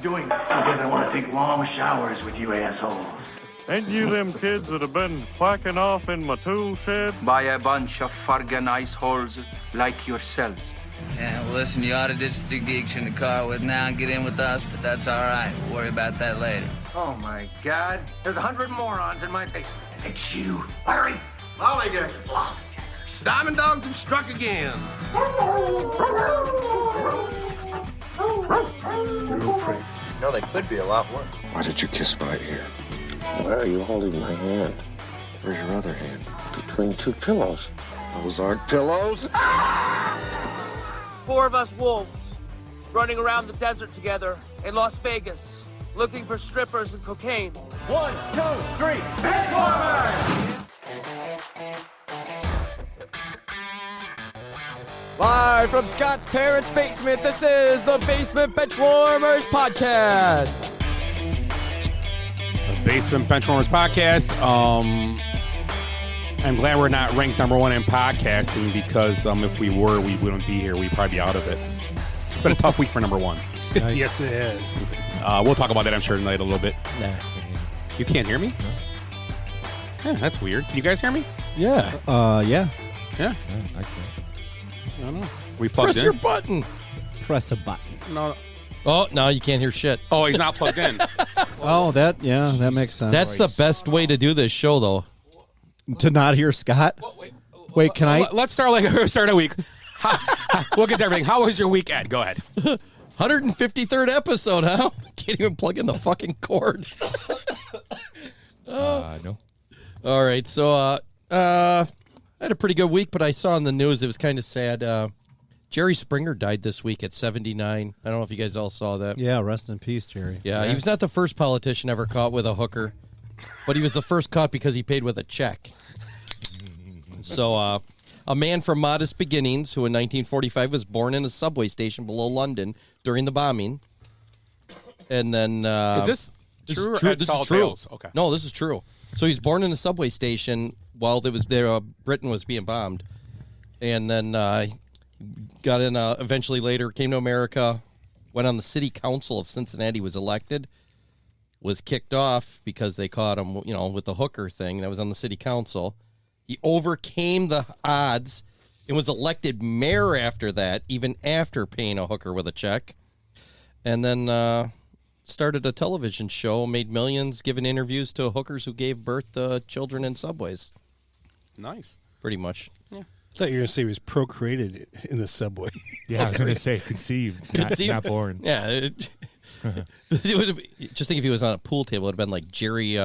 doing because I want to take long showers with you assholes. Ain't you them kids that have been quacking off in my tool shed? By a bunch of fucking iceholes like yourselves. Yeah, well, listen, you ought to ditch the geeks in the car with now and get in with us, but that's all right. We'll worry about that later. Oh, my God. There's 100 morons in my basement. It's you, Larry. Lollygaggers. Diamond dogs have struck again. Real freak. No, they could be a lot worse. Why did you kiss my ear? Why are you holding my hand? Where's your other hand? Between two pillows. Those aren't pillows. 4 of us wolves running around the desert together in Las Vegas looking for strippers and cocaine. 1, 2, 3, Transformers! Live from Scott's parents' basement, this is the Basement Benchwarmers Podcast. The Basement Benchwarmers Podcast. I'm glad we're not ranked number 1 in podcasting because if we were, we wouldn't be here. We'd probably be out of it. It's been a tough week for number 1s. Yes, it is. We'll talk about that, I'm sure, tonight a little bit. Nah. You can't hear me? No. Yeah, that's weird. Can you guys hear me? Yeah. Yeah. Yeah. I can't. I don't know. We plugged Press in? your button. Press a button. No. Oh, now you can't hear shit. Oh, he's not plugged in. Oh, that makes sense. That's the best way to do this show, though. To not hear Scott? Wait, can I? Let's start a week. We'll get to everything. How was your week, Ed? Go ahead. 153rd episode, huh? Can't even plug in the fucking cord. No. All right, so I had a pretty good week, but I saw in the news it was kind of sad. Jerry Springer died this week at 79. I don't know if you guys all saw that. Yeah, rest in peace, Jerry. Yeah, he was not the first politician ever caught with a hooker, but he was the first caught because he paid with a check. So a man from modest beginnings who in 1945 was born in a subway station below London during the bombing. And then... is this true? This is true. Okay. No, this is true. So he's born in a subway station while Britain was being bombed. And then got in, eventually later, came to America, went on the city council of Cincinnati, was elected, was kicked off because they caught him, with the hooker thing. That was on the city council. He overcame the odds and was elected mayor after that, even after paying a hooker with a check. And then started a television show, made millions, giving interviews to hookers who gave birth to children in subways. Nice. Pretty much. I Yeah. thought you were going to say he was procreated in the subway. Yeah, I was going to say conceived, not born. Yeah. Just think if he was on a pool table, it would have been like Jerry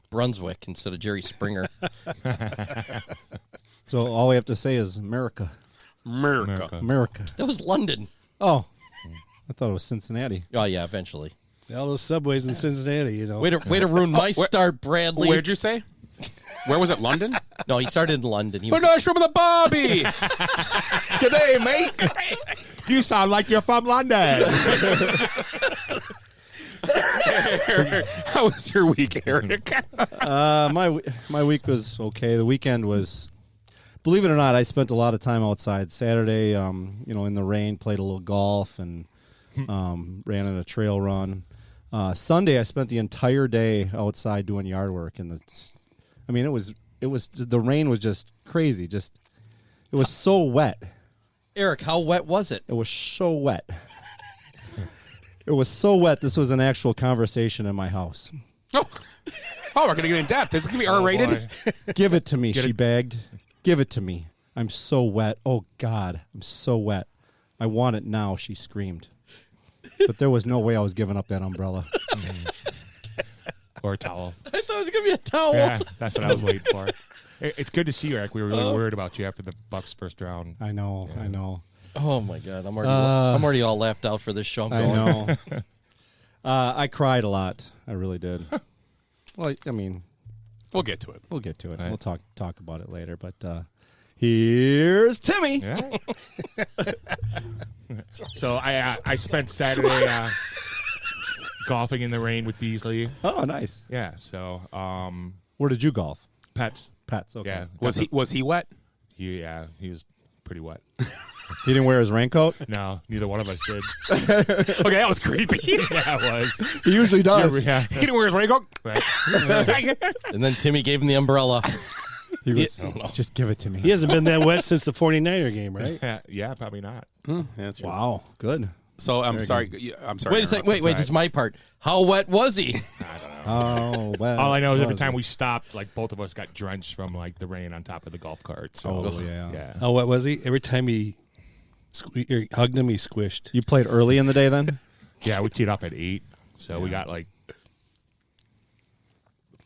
Brunswick instead of Jerry Springer. So all we have to say is America. America. That was London. Oh, I thought it was Cincinnati. Oh, yeah, eventually. All those subways in Cincinnati, Way to ruin my start, Bradley. Where'd you say? Where was it, London? No, he started in London. But no, it's from the Bobby. Today, mate. You sound like you're from London. How was your week, Eric? My week was okay. The weekend was, believe it or not, I spent a lot of time outside. Saturday, in the rain, played a little golf and ran in a trail run. Sunday, I spent the entire day outside doing yard work, and it was the rain was just crazy. It was so wet. Eric, how wet was it? It was so wet. It was so wet. This was an actual conversation in my house. Oh, we're going to get in depth. Is it going to be R-rated? Give it to me, she begged. Give it to me. I'm so wet. Oh, God, I'm so wet. I want it now, she screamed. But there was no way I was giving up that umbrella. Or a towel. I thought it was going to be a towel. Yeah, that's what I was waiting for. It's good to see you, Eric. We were really worried about you after the Bucks' first round. I know. Oh, my God. I'm already all laughed out for this show. I know. I cried a lot. I really did. Well, we'll get to it. Right. We'll talk about it later. But here's Timmy. Yeah. So I spent Saturday golfing in the rain with Beasley. Oh, nice. Yeah. So where did you golf? Pets. Okay. Yeah. Was he wet? He was pretty wet. He didn't wear his raincoat? No, neither one of us did. Okay, that was creepy. Yeah, it was. He usually does. Yeah. He didn't wear his raincoat. Right. And then Timmy gave him the umbrella. He was, just give it to me. He hasn't been that wet since the 49er game, right? Yeah, probably not. That's true. Wow, good. So I'm sorry. I'm sorry. Wait a second. Wait. This is my part. How wet was he? I don't know. Oh, well. All I know is every time we stopped, like both of us got drenched from like the rain on top of the golf cart. So, yeah. How wet was he? Every time he hugged him, he squished. You played early in the day then? Yeah, we teed off at 8, so we got like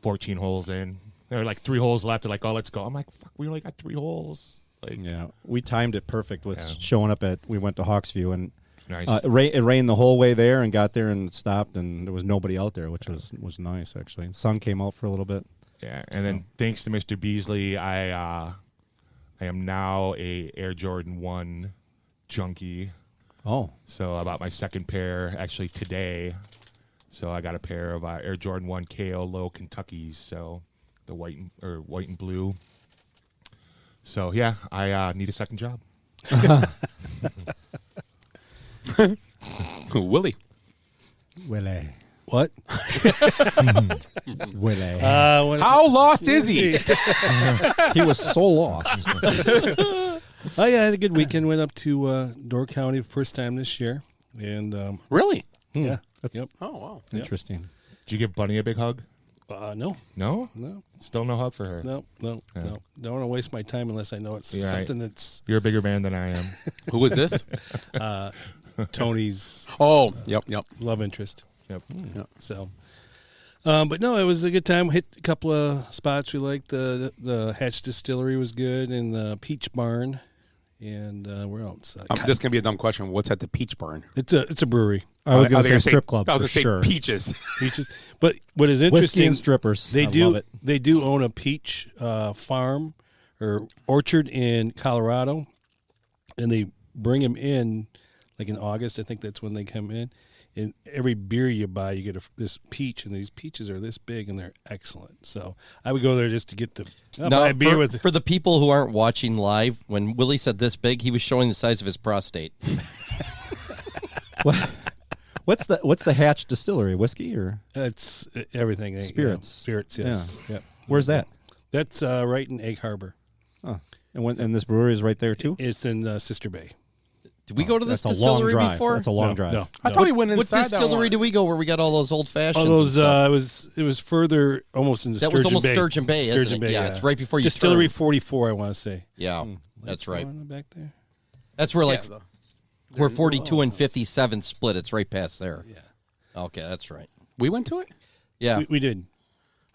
14 holes in. There were like 3 holes left. They're like, oh, let's go. I'm like, fuck, we only got 3 holes. Like, yeah, we timed it perfect with showing up at. We went to Hawksview and nice. It rained the whole way there and got there and stopped and there was nobody out there, which was nice actually. Sun came out for a little bit. Yeah, and then thanks to Mr. Beasley, I am now a Air Jordan 1 junkie. Oh, so I bought my second pair actually today. So I got a pair of Air Jordan 1 KO Low Kentuckys. So the white and blue. So yeah, I need a second job. Willie. What? Willie. How lost is he? He was so lost. Oh yeah, I had a good weekend. Went up to Door County first time this year, and Really? yeah, yep. Oh wow. Interesting. Did you give Bunny a big hug? No, No? no, Still no hug for her? no. Don't want to waste my time unless I know it's You're right. something that's You're a bigger man than I am. Who was this? Tony's Oh, yep. love interest. Yep. So, but no, it was a good time. Hit a couple of spots we liked. The Hatch Distillery was good, and the Peach Barn, and where else? This is gonna be a dumb question. What's at the Peach Barn? It's a brewery. I was going to say strip club I was for gonna say sure. peaches. Peaches. But what is Whiskey interesting? and strippers. They I do. love it. They do own a peach farm or orchard in Colorado, and they bring them in like in August. I think that's when they come in. And every beer you buy, you get this peach, and these peaches are this big, and they're excellent. So I would go there just to get the buy a beer with. For the people who aren't watching live, when Willie said this big, he was showing the size of his prostate. What's the Hatch Distillery? Whiskey or It's everything. Spirits? Spirits, yes. Yeah. Where's that? That's right in Egg Harbor. Oh, and this brewery is right there too. It's in Sister Bay. Did we go to this That's a long distillery drive. before? That's a long drive. No. I thought we went What inside that distillery one. did we go where we got all those old fashions? Oh, those and stuff? it was further almost into That Sturgeon was almost Bay. Sturgeon Bay, isn't Sturgeon it? Bay, Yeah, it's right before you Distillery turn. 44, I want to say. Yeah, that's right. Back there. That's where where 42 and 57 split. It's right past there. Yeah. Okay, that's right. We went to it. Yeah, We did.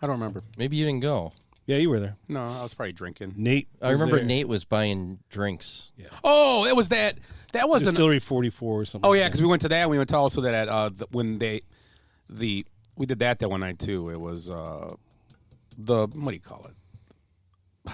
I don't remember. maybe you didn't go. Yeah, you were there. No, I was probably drinking. Nate. I was remember there. Nate was buying drinks. Oh, it was that. That was Distillery 44 or something. Oh yeah, because we went to that. And we went to also that at when we did that one night too. It was what do you call it?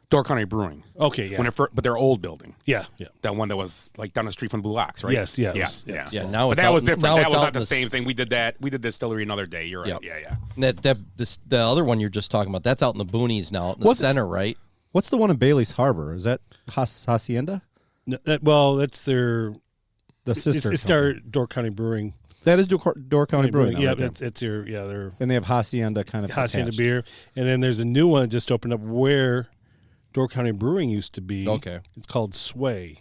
Door County Brewing. Okay, yeah. But their old building. Yeah. That one that was like down the street from Blue Ox, right? Yes, yeah, it yeah, was- yeah. Yeah, now but it's that out was in- different. now That it's was out not in the the same thing. We did that. We did distillery another day. You're right. Yep. Yeah. And the other one you're just talking about, that's out in the boonies now, out in the What's- center, right? What's the one in Bailey's Harbor? Is that Hacienda? No, that's their Sister. It's their Door County Brewing. That is Door County Brewing. Yeah, right there. it's their And they have Hacienda kind of Hacienda attached. beer, and then there's a new one that just opened up where Door County Brewing used to be. Okay. It's called Sway,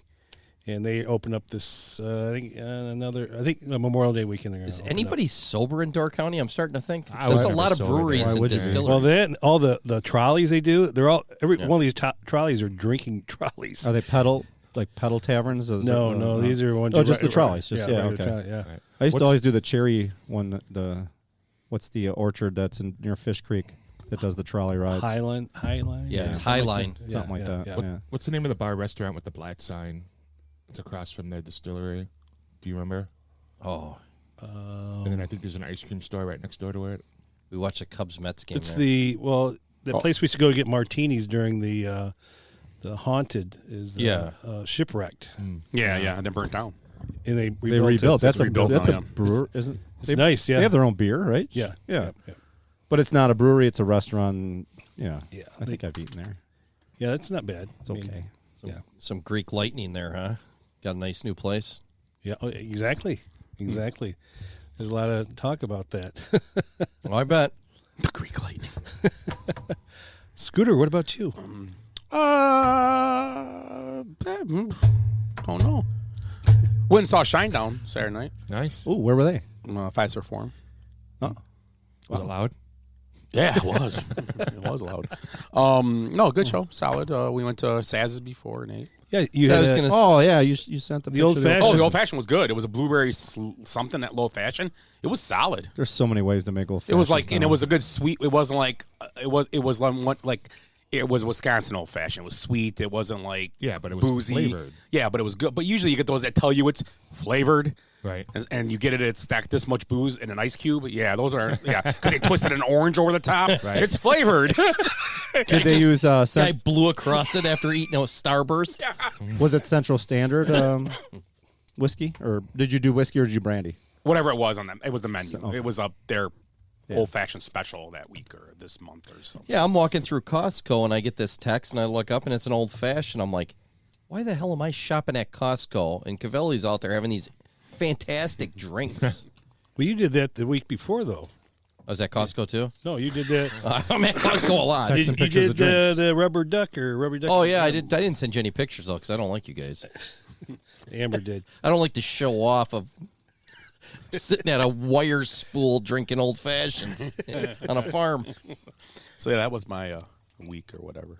and they opened up this. I think Memorial Day weekend. They're Is gonna open anybody sober in Door County? I'm starting to think. I There's was a never lot of sober breweries there. Why and would you be? distilleries. Well, then all the trolleys they do, they're all one of these trolleys are drinking trolleys. Are they pedal taverns? Or is No, it, no, these are ones. Oh, you just the right- trolleys. Just yeah, regular okay. trolley, yeah. Right. I used to What's- always do the cherry one. What's the orchard that's near Fish Creek that does the trolley rides? Highline. Yeah, it's something Highline. that. Something like that. yeah. Yeah. What's the name of the bar restaurant with the black sign? It's across from their distillery. Do you remember? Oh, And then I think there's an ice cream store right next door to it. we watched a Cubs Mets game. It's there. the place we used to go to get martinis during the haunted is shipwrecked, Yeah. And then burnt down. and they They rebuilt. That's a rebuilt that's now, a yeah. brewer, isn't? It's nice. Yeah, They have their own beer, right? Yeah. Yeah. Yeah. But it's not a brewery. It's a restaurant. Yeah. Yeah, I think I've eaten there. Yeah, it's not bad. It's I mean, okay. Some Greek lightning there, huh? Got a nice new place. Yeah, exactly. There's a lot of talk about that. Well, I bet. The Greek lightning. Scooter, what about you? Don't know. Went and saw Shinedown Saturday night. Nice. Ooh, where were they? Five-Star Forum. Oh, Was it loud? Yeah, it was. It was loud. No, good show. Solid. We went to Saz's before and ate. Yeah, you had you sent the old fashioned. Oh, the old fashioned was good. It was a blueberry something that low fashion. It was solid. There's so many ways to make old fashioned. It was like, and it was a good sweet. It wasn't like it was like it was Wisconsin old fashioned. It was sweet. It wasn't like but it was boozy. flavored. Yeah, but it was good. But usually you get those that tell you it's flavored. Right. And you get it, it's stacked this much booze in an ice cube. Yeah, those are, because they twisted an orange over the top. Right. It's flavored. Did they use guy blew across it after eating a Starburst? Was it Central Standard whiskey? Or did you do whiskey or did you brandy? Whatever it was on them. It was the menu. So, It was their old-fashioned special that week or this month or something. Yeah, I'm walking through Costco and I get this text and I look up and it's an old-fashioned. I'm like, why the hell am I shopping at Costco? And Cavelli's out there having these fantastic drinks. Well, you did that the week before, though. I was at Costco, too? No, you did that. I'm at Costco a lot. You did the rubber duck or rubber duck. Oh, yeah, I didn't send you any pictures, though, because I don't like you guys. Amber did. I don't like to show off of sitting at a wire spool drinking old fashions on a farm. So, yeah, that was my week or whatever,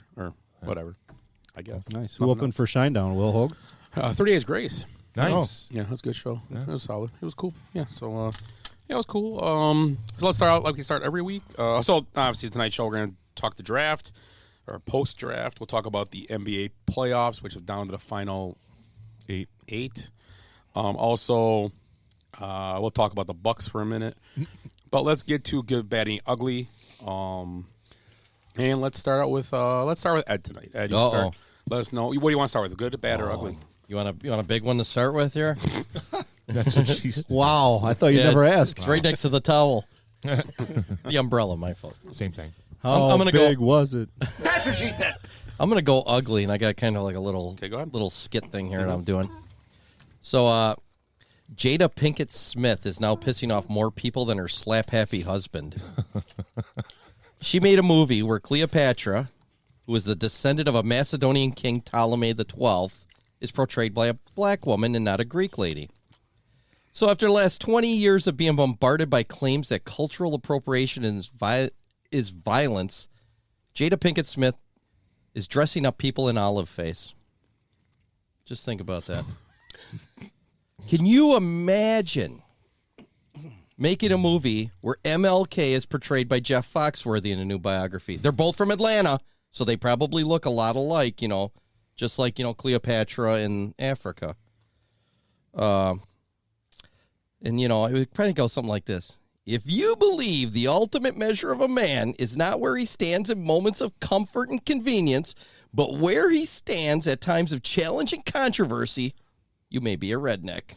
I guess. Nice. Who opened for Shinedown? Will Hogue? 30 Days Grace. Nice. Yeah, it was a good show. Yeah. It was solid. It was cool. Yeah, so, it was cool. So let's start out like we start every week. So, obviously, tonight's show, we're going to talk the draft or post-draft. We'll talk about the NBA playoffs, which are down to the final eight. Also, we'll talk about the Bucks for a minute. But let's get to good, bad, and ugly. And let's start out with Ed tonight. Ed, you start. Let us know. What do you want to start with? Good, bad, or ugly? You want a big one to start with here? That's what she's. Wow, I thought you'd never ask. It's right next to the towel. The umbrella, my fault. Same thing. How big was it? That's what she said. I'm going to go ugly, and I got kind of like a little skit thing here that I'm doing. So, Jada Pinkett Smith is now pissing off more people than her slap-happy husband. She made a movie where Cleopatra, who was the descendant of a Macedonian king, Ptolemy XII, is portrayed by a black woman and not a Greek lady. So after the last 20 years of being bombarded by claims that cultural appropriation is violence, Jada Pinkett Smith is dressing up people in olive face. Just think about that. Can you imagine making a movie where MLK is portrayed by Jeff Foxworthy in a new biography? They're both from Atlanta, so they probably look a lot alike, just like, Cleopatra in Africa. And, it would probably go something like this. If you believe the ultimate measure of a man is not where he stands in moments of comfort and convenience, but where he stands at times of challenge and controversy, you may be a redneck.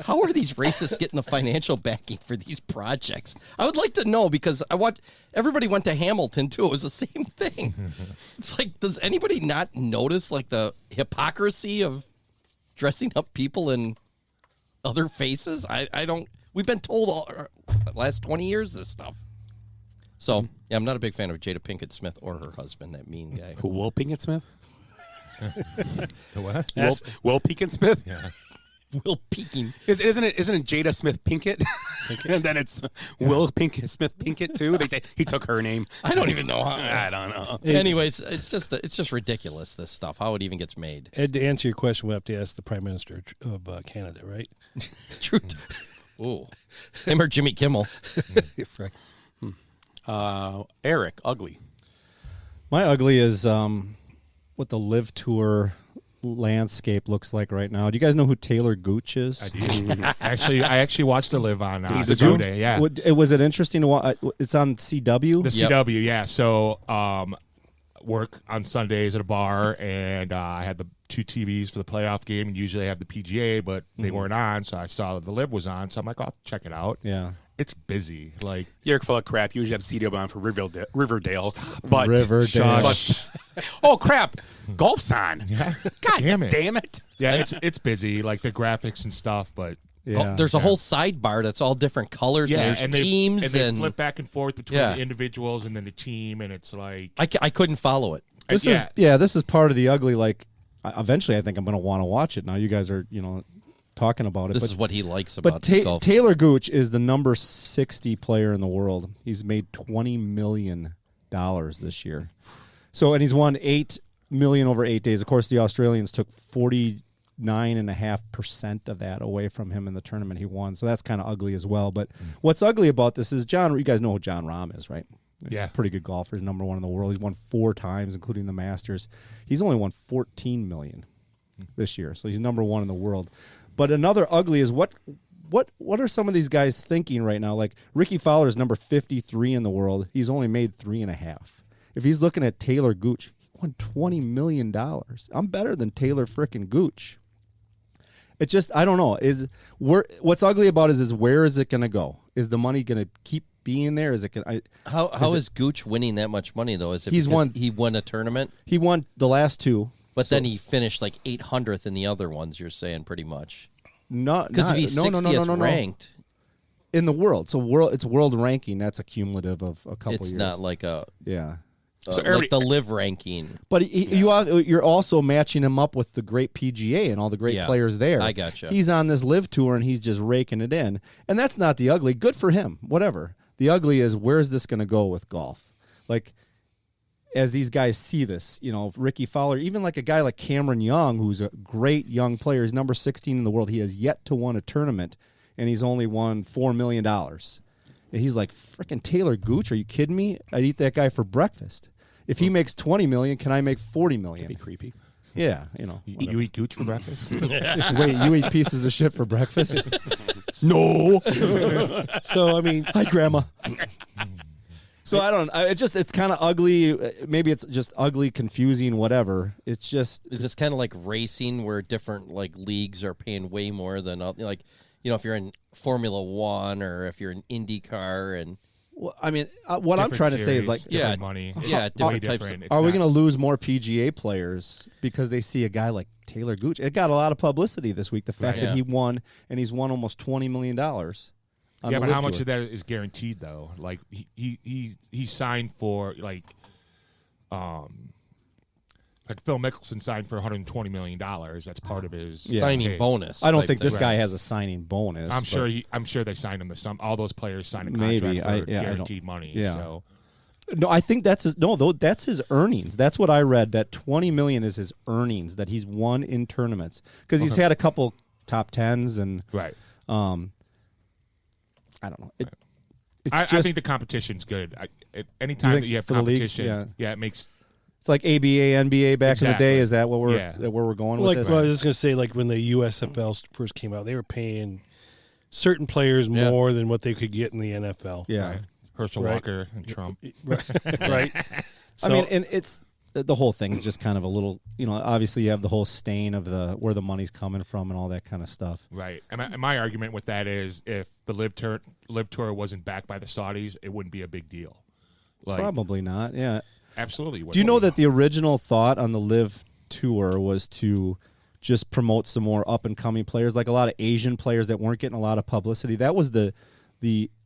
How are these racists getting the financial backing for these projects? I would like to know, because everybody went to Hamilton too. It was the same thing. It's like, does anybody not notice like the hypocrisy of dressing up people in other faces? I don't. We've been told the last 20 years this stuff. So yeah, I'm not a big fan of Jada Pinkett Smith or her husband, that mean guy. Who, Will Pinkett Smith? The what? Will Pinkett Smith? Yeah. Will Peking. Isn't it Jada Smith Pinkett? And then it's Will Smith Pinkett too. He took her name. I don't even know how. I don't know. Anyways, it's just ridiculous, this stuff, how it even gets made. Ed, to answer your question, we have to ask the Prime Minister of Canada, right? True. Ooh. Him or Jimmy Kimmel. Right. Eric, ugly. My ugly is what the Live Tour landscape looks like right now. Do you guys know who Taylor Gooch is? I do. I actually watched the Live on He's Sunday. Yeah. Was it interesting to watch? It's on CW? The CW, yeah. So work on Sundays at a bar, and I had the two TVs for the playoff game, and usually I have the PGA, but they weren't on, so I saw the Live was on, so I'm like, I'll check it out. Yeah. it's busy. Like You're full of crap. You usually have CD bound for Riverdale. But Riverdale. oh crap! Golf's on. Yeah. God damn it. it. Yeah, it's busy, like the graphics and stuff, but Yeah. There's a whole sidebar that's all different colors. yeah, and there's teams they flip back and forth between Yeah. the individuals and then the team, and it's like I couldn't follow it. This is part of the ugly. Like, eventually, I think I'm going to want to watch it. Now you guys are, talking about it. This but, is what he likes about But golf. Taylor Gooch is the number 60 player in the world. He's made $20 million this year. So, and he's won $8 million over 8 days. Of course, the Australians took 49.5% of that away from him in the tournament he won. So that's kind of ugly as well. But what's ugly about this is you guys know who John Rahm is, right? He's a pretty good golfer. He's number 1 in the world. He's won 4 times, including the Masters. He's only won $14 million this year. So he's number 1 in the world. But another ugly is what are some of these guys thinking right now? Like Ricky Fowler is number 53 in the world. He's only made 3.5. If he's looking at Taylor Gooch, he won $20 million. I'm better than Taylor frickin' Gooch. It just, I don't know. What's ugly about it is where is it going to go? Is the money going to keep being there? Is it going? How is Gooch winning that much money though? Is it he won a tournament? He won the last 2. But then he finished like 800th in the other ones. You're saying pretty much. Because if he's 60th ranked in the world, so it's world ranking. That's a cumulative of a couple it's years. It's not like a So like the live ranking. But you're also matching him up with the great PGA and all the great players there. I gotcha. He's on this live tour and he's just raking it in, and that's not the ugly. Good for him. Whatever. The ugly is where's this going to go with golf? Like, as these guys see this, Ricky Fowler, even like a guy like Cameron Young, who's a great young player, he's number 16 in the world. He has yet to win a tournament, and he's only won $4 million. And he's like, frickin' Taylor Gooch, are you kidding me? I'd eat that guy for breakfast. If he makes $20 million, can I make $40 million? That'd be creepy. Yeah, You eat Gooch for breakfast? Wait, you eat pieces of shit for breakfast? No. So, I mean, hi, Grandma. So I don't. It's kind of ugly. Maybe it's just ugly, confusing, whatever. It's just. Is this kind of like racing where different like leagues are paying way more than like, if you're in Formula One or if you're in IndyCar and. Well, I mean, what I'm trying to say is like, money. Yeah, different types. Are we going to lose more PGA players because they see a guy like Taylor Gooch? It got a lot of publicity this week. The fact that he won and he's won almost $20 million. Yeah, but how much of that is guaranteed though? Like he signed for like Phil Mickelson signed for $120 million. That's part of his signing bonus. I don't think this guy has a signing bonus. I'm sure they signed him to some. All those players signed a contract for guaranteed money. Yeah. So. No, I think that's his. No, though that's his earnings. That's what I read. That $20 million is his earnings that he's won in tournaments because he's had a couple top 10s and right. I don't know. I think the competition's good. Anytime that you have competition, it makes. It's like ABA, NBA back in the day. Is that what we're where we're going with this? Well, I was just going to say, like when the USFL first came out, they were paying certain players more than what they could get in the NFL. Yeah, right. Herschel Walker and Trump. Right. So, I mean, and it's the whole thing is just kind of a little, obviously you have the whole stain of where the money's coming from and all that kind of stuff. Right. And my argument with that is if the Live Tour wasn't backed by the Saudis, it wouldn't be a big deal. Probably not. Yeah. Absolutely. Do you know that the original thought on the Live Tour was to just promote some more up-and-coming players, like a lot of Asian players that weren't getting a lot of publicity? That was the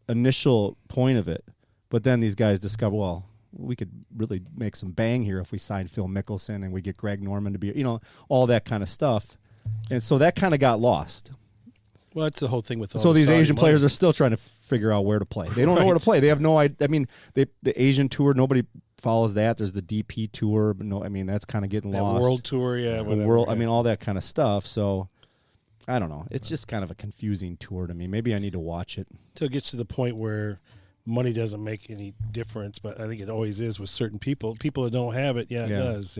initial point of it. But then these guys discover, well, we could really make some bang here if we sign Phil Mickelson and we get Greg Norman to be, all that kind of stuff. And so that kind of got lost. Well, that's the whole thing with all so these Asian money. players are still trying to figure out where to play. They don't know where to play. They have no idea. I mean, the Asian tour, nobody follows that. There's the DP tour, but that's kind of getting lost. World tour, whatever. I mean, all that kind of stuff. So I don't know. It's just kind of a confusing tour to me. Maybe I need to watch it. Until it gets to the point where money doesn't make any difference, but I think it always is with certain people. People that don't have it, it does,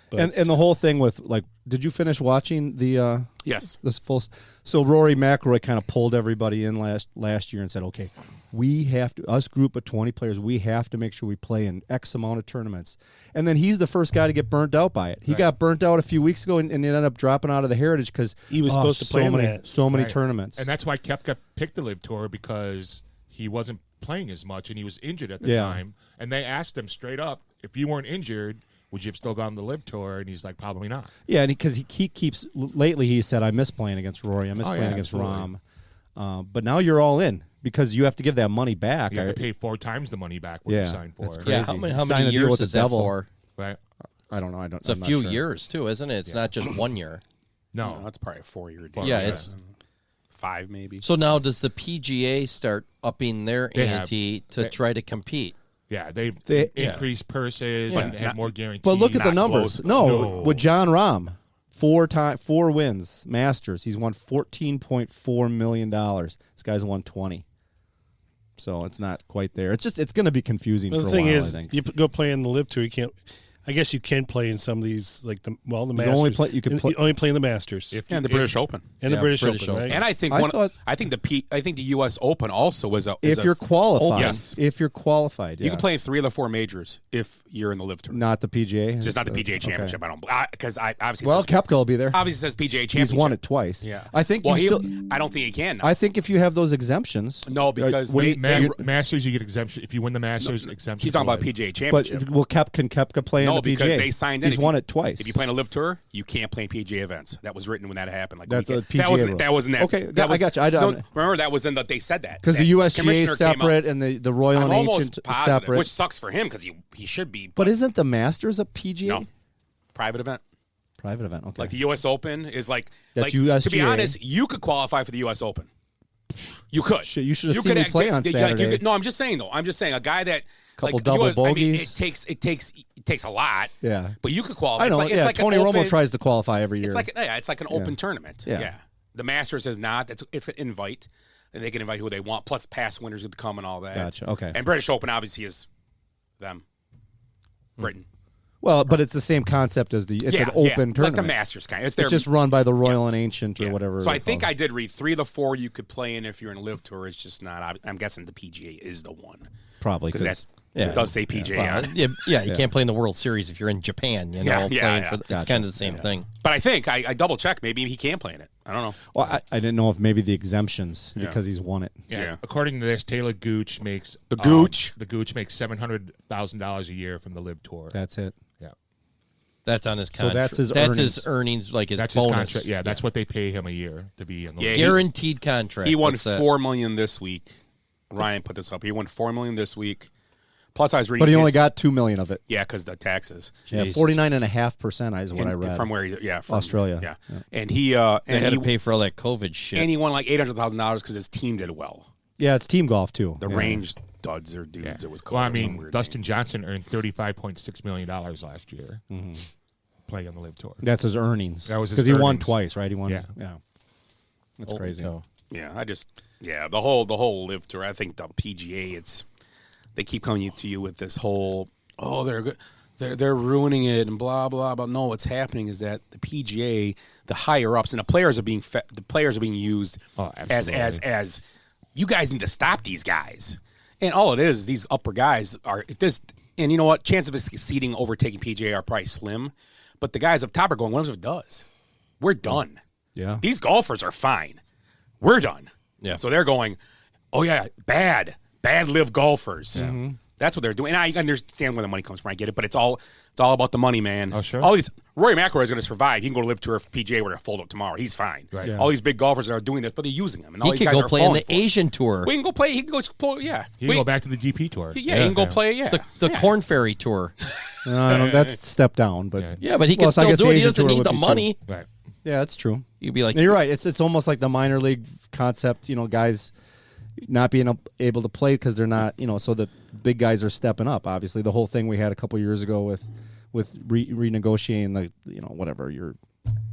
But And the whole thing with like, did you finish watching the? Yes. This full. So Rory McIlroy kind of pulled everybody in last year and said, okay, we have to, us group of 20 players, we have to make sure we play in X amount of tournaments. And then he's the first guy to get burnt out by it. He got burnt out a few weeks ago and ended up dropping out of the Heritage because he was supposed to play in so many tournaments. And that's why Koepka picked the Live Tour, because he wasn't playing as much and he was injured at the time. And they asked him straight up, if you weren't injured, would you have still gone to the Live Tour? And he's like, probably not. Yeah, because he keeps lately. He said, "I miss playing against Rory. I miss playing against absolutely. Rahm." But now you're all in because you have to give that money back. You have to pay 4 times the money back when you sign for that's it. crazy. Yeah, how Sign many a deal years with the is that devil. for? Right. I don't know. It's a few years too, isn't it? It's not just 1 year. No, that's probably a 4-year deal. Yeah, it's 5 maybe. So now does the PGA start upping their They ante to try to compete? Yeah, they've They- increased purses and have more guarantees. But look at the Not numbers. close. No, with John Rahm, 4 wins, Masters. He's won $14.4 million. This guy's won 20. So it's not quite there. It's going to be confusing. Well, for the a thing while, is, I think. you go play in the Live Tour. You can't. I guess you can play in some of these, like the can Masters. only play- you can play- only play in the Masters And the British Open. and the British Open, right? And I think I think the U.S. Open also is a if you're qualified, yes. if you're qualified, You can play in 3 of the 4 majors if you're in the Live Tour. not the PGA. Just not the PGA Championship. Okay. I don't because I obviously Well, says, Koepka will be there. obviously says PGA Championship. He's won it twice. Yeah, I think. Well, you I don't think he can. Now. I think if you have those exemptions, no, because Masters, you get exemption. If you win the Masters, exemption. he's talking about PGA Championship. But will Koepka play in No, the PGA? because they signed in. He's If won you- it twice. If you play in a Live Tour, you can't play in PGA events. That was written when that happened. Like That's we a can't- PGA rule. that wasn't that. Okay, that I got you. remember that was in that they said that Because the That USGA commissioner is came out- separate and the Royal I'm and almost Ancient is positive, separate. which sucks for him because he should be. But isn't the Masters a PGA? No, private event. Private event. Okay. Like the U.S. Open is like That's To be USGA. honest, you could qualify for the U.S. Open. You could. You should have seen me play on Saturday. No, I'm just saying though. I'm just saying a guy that Couple like, double US, I mean, bogeys. it takes a lot. Yeah. But you could qualify. I know. It's like Tony an Romo open, tries to qualify every year. It's like an open tournament. Yeah. The Masters is not. It's an invite, and they can invite who they want. Plus, past winners get to come and all that. Gotcha. Okay. And British Open obviously is them, Britain. Well, but it's the same concept as it's an open tournament. like a Masters kind. It's just run by the Royal and Ancient or whatever. So I they're think called. I did read 3 of the 4 you could play in if you're in a Live Tour. It's just not. I'm guessing the PGA is the one. Probably because because it does say PGA on it. You can't play in the World Series if you're in Japan. You know, playing for it's kind of the same thing. But I think I double checked. Maybe he can play in it. I don't know. Well, I didn't know if maybe the exemptions because he's won it. Yeah. According to this, Taylor Gooch makes the Gooch makes $700,000 a year from the Live Tour. That's it. Yeah. That's on his contract. So that's his that's earnings. his earnings, like his That's bonus. his contract. Yeah, that's what they pay him a year to be in the Live Tour. Guaranteed contract. He won What's that? $4 million this week. Ryan put this up. He won $4 million this week. Plus, I was reading. But he only got $2 million of it. Yeah, because the taxes. Yeah, 49.5% is what I read. From where? From Australia. Yeah. And he They and had he to pay for all that COVID shit. and he won like $800,000 because his team did well. Yeah, it's team golf too. The Yeah. range duds or dudes. It was called. Well, I or some mean, weird Dustin name. Johnson earned $35.6 million last year playing on the Live Tour. That's his earnings. That was his because he won earnings. twice, right? He won. Yeah. That's Holy crazy. cow. Yeah, the whole Live Tour. I think the PGA. They keep coming to you with this whole they're good. They're ruining it and blah blah blah. No, what's happening is that the PGA, the higher ups, and the players are being used as you guys need to stop these guys. And all it is these upper guys are this. And you know what? Chance of us succeeding, overtaking PGA are probably slim. But the guys up top are going, what if it does? We're done. Yeah. These golfers are fine. We're done. Yeah. So they're going, oh yeah, bad live golfers. Mm-hmm. That's what they're doing. And I understand where the money comes from. I get it, but it's all about the money, man. Oh, sure. All these Rory McIlroy is going to survive. He can go to Live Tour if PGA were to fold up tomorrow. He's fine. Right. Yeah. All these big golfers are doing this, but they're using them. And all He these could guys go are play in falling the for it. Asian tour. We can go play. He can go play. Yeah. He can go back to the GP Tour. Yeah, he can go play. Yeah. The Corn Ferry tour. That's step down, but Yeah, but he can Well, so I still guess do the it. He Asian doesn't tour need would the be too. money. Right. yeah, that's true. You'd be like, And you're right. It's almost like the minor league concept. Guys not being able to play because they're not. So the big guys are stepping up. Obviously, the whole thing we had a couple years ago with renegotiating the whatever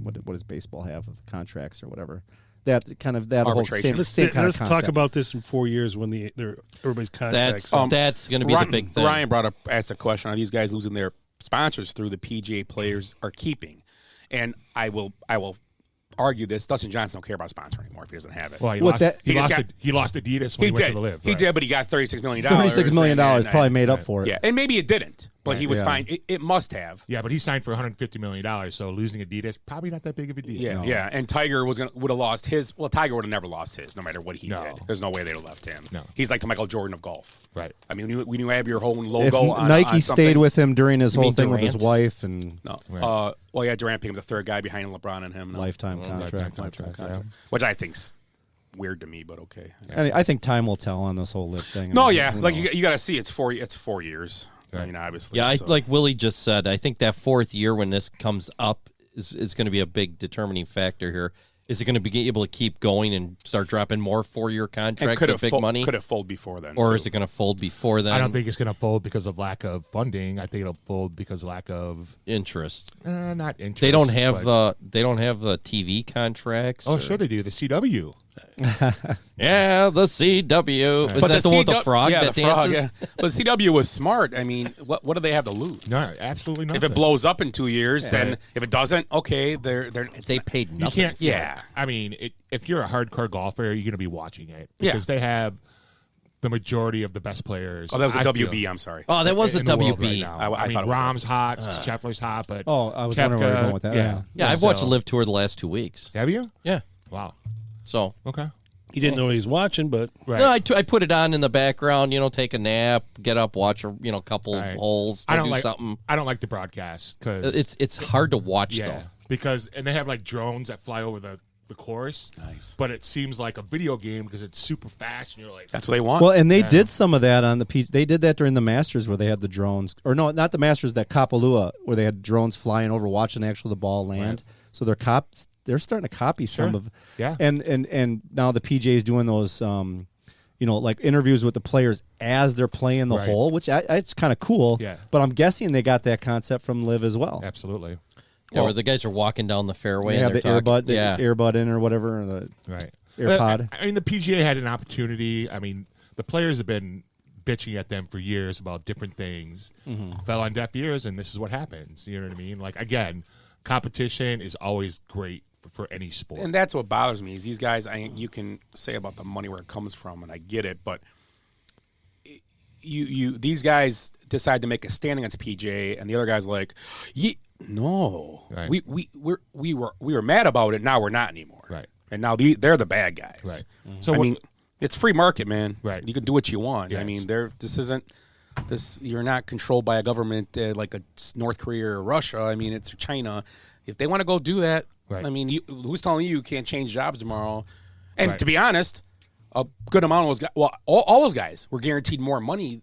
what does baseball have with contracts or whatever. That whole Arbitration. same kind of Let's concept. talk about this in 4 years when everybody's contracts. that's going to be the big thing. Ryan asked a question: are these guys losing their sponsors through the PGA players are keeping. And I will argue this. Dustin Johnson don't care about sponsor anymore if he doesn't have it. Well, he What lost Adidas when he went to the Live. He did, but he got $36 million. $36 million probably made up for it. Yeah, and maybe it didn't, but he was Yeah. fine. It must have. Yeah, but he signed for $150 million, so losing Adidas, probably not that big of a deal. Yeah, yeah. And Tiger would have lost his. Well, Tiger would have never lost his, no matter what he did. There's no way they'd have left him. No. He's like the Michael Jordan of golf. Right. I mean, when you have your whole If logo on Nike on stayed with him during his You whole mean thing with his Durant? wife and No. Right. Well, yeah, Durant became the third guy behind LeBron and him. No. lifetime contract. Which I think's weird to me, but okay. And I think time will tell on this whole lip thing. No, I mean, yeah, who like knows? you got to see it's 4 years. I mean, obviously. Yeah, so. like Willie just said, I think that fourth year when this comes up is going to be a big determining factor here. Is it going to be able to keep going and start dropping more 4-year contracts with big money? Could it fold before then? Or too. is it going to fold before then? I don't think it's going to fold because of lack of funding. I think it'll fold because of lack of interest. Not interest. They don't have but- the TV contracts. Oh, or- sure they do. The CW. Yeah, the CW. Is that the one with the frog yeah, that the frog, dances? yeah. But the CW was smart. I mean, what do they have to lose? No, absolutely nothing. If it blows up in 2 years, then if it doesn't, okay, They paid You nothing. can't. Yeah. I mean, if you're a hardcore golfer, you're going to be watching it Yeah. because they have the majority of the best players. Oh, that was a I WB. feel, I'm sorry. Oh, that was in the the world WB. right now. I I mean, thought it was Rahm's hot, Scheffler's hot, but Oh, I was wondering where you're Koepka, going with that. Yeah, Yeah, I've watched so- the Live Tour the last 2 weeks. Have you? Yeah. Wow. So Okay. He didn't know he was watching, but Right. no, I put it on in the background. Take a nap, get up, watch a couple Right. holes, I don't do like something. I don't like the broadcast because It's hard to watch yeah though. because and they have like drones that fly over the course. Nice. But it seems like a video game because it's super fast and you're like That's what they want. Well, and they did some of that on the They did that during the Masters where they had the drones, or no, not the Masters, that Kapalua where they had drones flying over watching the ball land. Right. So they're starting to copy some Sure. of. Yeah. And now the PGA is doing those, like interviews with the players as they're playing the Right. hole, which it's kind of cool. Yeah. But I'm guessing they got that concept from Live as well. absolutely Yeah, where the guys are walking down the fairway. They and have the they're talking. earbud in or whatever, or the right. AirPod. I mean, the PGA had an opportunity. I mean, the players have been bitching at them for years about different things. Fell on deaf ears, and this is what happens. You know what I mean? Like again, competition is always great for any sport. And that's what bothers me is these guys. You can say about the money where it comes from, and I get it, but these guys decide to make a stand against PJ, and the other guys like, no, Right. we were mad about it. Now we're not anymore. Right. And now they're the bad guys. Right. So I mean, it's free market, man. Right. You can do what you want. I Yes. mean, this isn't. You're not controlled by a government like a North Korea or Russia. I mean, it's China. If they want to go do that, Right. I mean, who's telling you can't change jobs tomorrow? And Right. to be honest, a good amount of those guys, well, all those guys were guaranteed more money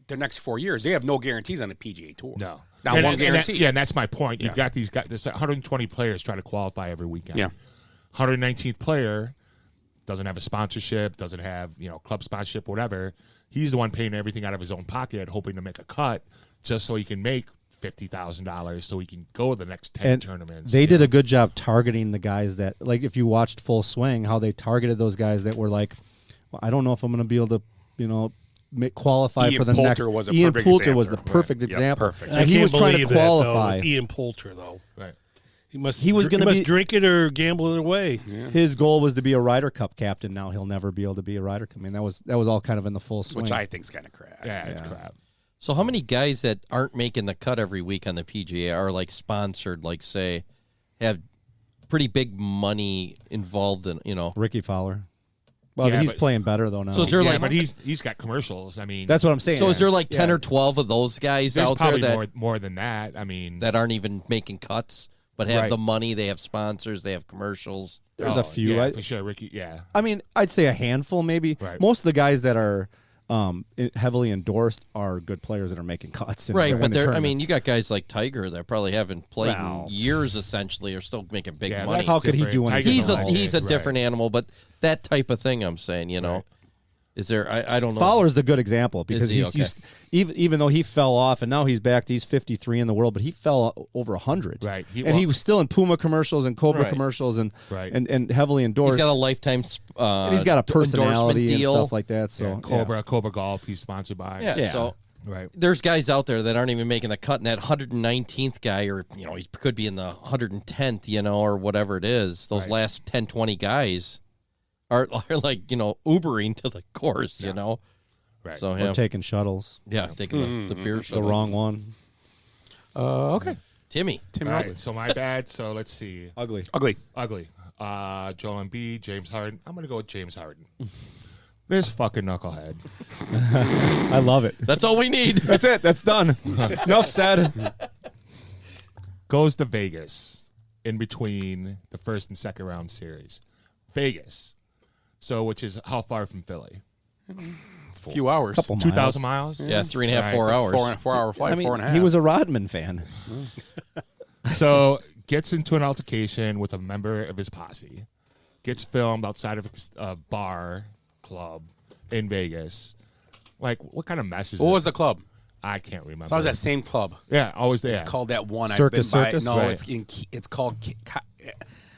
their next 4 years. They have no guarantees on the PGA Tour. No. Not one guarantee. And that's my point. You've got these guys. There's 120 players trying to qualify every weekend. Yeah. 119th player doesn't have a sponsorship, doesn't have club sponsorship, whatever. He's the one paying everything out of his own pocket, hoping to make a cut, just so he can make $50,000, so he can go to the next 10 And tournaments. they did a good job targeting the guys that, like, if you watched Full Swing, how they targeted those guys that were like, well, I don't know if I'm going to be able to, qualify Ian for the Poulter next. was a Ian perfect Poulter was the example. perfect Right. Yeah, example. perfect. And I he can't was trying to believe that, though, qualify. with Ian Poulter, though. Right. He must. He was gonna must be- drink it or gamble it away. Yeah. His goal was to be a Ryder Cup captain. Now he'll never be able to be a Ryder Cup. I mean, that was all kind of in the full swing. Which I think's kind of crap. Yeah, it's crap. So how many guys that aren't making the cut every week on the PGA are like sponsored, like say, have pretty big money involved in, Ricky Fowler. Well, Yeah, he's but- playing better though now. So is there like but he's got commercials. I mean, That's what I'm saying. so is there like 10 Yeah. or 12 of those guys there's out there probably that more than that. I mean, that aren't even making cuts but have Right. the money, they have sponsors, they have commercials? There's a few. Yeah, for sure, Ricky. Yeah. I mean, I'd say a handful, maybe. Right. Most of the guys that are heavily endorsed are good players that are making cuts. And Right, but winning they're, I tournaments. mean, you got guys like Tiger that probably haven't played Well. in years, essentially, are still making big Yeah, money. that's How could he different. do when Tiger's He's a all he's a big, different right. animal, but that type of thing, I'm saying, Right. is there? I don't know. Fowler's the good example because he? he's Okay. used, even though he fell off and now he's back. He's 53 in the world, but he fell over 100. Right. And he was still in Puma commercials and Cobra Right. commercials and Right. and heavily endorsed. He's got a lifetime. and he's got a personality endorsement and deal. stuff like that. So Yeah, Cobra Golf. He's sponsored by. Yeah, Yeah. so Right. There's guys out there that aren't even making the cut, and that 119th guy, or he could be in the 110th, or whatever it is. Those last 10, 20 guys are like Ubering to the course, Right. So Or taking shuttles. Yeah, taking the beer shuttle. The wrong one. Okay. Timmy. All right, so my bad. So let's see. Ugly. Ugly. Joel Embiid, James Harden. I'm going to go with James Harden. This fucking knucklehead. I love it. That's all we need. That's it. That's done. Enough said. Goes to Vegas in between the first and second round series. Vegas. So, which is how far from Philly? A few hours. Couple 2,000 miles? Yeah, 3.5, 4 hours. 4 hour flight, I mean, 4.5. he was a Rodman fan. So, gets into an altercation with a member of his posse. Gets filmed outside of a bar club in Vegas. Like, what kind of mess is What it? was the club? I can't remember. It's always that same club. Yeah, always there. It's called that one. Circus I've been Circus? by. No, Right. it's called.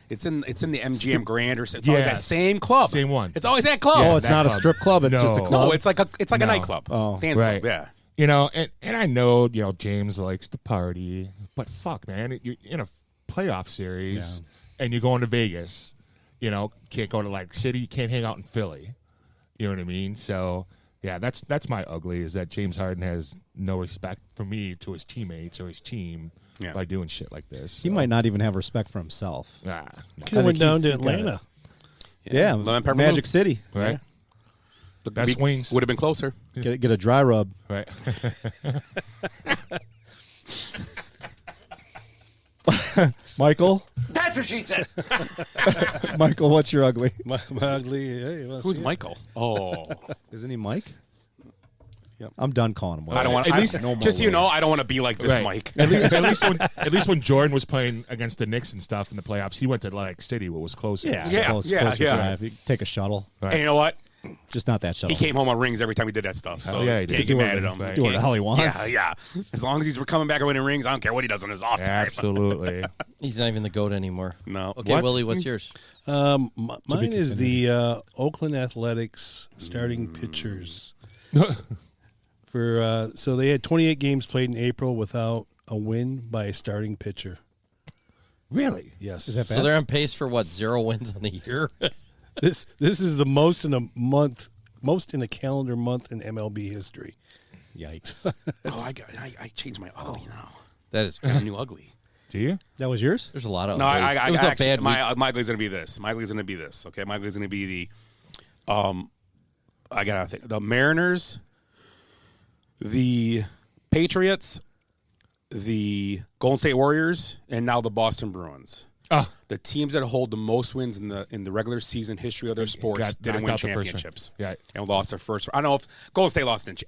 It's in the MGM Grand or something. It's always that same club. Same one. It's always that club. Oh, it's that not club. a strip club. It's just a No. club. No, it's like a No. nightclub. Oh. Dance Right. club. Yeah. And I know, James likes to party, but fuck, man, you're in a playoff series and you're going to Vegas. Can't go to like city, you can't hang out in Philly. You know what I mean? So, yeah, that's my ugly, is that James Harden has no respect for me to his teammates or his team by doing shit like this. He might not even have respect for himself. No. Could have went down to Atlanta. Yeah, Lemon pepper Magic loop. City. Right? The best wings. Would have been closer. Get a dry rub. Right. Michael? That's what she said. Michael, what's your ugly? My ugly. Hey, let's Who's see it. Michael? Oh, Isn't he Mike? Yep. I'm done calling him. I don't want. At least- no more Just so you words. know, I don't want to be like this, Right. Mike. At least when Jordan was playing against the Knicks and stuff in the playoffs, he went to like City, what was closer. Yeah. Closer drive. You take a shuttle. Right. And you know what? Just not that shuttle. He came home on rings every time he did that stuff. So yeah, he did. can't Do get it- mad at him. do what the hell he wants. Yeah. As long as he's coming back and winning rings, I don't care what he does on his off time. Absolutely. He's not even the GOAT anymore. No. Okay, What? Willie, what's yours? Mine is the Oakland Athletics starting pitchers. So they had 28 games played in April without a win by a starting pitcher. Really? Yes. Is that So bad? they're on pace for what, 0 wins on the year? This is the most in a month, most in a calendar month in MLB history. Yikes. I changed my ugly now. That is I got a new ugly. Do you? That was yours? There's a lot of No, uglies. I It was a actually, bad week. my ugly's gonna be this. My ugly's gonna be this. Okay, my ugly's gonna be I gotta think. The Mariners, the Patriots, the Golden State Warriors, and now the Boston Bruins. The teams that hold the most wins in the regular season history of their sports Got didn't knocked win out the first championships. round. Right. And lost their first. I don't know if Golden State lost in the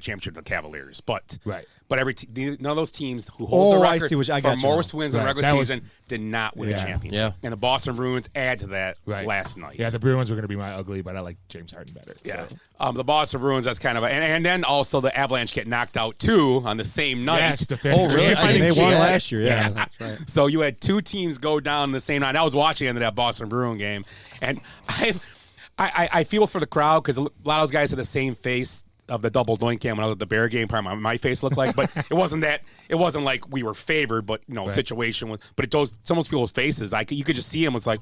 championship to the Cavaliers, but Right. But none of those teams who holds the Oh, I record see what I for got you most wins in the Right. regular That was- season did not win a Yeah. championship. Yeah. And the Boston Bruins add to that Right. last night. Yeah, the Bruins were going to be my ugly, but I like James Harden better. Yeah. So. The Boston Bruins, that's kind of and then also the Avalanche get knocked out too on the same night. Yes, defending Oh, really? champions. I didn't They see won that. last year. Yeah, that's right. So you had two teams go down the same night. I was watching the end of that Boston Bruin game, and I feel for the crowd because a lot of those guys had the same face of the double doink game when I was at the Bear game. Probably my face looked like, but it wasn't that. It wasn't like we were favored, but Right. situation was. But it those some of those people's faces, you could just see them. It's like.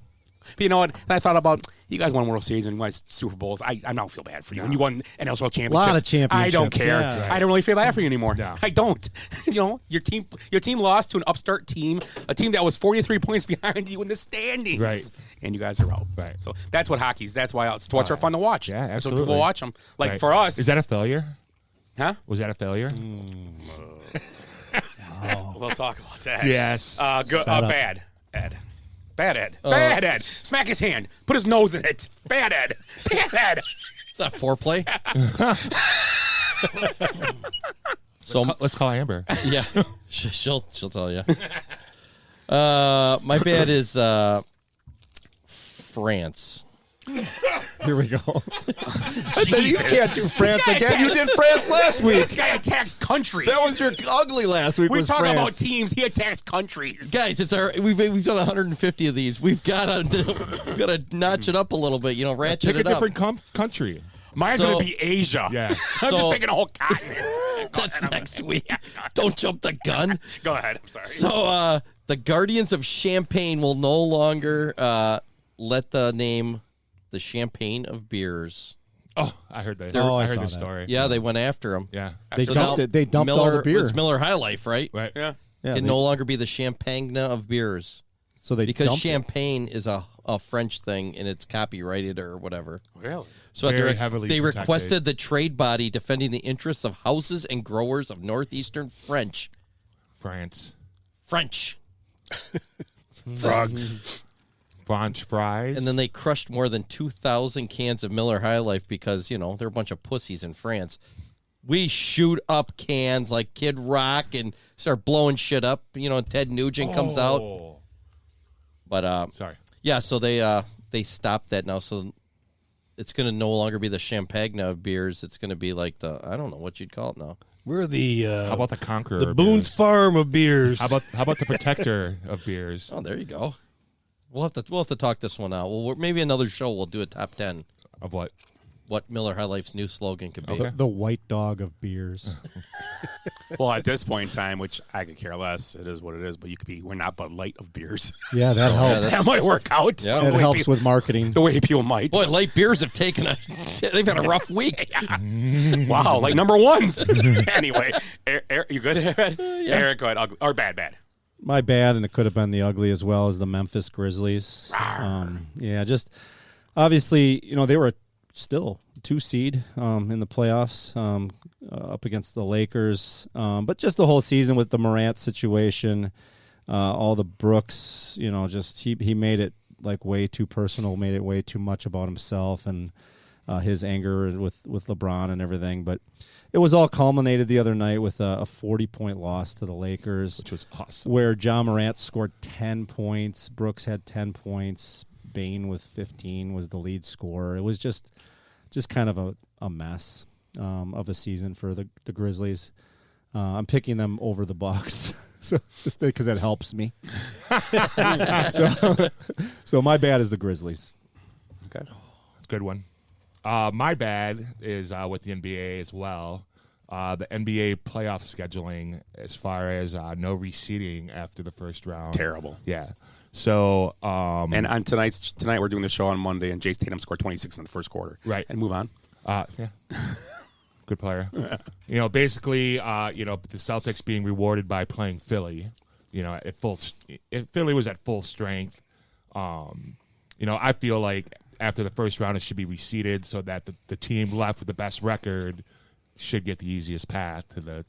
But you know what? And I thought about you guys won World Series and you won Super Bowls. I don't feel bad for you. And you won NHL championships. Lot of championships, I don't care. yeah. I don't really feel bad for you anymore. No. I don't. Your team lost to an upstart team, a team that was 43 points behind you in the standings. Right. And you guys are out. Right. So that's what hockey's. That's why sports are fun to watch. Yeah, That's why absolutely. people watch them. Like Right. for us, Is that a failure? huh? Was that a failure? We'll talk about that. Yes. Bad Ed. Bad Ed. Bad Ed. Smack his hand. Put his nose in it. Bad Ed. Bad Ed. Is that foreplay? So Let's call Amber. yeah, she'll tell you. My bad is France. Here we go. Jesus. You can't do France This guy again. You attacked- did France last week. This guy attacks countries. That was your ugly last week. We was talk about France. teams. He attacks countries. Guys, we've done 150 of these. We've got to notch it up a little bit. Ratchet Pick a it up. different country. Mine's So- going to be Asia. Yeah. I'm So- just taking a whole continent. That's next week. Don't jump the gun. Go ahead. I'm sorry. So the Guardians of Champagne will no longer let the name the Champagne of Beers. Oh, I heard that. I I heard saw this that. story. Yeah, they went after him. Yeah. They So dumped now it. They dumped all the beer. It's Miller High Life, right? Right. Yeah. Yeah, Can they- no longer be the Champagne of Beers. So they Because dumped it. champagne is a French thing and it's copyrighted or whatever. Really? So Very heavily they protected. requested the trade body defending the interests of houses and growers of northeastern French. France. Frogs. French fries. And then they crushed more than 2,000 cans of Miller High Life because, they're a bunch of pussies in France. We shoot up cans like Kid Rock and start blowing shit up. Ted Nugent comes out. But Sorry. yeah, so they stopped that now. So it's going to no longer be the Champagne of beers. It's going to be like I don't know what you'd call it now. We're the How about the Conqueror? the of Boone's beers? Farm of beers. How about the Protector of beers? Oh, there you go. We'll have to talk this one out. Well, maybe another show we'll do a top 10. Of what? What Miller High Life's new slogan could be. Okay. The white dog of beers. Well, at this point in time, which I could care less, it is what it is. But we're not Bud Light of beers. Yeah, that helps. That might work out. Yeah. That helps with marketing. The way people might. Boy, light beers have taken they've had a rough week. Wow, like number ones. Anyway, Eric, you good, Ed? Yeah. Eric, go ahead. Ugly, or bad. My bad, and it could have been the ugly as well as the Memphis Grizzlies. Yeah, just obviously, they were still 2 seed in the playoffs up against the Lakers. But just the whole season with the Morant situation, all the Brooks, just he made it like way too personal, made it way too much about himself and his anger with LeBron and everything. But it was all culminated the other night with a 40-point loss to the Lakers, Which was awesome. where John Morant scored 10 points. Brooks had 10 points. Bain with 15 was the lead scorer. It was just kind of a mess of a season for the Grizzlies. I'm picking them over the Bucks, so just because that helps me. so my bad is the Grizzlies. Okay. That's a good one. My bad is with the NBA as well. The NBA playoff scheduling, as far as no reseeding after the first round. Terrible. Yeah. So, And on tonight we're doing the show on Monday, and Jace Tatum scored 26 in the first quarter. Right. And move on. Yeah. Good player. Basically, the Celtics being rewarded by playing Philly, at Philly was at full strength. I feel like after the first round, it should be reseeded so that the team left with the best record should get the easiest path to the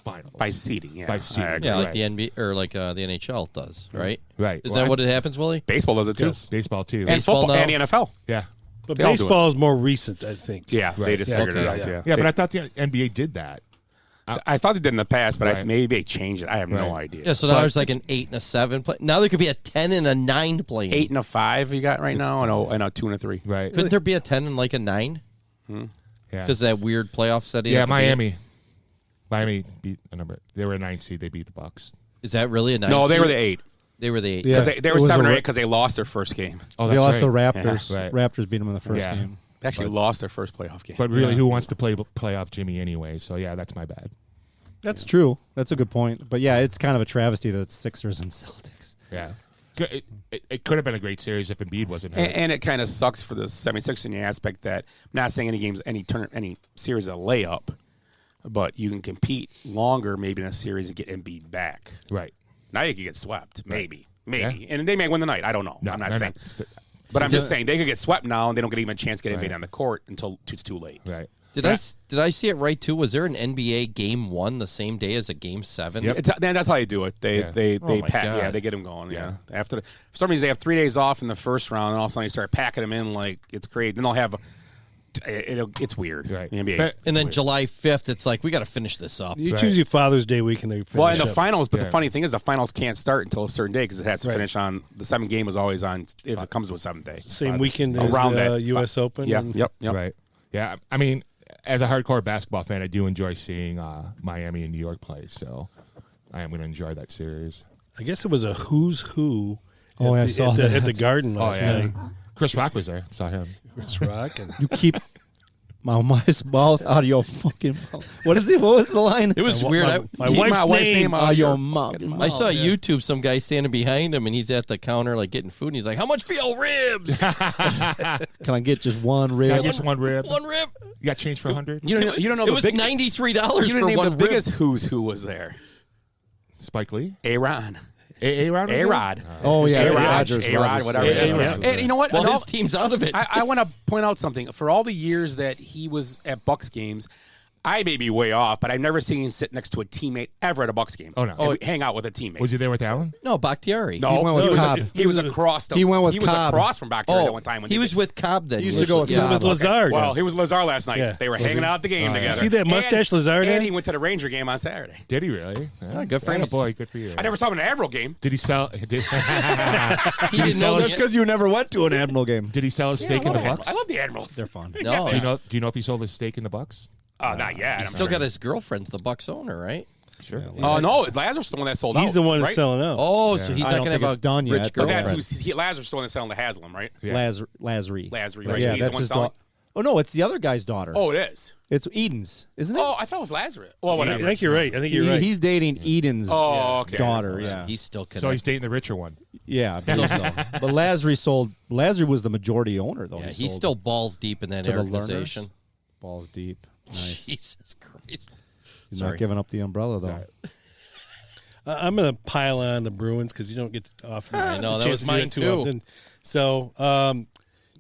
finals. By seeding, yeah. By seeding. Yeah, like right. the NBA or like the NHL does, right? Right. Is Well, that what it happens, Willie? Baseball does it too. Yes. Baseball, too. And Baseball football now? and the NFL. Yeah. But They all do baseball is more recent, I think. Yeah, they Right. just Yeah, figured okay, it out. yeah. Yeah, But I thought the NBA did that. I thought they did in the past, but Right. maybe they changed it. I have no Right. idea. Yeah, so now there's like an 8 and a 7 play. Now there could be a 10 and a 9 playing. 8 and a 5 you got right now, and a 2 and a 3. Right. Couldn't there be a 10 and like a 9? Yeah. Because that weird playoff setting. Yeah, at the beginning? Miami beat a number. They were a 9 seed. They beat the Bucks. Is that really a 9? No, they seed? were the 8. They were the 8. Yeah. Because they It were was 7 a or 8 ra- because they lost their first game. Oh, They that's lost right. the Raptors. Yeah. Right. Raptors beat them in the first Yeah. game. They actually lost their first playoff game. But really, who wants to play playoff Jimmy anyway? So, yeah, that's my bad. That's true. That's a good point. But yeah, it's kind of a travesty that it's Sixers and Celtics. Yeah. It could have been a great series if Embiid wasn't hurt. And it kind of sucks for the 76ers in the aspect that I'm not saying any series is a layup, but you can compete longer maybe in a series and get Embiid back. Right. Now you could get swept, maybe. Yeah. And they may win the night. I don't know. No, I'm not they're saying. not. But I'm just saying they could get swept now and they don't get even a chance to get Right. Embiid on the court until it's too late. Right. Did I see it right too? Was there an NBA game 1 the same day as a game 7? Yep. That's how they do it. They Oh my God. they get them going. Yeah. After for some reason they have 3 days off in the first round, and all of a sudden they start packing them in like it's great. Then they'll have it's weird. Right. The NBA. But- And then July 5th, it's like we got to finish this up. It's usually Father's Day week, and they finish Well, in the up. finals, but Yeah. the funny thing is the finals can't start until a certain day because it has to Right. finish on the 7th game is always on if it comes to a 7th day. Same weekend as Around that. U.S. Open. Yeah. and- Yep. Right. Yeah. I mean, as a hardcore basketball fan, I do enjoy seeing Miami and New York play. So I am going to enjoy that series. I guess it was a who's who. Oh, I at the, saw at the that. Garden last night. Chris Rock was there. Saw him. Chris Rock and You keep my wife's mouth out of your fucking mouth. What is it? What was the line? It was weird. My wife's name out of your mouth. I saw YouTube, some guy standing behind him, and he's at the counter, like, getting food, and he's like, how much for your ribs? Can I get just one rib? Can I get just one rib? One rib? You got change for 100? You don't know it was $93 for one the rib. biggest who's who was there. Spike Lee? A-Ron. A-Rod? A-Rod. Oh, yeah. A-Rod, whatever. And you know what? Well, his team's out of it. I want to point out something. For all the years that he was at Bucks games, I may be way off, but I've never seen him sit next to a teammate ever at a Bucks game. Oh, no. Hang out with a teammate. Was he there with Allen? No, Bakhtiari. No, He went with Cobb. he was across. He went with He was Cobb. across from Bakhtiari that Oh, one time. When he was with Cobb then. He used to go with He was with Lazard. Well, he was Lazar last night. Yeah. They were hanging out at the game together. See that mustache Lazard And had? he went to the Ranger game on Saturday. Did he really? Yeah, good for him. Boy, good for you. I never saw him in an Admiral game. Did he sell? He didn't know That's because you never went to an Admiral game. Did he sell his steak in the Bucks? I love the Admirals. They're fun. No, Do you know if he sold his steak in the Bucks? Not yet. he's still got his girlfriend's the Bucks owner, right? Sure. Oh no, Lazarus is the one that sold out. He's the one right? that's selling out. Oh, so he's I not don't going to think have it's a done rich yet. But girlfriend. that's Lazarus is the one that's selling the Haslam, right? Yeah. Lazary. Lazary, right? Yeah, He's the that's one his selling. daughter. Oh, no, it's the other guy's daughter. Oh, it is. It's Eden's, isn't it? Oh, I thought it was Lazarus. Well, whatever. I think you're right. He's dating Eden's daughter. Yeah, He's still connected. So he's dating the richer one. yeah. I believe so. But Lazary was the majority owner, though. Yeah, He he's sold still balls deep in that to the organization. learners. Balls deep. Nice. Jesus Christ. He's Sorry. not giving up the umbrella, though. I'm going to pile on the Bruins because you don't get often. I know, a that chance was to do mine it too. often. So,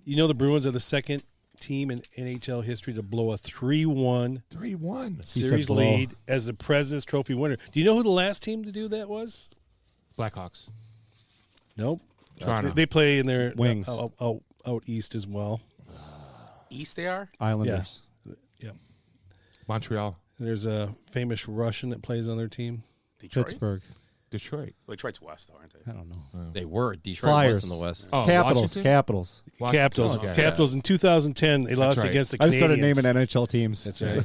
you know, the Bruins are the second team in NHL history to blow a 3-1 series blow. lead as the President's Trophy winner. Do you know who the last team to do that was? Blackhawks. Nope. Toronto. They play in their Wings. out east as well. East they are? Islanders. Yeah. Montreal. There's a famous Russian that plays on their team. Detroit? Pittsburgh. Detroit. Well, Detroit's west, though, aren't they? I don't know. They were. Detroit Flyers. was in the West. Oh, Capitals. Washington? Capitals. Capitals. Okay. Capitals in 2010. They lost right. against the I Canadiens. started naming NHL teams. That's right.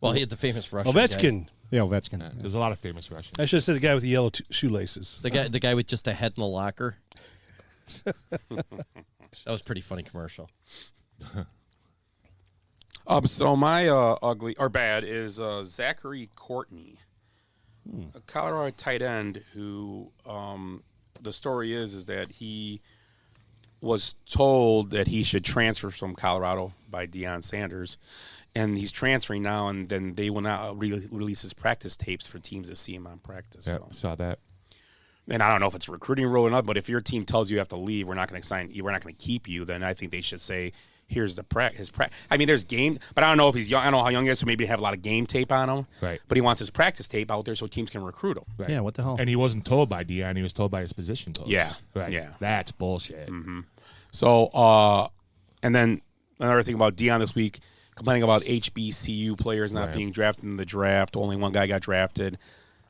Well, he had the famous Russian guy. Ovechkin. Yeah, Ovechkin. There's a lot of famous Russians. I should have said the guy with the yellow shoelaces. The guy with just a head in a locker. That was a pretty funny commercial. So my ugly or bad is Zachary Courtney, a Colorado tight end who the story is that he was told that he should transfer from Colorado by Deion Sanders, and he's transferring now, and then they will not release his practice tapes for teams to see him on practice. Yeah, saw that. And I don't know if it's a recruiting rule or not, but if your team tells you have to leave, we're not going to sign you, we're not going to keep you, then I think they should say, here's the practice. I mean, there's game, but I don't know if he's young. I don't know how young he is, so maybe they have a lot of game tape on him. Right. But he wants his practice tape out there so teams can recruit him. Right. Yeah, what the hell? And he wasn't told by Deion. He was told by his position coach. Yeah. Right. Yeah. That's bullshit. Mm-hmm. So, and then another thing about Deion this week, complaining about HBCU players not being drafted in the draft. Only one guy got drafted.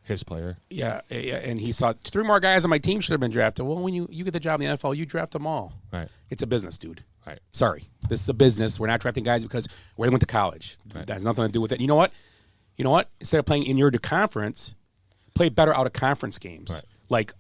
His player. Yeah, and he saw 3 more guys on my team should have been drafted. Well, when you get the job in the NFL, you draft them all. Right. It's a business, dude. Right. Sorry. This is a business. We're not drafting guys because they went to college. Right. That has nothing to do with it. You know what? Instead of playing in your conference, play better out of conference games. Right. Like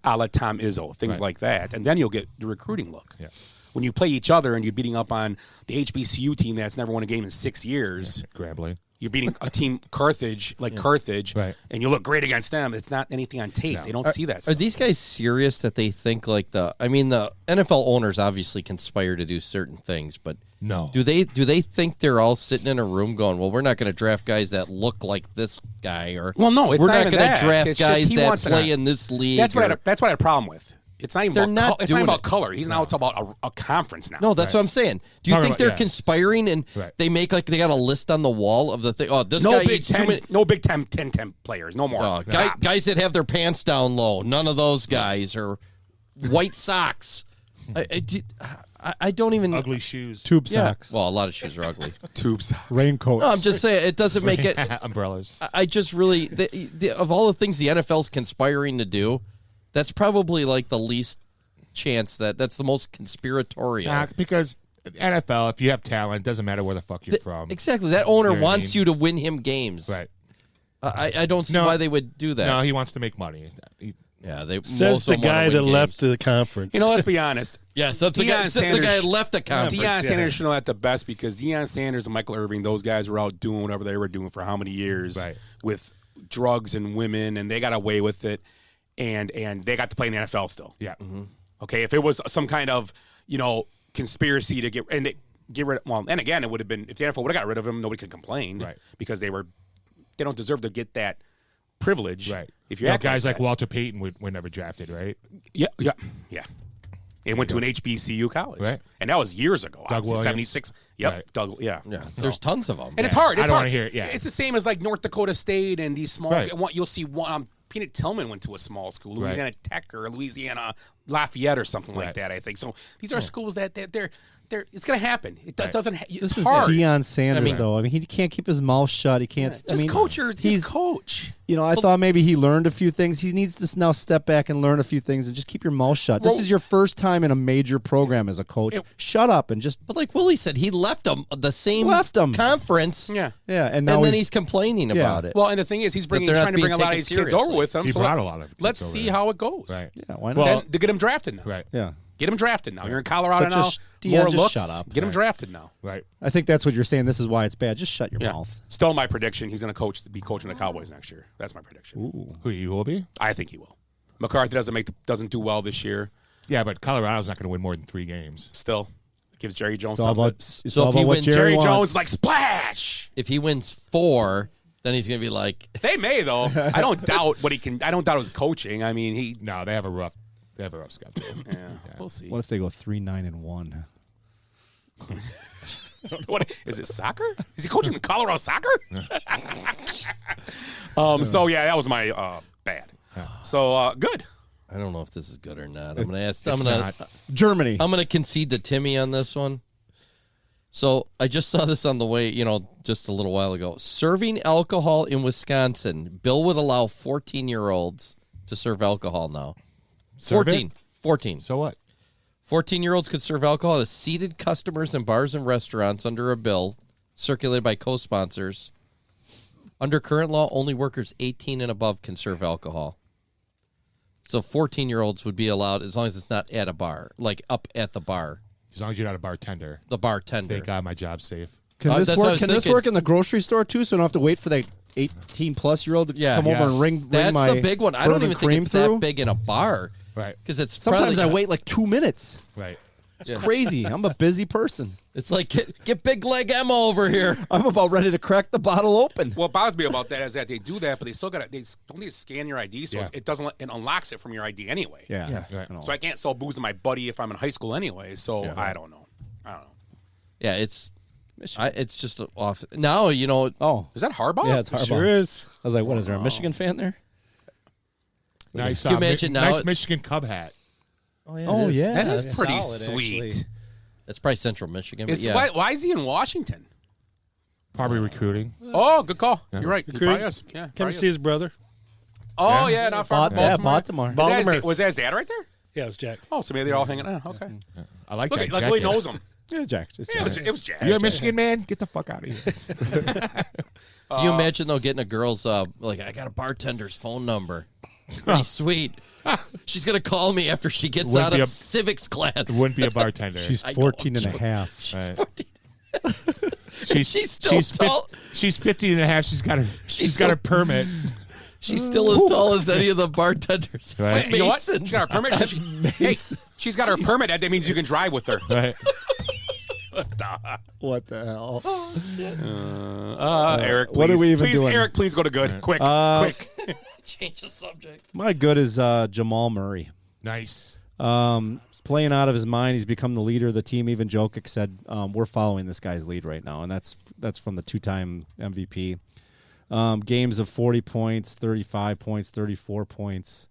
a la Tom Izzo, things Right. like that. And then you'll get the recruiting look. Yeah. When you play each other and you're beating up on the HBCU team that's never won a game in 6 years, Grambling. you're beating a team Carthage, Carthage, Right. and you look great against them. It's not anything on tape. No. They don't see that Are stuff. these guys serious that they think like the NFL owners obviously conspire to do certain things, but No. do they think they're all sitting in a room going, well, we're not going to draft guys that look like this guy, or Well, no, it's we're not not even going that. to draft It's just guys he that wants play an- in this league. That's what or- I had a problem with. It's not even They're about not it's not doing about it. color. Now it's about a conference now. No, that's what I'm saying. Do you Talking think about- they're yeah. conspiring and Right. they make like they got a list on the wall of the thing? Oh, this no guy Big eats too 10, many. no Big 10 players, no more. Guys that have their pants down low, none of those guys, or white socks. I don't even Ugly shoes. Tube Yeah. socks. Well, a lot of shoes are ugly. Tubes. Raincoats. No, I'm just saying it doesn't make it. Umbrellas. I just really of all the things the NFL's conspiring to do, that's probably like the least chance that's the most conspiratorial. Because NFL, if you have talent, it doesn't matter where the fuck you're from. Exactly. That owner You know what I wants mean? you to win him games. Right. I don't see why they would do that. No, he wants to make money. Yeah, they Says the guy that left the conference. You know, let's be honest. Yes, that's the guy that left the conference. Deion Sanders should know that the best because Deion Sanders and Michael Irving, those guys were out doing whatever they were doing for how many years with drugs and women, and they got away with it, and they got to play in the NFL still. Yeah. Okay, if it was some kind of conspiracy to get rid of, well, and again, it would have been if the NFL would have got rid of him, nobody could complain, right? Because they don't deserve to get that privilege, right? If you guys like Walter Payton were never drafted, right? Yeah. It went to an HBCU college, right? And that was years ago. Doug Williams. 76. Yep, right. Doug. Yeah. So, there's tons of them, and it's hard. I don't want to hear it. Yeah, it's the same as like North Dakota State and these small. Right. You'll see one. Peanut Tillman went to a small school, Louisiana Tech or Louisiana Lafayette or something like that. I think so. These are schools that they're it's going to happen. It doesn't. It's this hard. is Deion Sanders, though. I mean, he can't keep his mouth shut. He can't. Just coach. I thought maybe he learned a few things. He needs to now step back and learn a few things and just keep your mouth shut. This is your first time in a major program as a coach. Shut up and just. But like Willie said, he left the same conference. Yeah, and then he's complaining about it. Well, and the thing is, he's trying to bring a lot of these kids over with him. He brought a lot of. Let's see how it goes. Right. Yeah. Why not? Then to get him drafted now. Right. Yeah. Get him drafted now. You're in Colorado now. Deion, More just looks. shut up. Get him drafted now. Right. I think that's what you're saying. This is why it's bad. Just shut your mouth. Still my prediction. He's going to be coaching the Cowboys next year. That's my prediction. Ooh. Who you will be? I think he will. McCarthy doesn't do well this year. Yeah, but Colorado's not going to win more than 3 games. Still, it gives Jerry Jones It's all something. about, all about what Jerry wants. Jones like splash. If he wins 4, then he's going to be like. They may though. I don't doubt what he can. I don't doubt his coaching. I mean, No, they have a rough schedule. Yeah, we'll see. What if they go 3-9-1? What is it? Soccer? Is he coaching the Colorado soccer? So yeah, that was my bad. So good. I don't know if this is good or not. I'm going to ask. Germany. I'm going to concede to Timmy on this one. So I just saw this on the way, just a little while ago. Serving alcohol in Wisconsin. Bill would allow 14-year-olds to serve alcohol now. 14. So what? 14-year-olds could serve alcohol to seated customers in bars and restaurants under a bill circulated by co-sponsors. Under current law, only workers 18 and above can serve alcohol. So 14-year-olds would be allowed as long as it's not at a bar, like up at the bar. As long as you're not a bartender. The bartender. Thank God my job's safe. Can this work in the grocery store too? So I don't have to wait for that 18-plus-year-old to come over and ring That's my the big one. I don't even think it's that big in a bar. Right. Because it's sometimes I wait like 2 minutes. Right. It's crazy. I'm a busy person. It's like get big leg Emma over here. I'm about ready to crack the bottle open. What bothers me about that is that they do that, but they still got to scan your ID, so it unlocks it from your ID anyway. Yeah. Right. So I can't sell booze to my buddy if I'm in high school anyway. So I don't know. Yeah, it's just off now. Oh, is that Harbaugh? Yeah, it's Harbaugh. Sure is. I was like, what is there a Michigan fan there? Nice. Can you imagine now? Nice Michigan Cub hat. Oh yeah, that is pretty solid, sweet. actually. It's probably Central Michigan. But yeah. Why is he in Washington? Probably recruiting. Oh, good call. Yeah. You're right. Recruiting. Yeah, Came to see his brother. Oh yeah, not far from Baltimore. Was that his dad right there? Yeah, it's Jack. Oh, so maybe they're all hanging out. Okay. I like Look, that. like Willie knows him. Yeah, Jack. It was Jack. You're a Michigan man? Get the fuck out of here. Can you imagine though getting a girl's like I got a bartender's phone number. Pretty sweet. She's gonna call me after she gets out of civics class. Wouldn't be a bartender. She's 14 and a half. She's 14. She's still tall. She's 15 and a half. She's got a permit. She's still as tall as any of the bartenders. Right. You know what? She got her permit. She's got her permit. That means you can drive with her. Right. What the hell? Eric, please. What are we even doing? Eric, please go to good. Quick, quick. Change the subject. My good is Jamal Murray. Nice. Playing out of his mind. He's become the leader of the team. Even Jokic said, we're following this guy's lead right now, and that's from the 2-time MVP. Games of 40 points, 35 points, 34 points.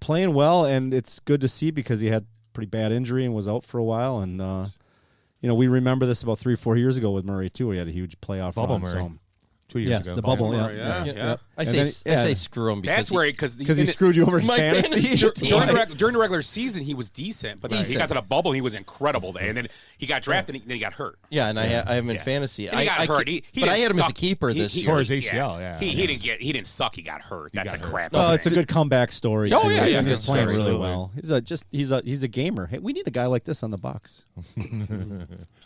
Playing well, and it's good to see because he had pretty bad injury and was out for a while. And, we remember this about 3-4 years ago with Murray, too. He had a huge playoff Bubble run. Murray. 2 years Yes, ago. the bubble. Yeah. Yeah. I say screw him because That's where because he screwed you over in My fantasy. fantasy during the regular season he was decent, but he got to the bubble he was incredible there, and then he got drafted and then he got hurt. Yeah, and I have him in fantasy. And he got hurt. But I had him as a keeper this year. Tore his ACL. Yeah. He didn't suck. He got hurt. That's a crap. Well, it's a good comeback story. Oh, too. yeah, He's yeah. just playing Absolutely. really well. He's a gamer. Hey, we need a guy like this on the Bucks.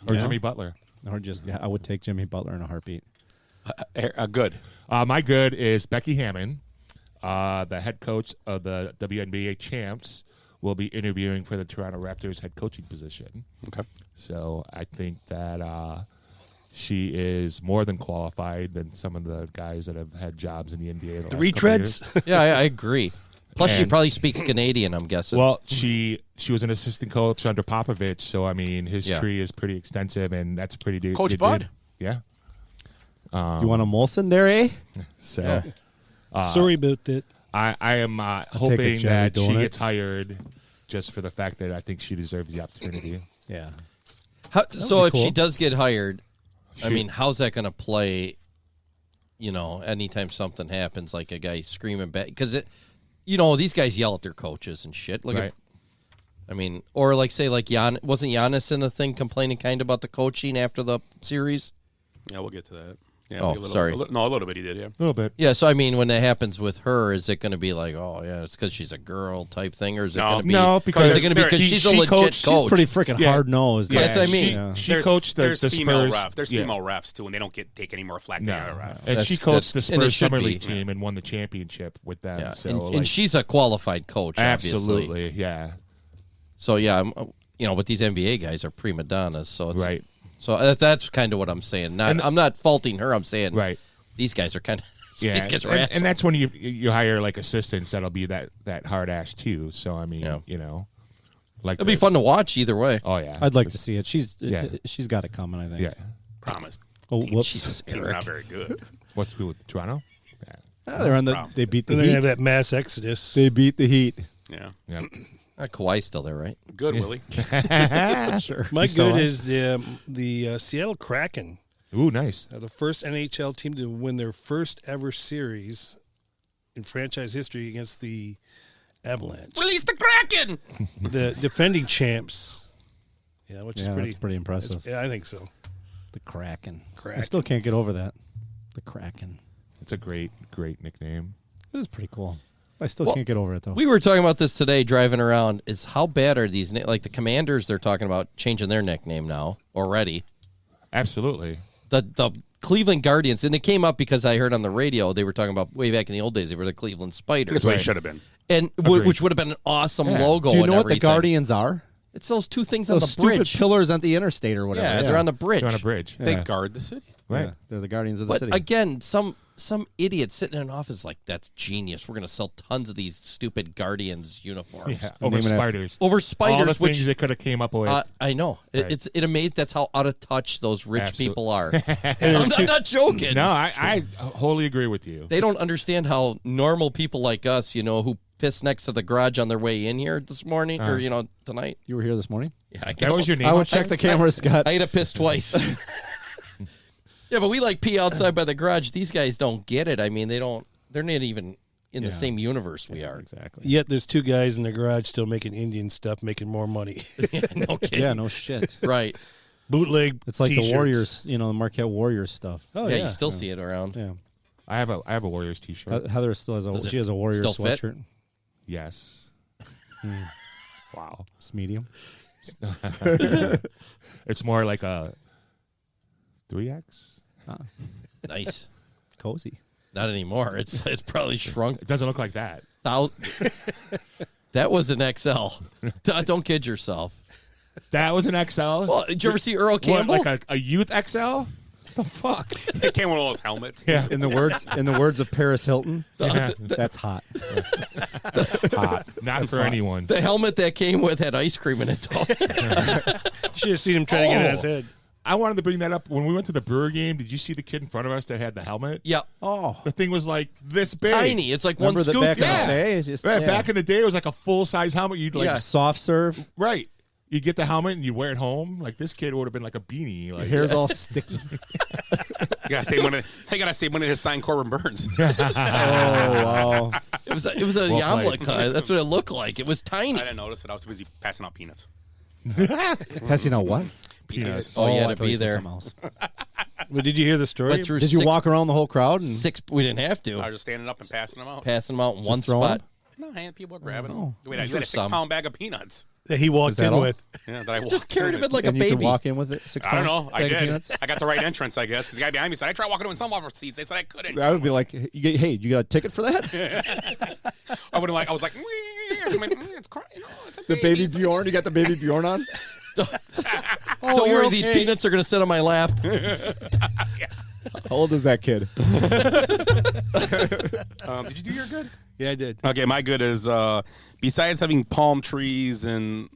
Or Jimmy Butler. Or just I would take Jimmy Butler in a heartbeat. Good. My good is Becky Hammon, the head coach of the WNBA champs, will be interviewing for the Toronto Raptors head coaching position. Okay. So I think that she is more than qualified than some of the guys that have had jobs in the NBA. The retreads. Yeah, I agree. Plus, she And- probably speaks Canadian, I'm guessing. Well, she was an assistant coach under Popovich, so I mean his tree is pretty extensive, and that's a pretty good Coach good Bud? dude. Yeah. You want a Molson there, eh? So Sorry about that. I am take a hoping Jelly that she donut. gets hired just for the fact that I think she deserves the opportunity. Yeah. So if cool. she does get hired, I She- mean, how's that going to play? You know, anytime something happens, like a guy screaming back, because these guys yell at their coaches and shit. Look Right. at, I mean, or like say like wasn't Giannis in the thing complaining kind of about the coaching after the series? Yeah, we'll get to that. Yeah, Oh, a little, sorry. A little bit he did. Yeah. A little bit. Yeah, so I mean, when that happens with her, is it going to be like, oh yeah, it's because she's a girl type thing, or is it No. going to be? No, because is it going to be because he- she's a she legit coached- coach? She's pretty freaking Yeah. hard nosed. That's what I mean. She coached the there's female Spurs. refs. There's Yeah. female refs too, and they don't take any more flack than No, the other ref. and That's- she coached the that's- and it Spurs should summer be. league team and won the championship with them. Yeah, So, and she's a qualified coach, obviously. absolutely, yeah, So yeah, but these NBA guys are prima donnas, so it's right, So that's kind of what I'm saying. I'm not faulting her. I'm saying right. these guys are kind of Yeah, these guys are and assholes. that's when you hire like assistants that'll be that hard ass too. So I mean, like It'll be fun to watch either way. Oh yeah, I'd like to see it. She's Yeah. got it coming. I think. yeah. Promised. Oh, whoops. Jesus, Team's Eric. not very good. What's with Toronto? They're on the. problem. They beat the Then they Heat. have that mass exodus. They beat the Heat. Yeah. Yeah, Kawhi's still there, right? Good, Willie. Sure. My You saw good it? is the Seattle Kraken. Ooh, nice. The first NHL team to win their first ever series in franchise history against the Avalanche. Release the Kraken. The defending champs. Yeah, which is Yeah, pretty that's pretty impressive. Yeah, I think so. The Kraken. I Kraken. still can't get over that. The Kraken. It's a great nickname. It is pretty cool. I still Well, can't get over it though. We were talking about this today driving around. Is how bad are these? Like the Commanders, they're talking about changing their nickname now already. Absolutely. The Cleveland Guardians, and it came up because I heard on the radio they were talking about way back in the old days they were the Cleveland Spiders, That's what it should have been. and Agreed. which would have been an awesome Yeah. logo. Do you and know what the everything. Guardians are? It's those two things on Those the stupid bridge. pillars on the interstate or whatever. Yeah, they're on the bridge. They're on a bridge. They Yeah. guard the city. Right. Yeah, they're the Guardians of the But city. again, some idiot sitting in an office like, that's genius. We're going to sell tons of these stupid Guardians uniforms. Yeah. Over Name it after- spiders. Over spiders, All the which things they could have came up with. I know. Right. It amazed. That's how out of touch those rich Absolute- people are. And I'm not joking. no, I wholly agree with you. They don't understand how normal people like us, who piss next to the garage on their way in here this morning or tonight. you were here this morning? Yeah, I That was your name. I on would check there? the camera, Scott. I had to piss twice. Yeah, but we like pee outside by the garage. These guys don't get it. I mean, they're not even in the same universe we are. Exactly. Yet there's two guys in the garage still making Indian stuff, making more money. No kidding. Yeah, no shit. Right. Bootleg. It's like t-shirts. the Warriors, the Marquette Warriors stuff. Oh yeah, yeah, you still see it around. Yeah. I have a Warriors t-shirt. Heather still has Does it she has a Warriors still fit? sweatshirt. Yes. Wow. It's medium. It's more like a 3X. Nice. Cozy. Not anymore. It's probably shrunk. It doesn't look like that. That was an XL. Don't kid yourself. That was an XL. Well, did you ever see Earl What, Campbell? like a youth XL? The fuck? It came with all those helmets. Yeah. In the words of Paris Hilton, that's hot. Hot. Not for anyone. The helmet that came with had ice cream in it, though. Should have seen him trying to get it on his head. I wanted to bring that up. When we went to the Brewer game, did you see the kid in front of us that had the helmet? Yep. Oh, The thing was like this big. Tiny. It's like remember one that scoop. back in Yeah. the day? It's just, Right, yeah. Back in the day, it was like a full size helmet. You'd like Yeah. soft serve. right. You get the helmet and you wear it home. Like this kid would have been like a beanie. Like Your hair's all sticky. You gotta save money. They gotta save money to sign Corbin Burns. Oh wow! It was a Yamlet cut. That's what it looked like. It was I tiny. didn't notice it. I was too busy passing out peanuts. Passing out what? Peanuts. Oh, you had I to thought be you said there. something else. Well, did you hear the story? Went through Did you six- walk around the whole crowd? And We didn't have to. I was just standing up and passing them out. Passing them out in one throwing spot. them? No, hand people are grabbing Oh. them. Wait, you For had a some. 6-pound bag of peanuts. That he walked Is that in all? with. Yeah, that I walked Just carried him in like and a you could baby. walk in with it. 6 I don't know. pound I bag of did. peanuts? I got the right entrance, I guess, because the guy behind me said, I tried walking in with sunflower seeds. They said I couldn't. I would be like, "Hey, you got a ticket for that?" I would have like, I was like, it's crying. You know, it's a The baby. baby It's a Bjorn. You got the baby Bjorn on. Don't worry, you're these okay. peanuts are going to sit on my lap. How old is that kid? Did you do your good? Yeah, I did. Okay, my good is besides having palm trees and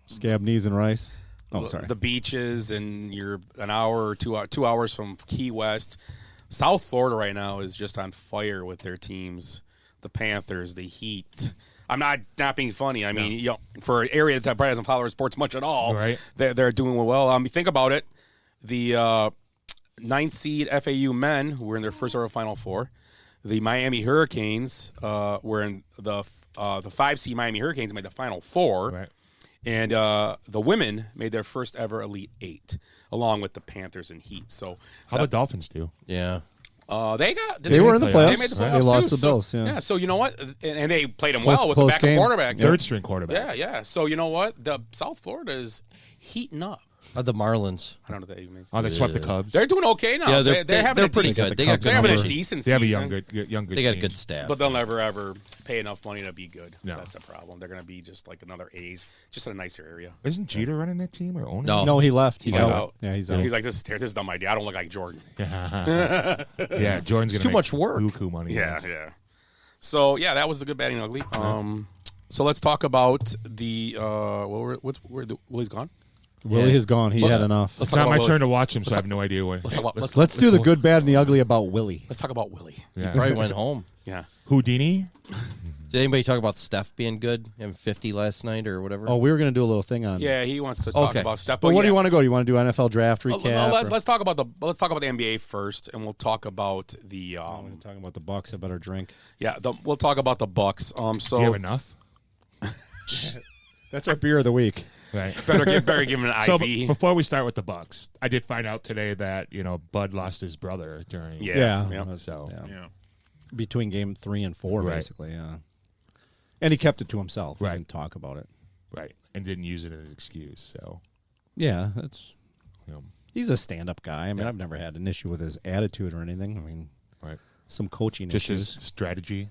Scab knees and rice. Oh, sorry. the beaches, and you're an hour or 2 hours from Key West. South Florida right now is just on fire with their teams. The Panthers, the Heat. I'm not being funny. I mean, you know, for an area that probably doesn't follow sports much at all, Right. they're doing well. Think about it. The 9th seed FAU men, who were in their first ever Final Four. The Miami Hurricanes were in the 5 seed Miami Hurricanes made the Final Four. Right. And the women made their first ever Elite Eight, along with the Panthers and Heat. So How the Dolphins do? Yeah. They were in the playoffs. They made the playoffs They lost too. the Bills. Yeah. So you know what? And they played them well with the close backup game. quarterback. Third string quarterback. Yeah. So you know what? The South Florida is heating up. The Marlins. I don't know what that even means. Oh, they swept the Cubs. They're doing okay now. Yeah, they're having they're a pretty decent, good. They got They're having a number. decent They have a season. young good They got a team. good staff. But they'll never ever pay enough money to be good. No. That's the problem. They're going to be just like another A's, just in a nicer area. Isn't Jeter running that team or owning? No. No, he left. He's He's out. out. Yeah, he's out. He's like, this is a dumb idea. I don't look like Jordan. Yeah, Jordan's It's gonna too much work. Buku money. Yeah. So yeah, that was the good, bad, and ugly. So let's talk about the Willie's gone. Willie has gone. He had enough. It's not my turn to watch him, so I have no idea what. Let's do the good, bad, and the ugly about Willie. Let's talk about Willie. Yeah. Probably went home. Yeah. Houdini. Did anybody talk about Steph being good? Having 50 last night or whatever? Oh, we were going to do a little thing on. Yeah, he wants to talk Okay. about stuff. But what do yeah. you want to go? Do you want to do NFL draft recap? Let's talk about the NBA first, and we'll talk about the I'm talking about the Bucks. I better drink. we'll talk about the Bucks. Do you So have enough? That's our beer of the week. Right. better give him an So IV. before we start with the Bucks, I did find out today that Bud lost his brother during. Yeah. So Yeah. Between game 3 and 4, Right. basically. Yeah. And he kept it to himself. He Right. didn't talk about it. right, and didn't use it as an excuse. So Yeah, that's. you know, He's a stand-up guy. I mean, I've never had an issue with his attitude or anything. I mean, right, some coaching just his issues. strategy.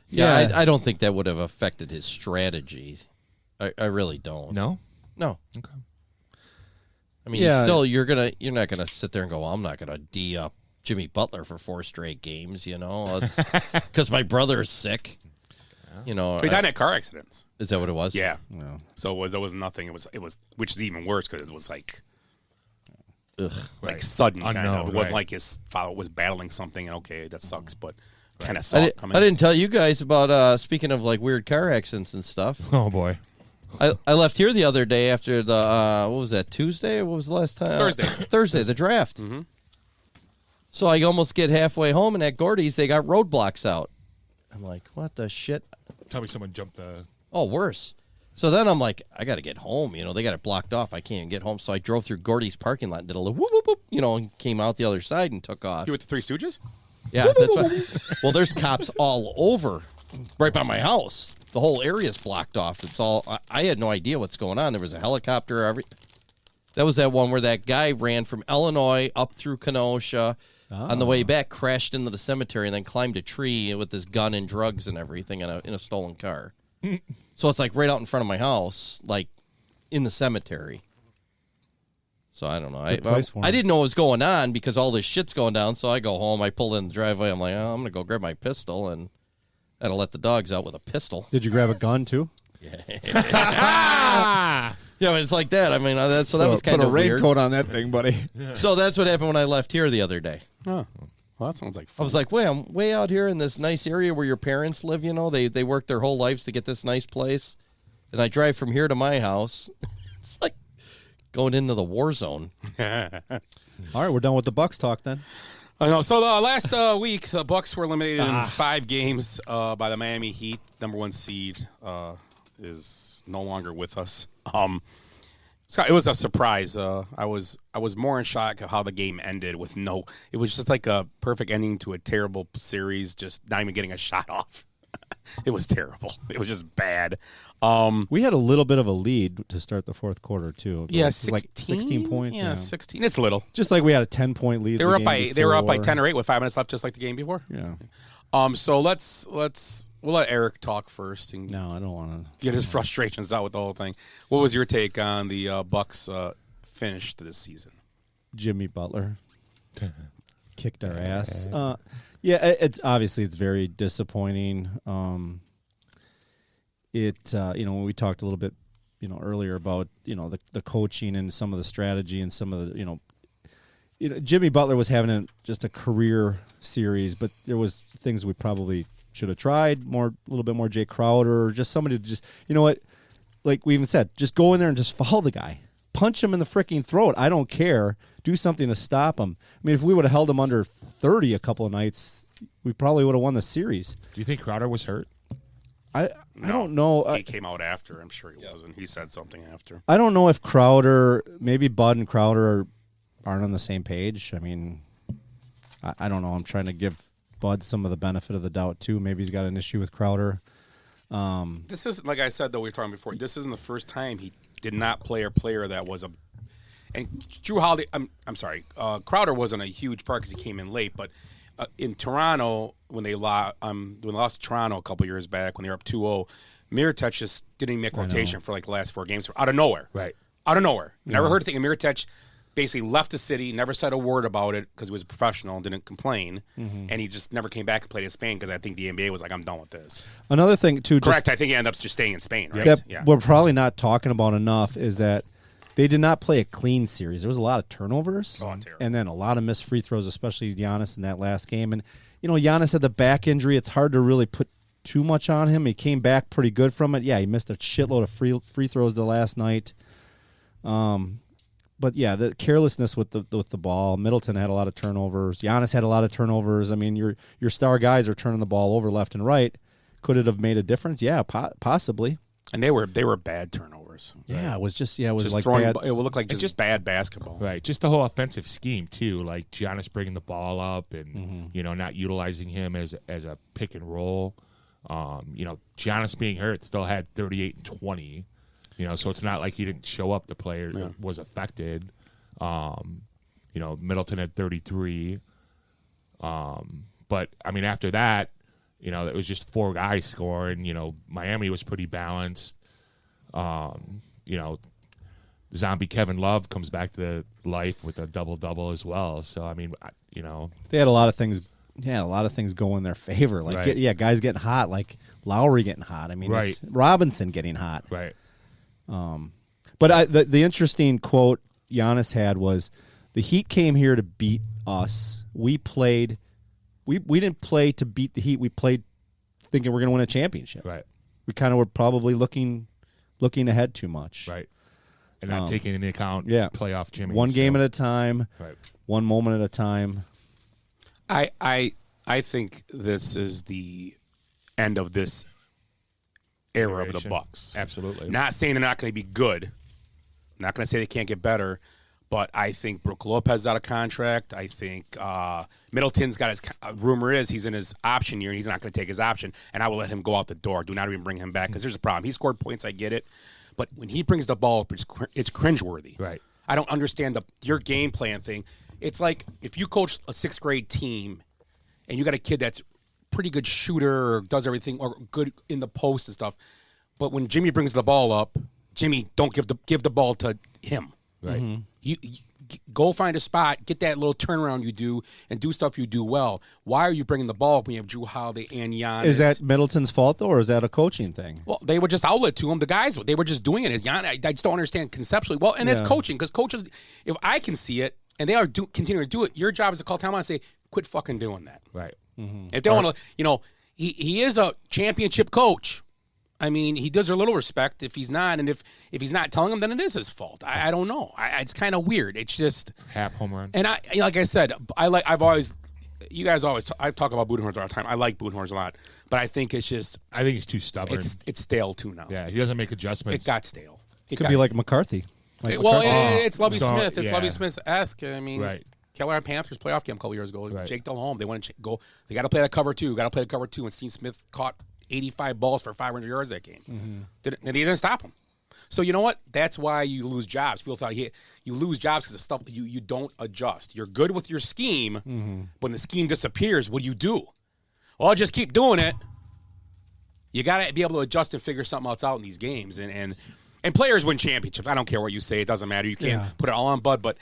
Yeah, Yeah. I don't think that would have affected his strategy. I really don't. No. No. Okay. I mean, Yeah. still, you're not gonna sit there and go, well, I'm not gonna D up Jimmy Butler for 4 straight games. Because my brother is sick. He died in car accidents. Is that what it was? Yeah. No. So there was nothing. It was, which is even worse because it was like Ugh. Right. sudden kind Unknown, of. It wasn't right. like his father was battling something, and okay, that sucks, but kind of I, saw it did, coming. I didn't tell you guys about speaking of like weird car accidents and stuff. Oh boy. I left here the other day after the what was that, Tuesday? What was the last time? Thursday, the draft. Mm-hmm. So I almost get halfway home, and at Gordy's they got roadblocks out. I'm like, what the shit? Tell me someone jumped the. Oh, worse. So then I'm like, I got to get home. They got it blocked off. I can't get home. So I drove through Gordy's parking lot and did a little whoop, whoop, whoop, and came out the other side and took off. You with the Three Stooges? Yeah, that's what. Well, there's cops all over, right by my house. The whole area's blocked off. It's all. I had no idea what's going on. There was a helicopter. That was that one where that guy ran from Illinois up through Kenosha. On the way back, crashed into the cemetery and then climbed a tree with his gun and drugs and everything in a stolen car. So it's like right out in front of my house, like in the cemetery. So I don't know. I didn't know what was going on because all this shit's going down. So I go home. I pull in the driveway. I'm like, oh, I'm going to go grab my pistol and I had to let the dogs out with a pistol. Did you grab a gun, too? Yeah, but it's like that. I mean, that was kind of Put a weird. raincoat on that thing, buddy. So that's what happened when I left here the other day. Oh, well, that sounds like fun. I was like, wait, I'm way out here in this nice area where your parents live, They worked their whole lives to get this nice place. and I drive from here to my house. It's like going into the war zone. All right, we're done with the Bucks talk then. I know. So last week, the Bucks were eliminated in 5 games by the Miami Heat. Number 1 seed is no longer with us. So it was a surprise. I was more in shock of how the game ended with no. It was just like a perfect ending to a terrible series. Just not even getting a shot off. It was terrible. It was just bad. We had a little bit of a lead to start the fourth quarter too. Yeah, 16? Like 16 points. Yeah, 16. It's little. Just like we had a 10-point lead. They were up by 10 or 8 with 5 minutes left, just like the game before. Yeah. So we'll let Eric talk first. And no, I don't want to get his frustrations out with the whole thing. What was your take on the Bucks finish to this season? Jimmy Butler kicked our ass. Yeah, it's obviously it's very disappointing. When we talked a little bit, earlier about the coaching and some of the strategy and some of the Jimmy Butler was having just a career series, but there was things we probably should have tried a little bit more. Jay Crowder, or just somebody to just like we even said, just go in there and just foul the guy, punch him in the freaking throat. I don't care. Do something to stop him. I mean, if we would have held him under 30 a couple of nights, we probably would have won the series. Do you think Crowder was hurt? I don't know. He came out after. I'm sure he wasn't. He said something after. I don't know if maybe Bud and Crowder aren't on the same page. I mean, I don't know. I'm trying to give Bud some of the benefit of the doubt, too. Maybe he's got an issue with Crowder. This isn't, like I said, though, we were talking before, this isn't the first time he did not play a player that was and Drew Holiday, I'm sorry, Crowder wasn't a huge part because he came in late, but in Toronto, when they lost to Toronto a couple years back, when they were up 2-0, Mirotic just didn't even make rotation for like the last 4 games. Out of nowhere. Right. Out of nowhere. Never heard a thing. And Mirotic basically left the city, never said a word about it because he was a professional and didn't complain. Mm-hmm. And he just never came back and played in Spain because I think the NBA was like, I'm done with this. Another thing, too. Correct. I think he ended up just staying in Spain, right? That we're probably not talking about enough is that they did not play a clean series. There was a lot of turnovers. And then a lot of missed free throws, especially Giannis in that last game. And, Giannis had the back injury. It's hard to really put too much on him. He came back pretty good from it. Yeah, he missed a shitload of free throws the last night. But yeah, the carelessness with the ball. Middleton had a lot of turnovers. Giannis had a lot of turnovers. I mean, your star guys are turning the ball over left and right. Could it have made a difference? Yeah, possibly. And they were bad turnovers. Yeah, it was just like throwing. bad. It would look like just bad basketball. Right, just the whole offensive scheme too, like Giannis bringing the ball up and not utilizing him as a pick and roll. Giannis being hurt still had 38 and 20. So it's not like he didn't show up. The player was affected. Middleton had 33. But I mean, after that, it was just 4 guys scoring. Miami was pretty balanced. Zombie Kevin Love comes back to life with a double-double as well. So I mean, they had a lot of things. Yeah, a lot of things go in their favor. Like guys getting hot, like Lowry getting hot. I mean, Robinson getting hot. Right. But the interesting quote Giannis had was, "The Heat came here to beat us. We played. We didn't play to beat the Heat. We played thinking we're going to win a championship. Right. We kind of were probably looking ahead too much. Right. And not taking into account playoff Jimmy. One game at a time. Right. One moment at a time. I think this is the end of this era of the Bucks. Absolutely. Not saying they're not going to be good. I'm not going to say they can't get better, but I think Brook Lopez is out of contract. I think Middleton's got his rumor is he's in his option year and he's not going to take his option, and I will let him go out the door. Do not even bring him back because there's a problem. He scored points, I get it, but when he brings the ball up, it's cringeworthy. Right. I don't understand your game plan thing. It's like if you coach a 6th grade team and you got a kid that's pretty good shooter or does everything or good in the post and stuff, but when Jimmy brings the ball up, Jimmy, don't give the ball to him. Right. Mm-hmm. You go find a spot, get that little turnaround you do, and do stuff you do well. Why are you bringing the ball up when you have Drew Holiday and Giannis? Is that Middleton's fault, though, or is that a coaching thing? Well, they were just outlet to him. The guys, they were just doing it. I just don't understand conceptually. Well, and it's coaching because coaches, if I can see it, and they are continuing to do it, your job is to call time out and say, quit fucking doing that. Right. Mm-hmm. If they want to, he is a championship coach. I mean, he does her a little respect if he's not, and if he's not telling him, then it is his fault. I don't know. It's kind of weird. It's just half home run. And like I said, you guys always. I talk about Budenhorns all the time. I like Budenhorns a lot, but I think it's just. I think he's too stubborn. It's stale too now. Yeah, he doesn't make adjustments. It got stale. It could be like McCarthy. It's Lovie Smith. It's Lovie Smith-esque. I mean, right. Carolina Panthers playoff game a couple years ago. Right. Jake Del Home. They want to go. They got to play that cover two. And Steve Smith caught 85 balls for 500 yards that game. And he didn't stop him. So you know what? That's why you lose jobs. People thought you lose jobs because of stuff that you don't adjust. You're good with your scheme. When the scheme disappears, what do? Well, just keep doing it. You got to be able to adjust and figure something else out in these games. And players win championships. I don't care what you say. It doesn't matter. You can't put it all on Bud. But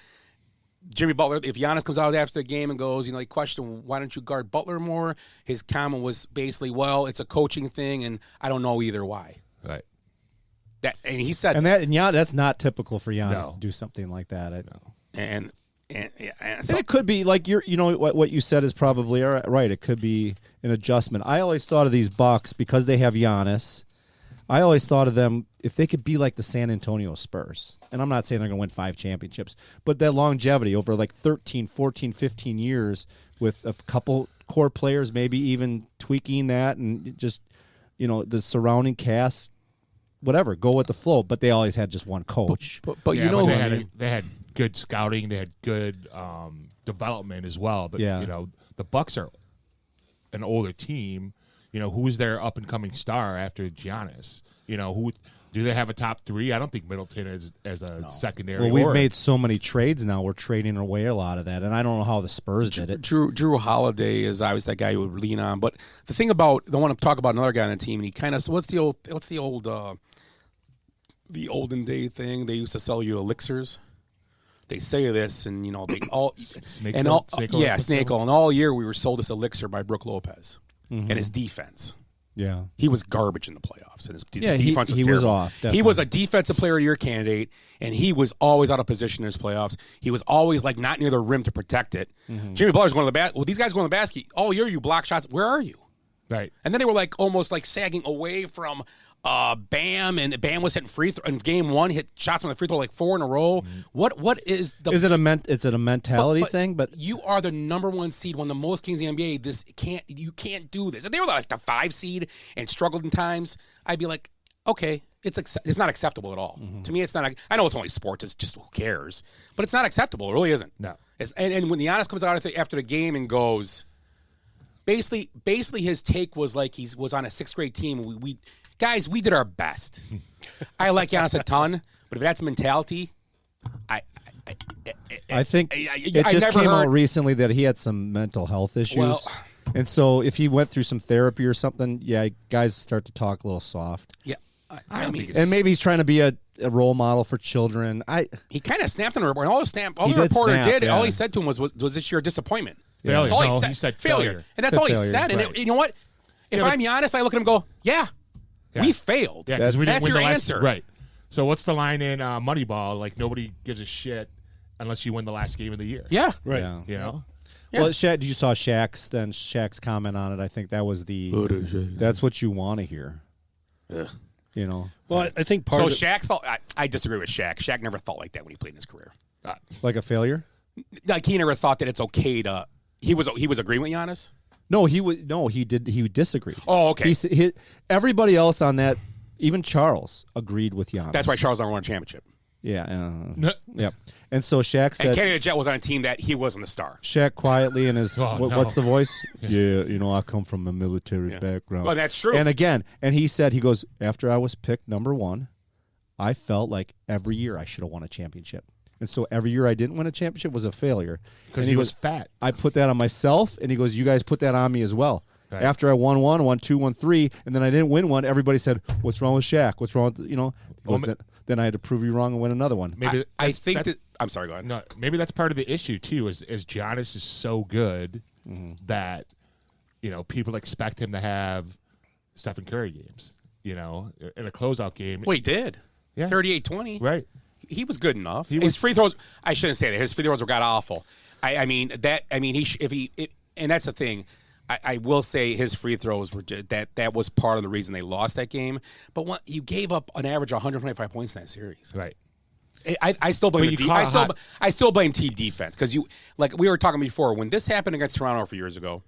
Jimmy Butler, if Giannis comes out after the game and goes, he questioned, why don't you guard Butler more? His comment was basically, well, it's a coaching thing, and I don't know either why. Right. And he said that's not typical for Giannis to do something like that. And it could be like what you said is probably right. It could be an adjustment. I always thought of these Bucks because they have Giannis. I always thought of them if they could be like the San Antonio Spurs. And I'm not saying they're going to win 5 championships, but that longevity over like 13, 14, 15 years with a couple core players, maybe even tweaking that and just, the surrounding cast, whatever, go with the flow. But they always had just one coach. But they had good scouting. They had good development as well. But, the Bucks are an older team. Who's their up-and-coming star after Giannis? Who do they have a top 3? I don't think Middleton is as a secondary. Well, we've made so many trades now. We're trading away a lot of that, and I don't know how the Spurs did it. Drew Holiday is always that guy who would lean on. But the thing about I want to talk about another guy on the team, and he kind of what's the olden day thing? They used to sell you elixirs. They say this, and they all Snake and oil? all Snake oil? yeah, snake oil. And all year we were sold this elixir by Brook Lopez and his defense. Yeah, he was garbage in the playoffs, and his defense was he terrible. was off. Definitely. He was a defensive player of the year candidate, and he was always out of position in his playoffs. He was always not near the rim to protect it. Jimmy Butler's going to the basket. Well, these guys go in the basket all year. You block shots. Where are you? Right. And then they were almost sagging away from Bam, and Bam was hitting free throw in game 1. Hit shots on the free throw 4 in a row. What is the? Is it a mentality thing? But you are the number 1 seed, one of the most games in the NBA. You can't do this. If they were the 5 seed and struggled in times, I'd be like, okay, it's not acceptable at all. To me, it's not. I know it's only sports. It's just who cares, but it's not acceptable. It really isn't. No. And when Giannis comes out after the game and goes, basically his take was he was on a 6th grade team. Guys, we did our best. I like Giannis a ton, but if that's mentality, I think it just came out recently that he had some mental health issues. And so if he went through some therapy or something, guys start to talk a little soft. Yeah. I mean, and maybe he's trying to be a role model for children. He kind of snapped on the report. All the reporter did, all he said to him was this your disappointment? Failure. That's all he said failure. And that's all he said. Right. And you know what? If I'm Giannis, I look at him and go, we failed. Yeah, because we didn't win your the last, answer. Right. So what's the line in Moneyball? Nobody gives a shit unless you win the last game of the year. Yeah. Right. Yeah. Yeah. Well, you saw Shaq's comment on it. I think that was that's what you want to hear. Yeah. Well, I think so. Shaq thought. I disagree with Shaq. Shaq never thought like that when he played in his career. Like a failure. He never thought that it's okay to. He was agreeing with Giannis. No, he disagreed. Oh, okay. Everybody else on that, even Charles, agreed with Giannis. That's why Charles never won a championship. Yeah. Yep. And so Shaq said, and Kenny the Jet was on a team that he wasn't the star. Shaq quietly in his what's the voice? Yeah, I come from a military background. Well, that's true. And he said, he goes, after I was picked number 1, I felt like every year I should have won a championship. And so every year I didn't win a championship was a failure. Because he was fat. I put that on myself, and he goes, you guys put that on me as well. Right. After I won 1, won 2, won 3, and then I didn't win one, everybody said, what's wrong with Shaq? What's wrong with, then I had to prove you wrong and win another one. Maybe I think that I'm sorry, go ahead. No, maybe that's part of the issue, too, is Giannis is so good that, people expect him to have Stephen Curry games, in a closeout game. Well, he did. Yeah. 38-20. Right. He was good enough. His free throws. I shouldn't say that. His free throws were god awful. And that's the thing. I will say his free throws were that was part of the reason they lost that game. But you gave up an average of 125 points in that series. Right. I still blame I still blame team defense because like we were talking before when this happened against Toronto a few years ago.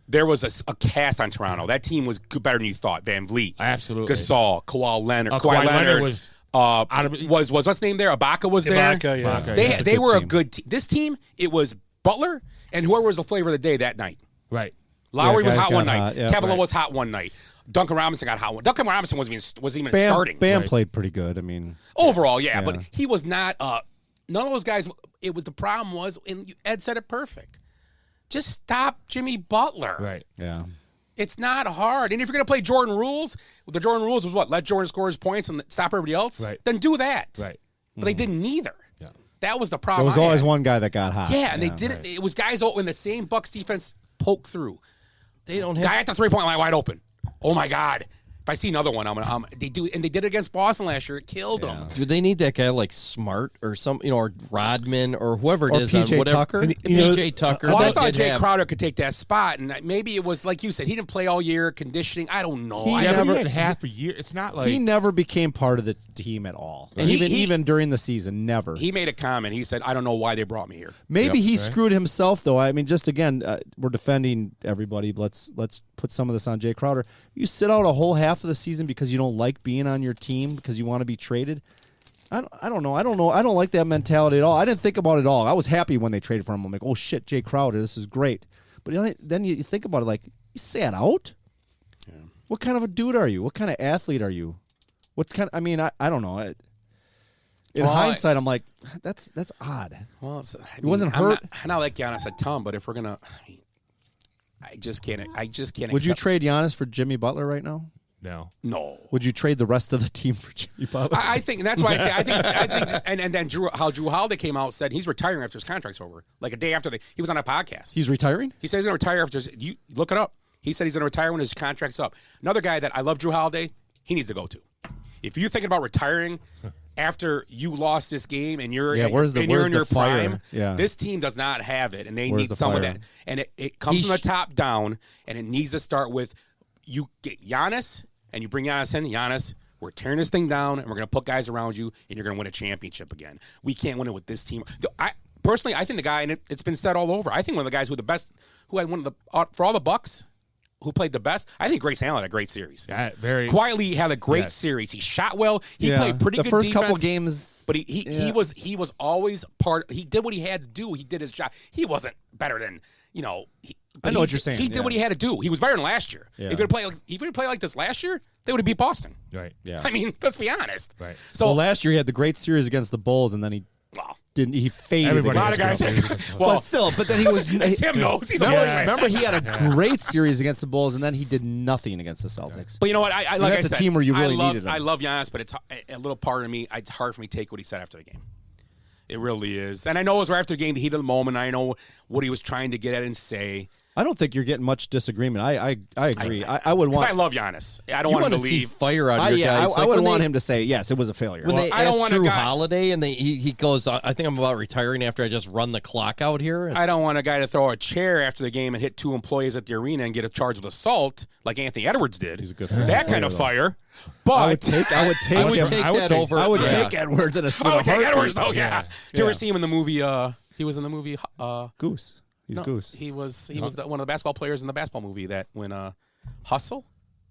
There was a cast on Toronto. That team was better than you thought. Van Vliet, absolutely. Gasol, Kawhi Leonard. Kawhi Leonard was was what's his name there? Ibaka was there. Ibaka, yeah. Ibaka, They were a good team. This team, it was Butler and whoever was the flavor of the day that night. Right. Lowry was hot one got night. hot, yeah. Kevin Love was hot one night. Duncan Robinson got hot one. Duncan Robinson wasn't even starting. Bam played pretty good. I mean, overall, yeah, but he was not. None of those guys. It was the problem was, and Ed said it perfect. Just stop Jimmy Butler. Right. Yeah. It's not hard. And if you're going to play Jordan rules, the Jordan rules was what? Let Jordan score his points and stop everybody else? Right. Then do that. Right. But they didn't either. Yeah. That was the There problem. was always one guy that got hot. Yeah, and they did it. It was guys when the same Bucks defense poked through. They don't have guy at the 3-point line wide open. Oh my God. If I see another one, I'm gonna. They do, and they did it against Boston last year. It killed them. Do they need that guy like Smart or some, or Rodman or whoever it Or is? PJ on whatever, Tucker? PJ Tucker. Well, I that thought did Jay have- Crowder could take that spot, and maybe it was like you said. He didn't play all year, conditioning. I don't know. He I Yeah, but never- he had half a year. It's not like he never became part of the team at all. And even during the season, never. He made a comment. He said, "I don't know why they brought me here." Maybe he screwed himself, though. I mean, just again, we're defending everybody. Let's put some of this on Jay Crowder. You sit out a whole half of the season because you don't like being on your team because you want to be traded. I don't know. I don't like that mentality at all. I didn't think about it at all. I was happy when they traded for him. I'm like, oh shit, Jay Crowder, this is great. But then you think about it, like, you sat out. Yeah. What kind of a dude are you? What kind of athlete are you? What kind? I mean, I don't know. In hindsight, I'm like, that's odd. Well, he wasn't hurt. I'm not like Giannis a ton, but if we're gonna, I just can't. Would you trade Giannis for Jimmy Butler right now? No. Would you trade the rest of the team for Jimmy Butler? I think, and that's why I say I think, and then Drew Holiday came out and said he's retiring after his contract's over, like a day after he was on a podcast. He's retiring. He said he's going to retire after. You look it up. He said he's going to retire when his contract's up. Another guy that I love, Drew Holiday. He needs to go to. If you're thinking about retiring after you lost this game and you're in your prime, this team does not have it, and they need some of that. And it comes from the top down, and it needs to start with you get Giannis, and you bring Giannis in. Giannis, we're tearing this thing down, and we're going to put guys around you, and you're going to win a championship again. We can't win it with this team. Personally, I think the guy, and it's been said all over, I think one of the guys who had one of the, for all the Bucks, who played the best, I think Grayson Allen had a great series. Yeah, very quietly had a great series. He shot well. He played pretty good the first defense, couple games, but he was always part. He did what he had to do. He did his job. He wasn't better than I know what you're saying. He did what he had to do. He was better than last year. Yeah. If he would play like this last year, they would have beat Boston. Right. Yeah. I mean, let's be honest. Right. So last year he had the great series against the Bulls, and then he didn't. He faded. Everybody a lot of guys. But then he was. Tim knows. He's remember, he had a great series against the Bulls, and then he did nothing against the Celtics. But you know what? That's a team where you really needed him. I love Giannis, but it's a little part of me. It's hard for me to take what he said after the game. It really is. And I know it was right after the game, the heat of the moment. I know what he was trying to get at and say. I don't think you're getting much disagreement. I agree. I would want. I love Giannis. I don't want him to see leave. fire out of your guys. I would want him to say yes. It was a failure. When they asked Drew Holiday, and he goes, "I think I'm about retiring after I just run the clock out here." I don't want a guy to throw a chair after the game and hit 2 employees at the arena and get a charge with assault like Anthony Edwards did. He's a good that kind of fire. But I would take over. I would take Edwards in a I would take Edwards though. Yeah. Did you ever see him in the movie? He was in the movie Goose. He's Goose. He was one of the basketball players in the basketball movie that when Hustle.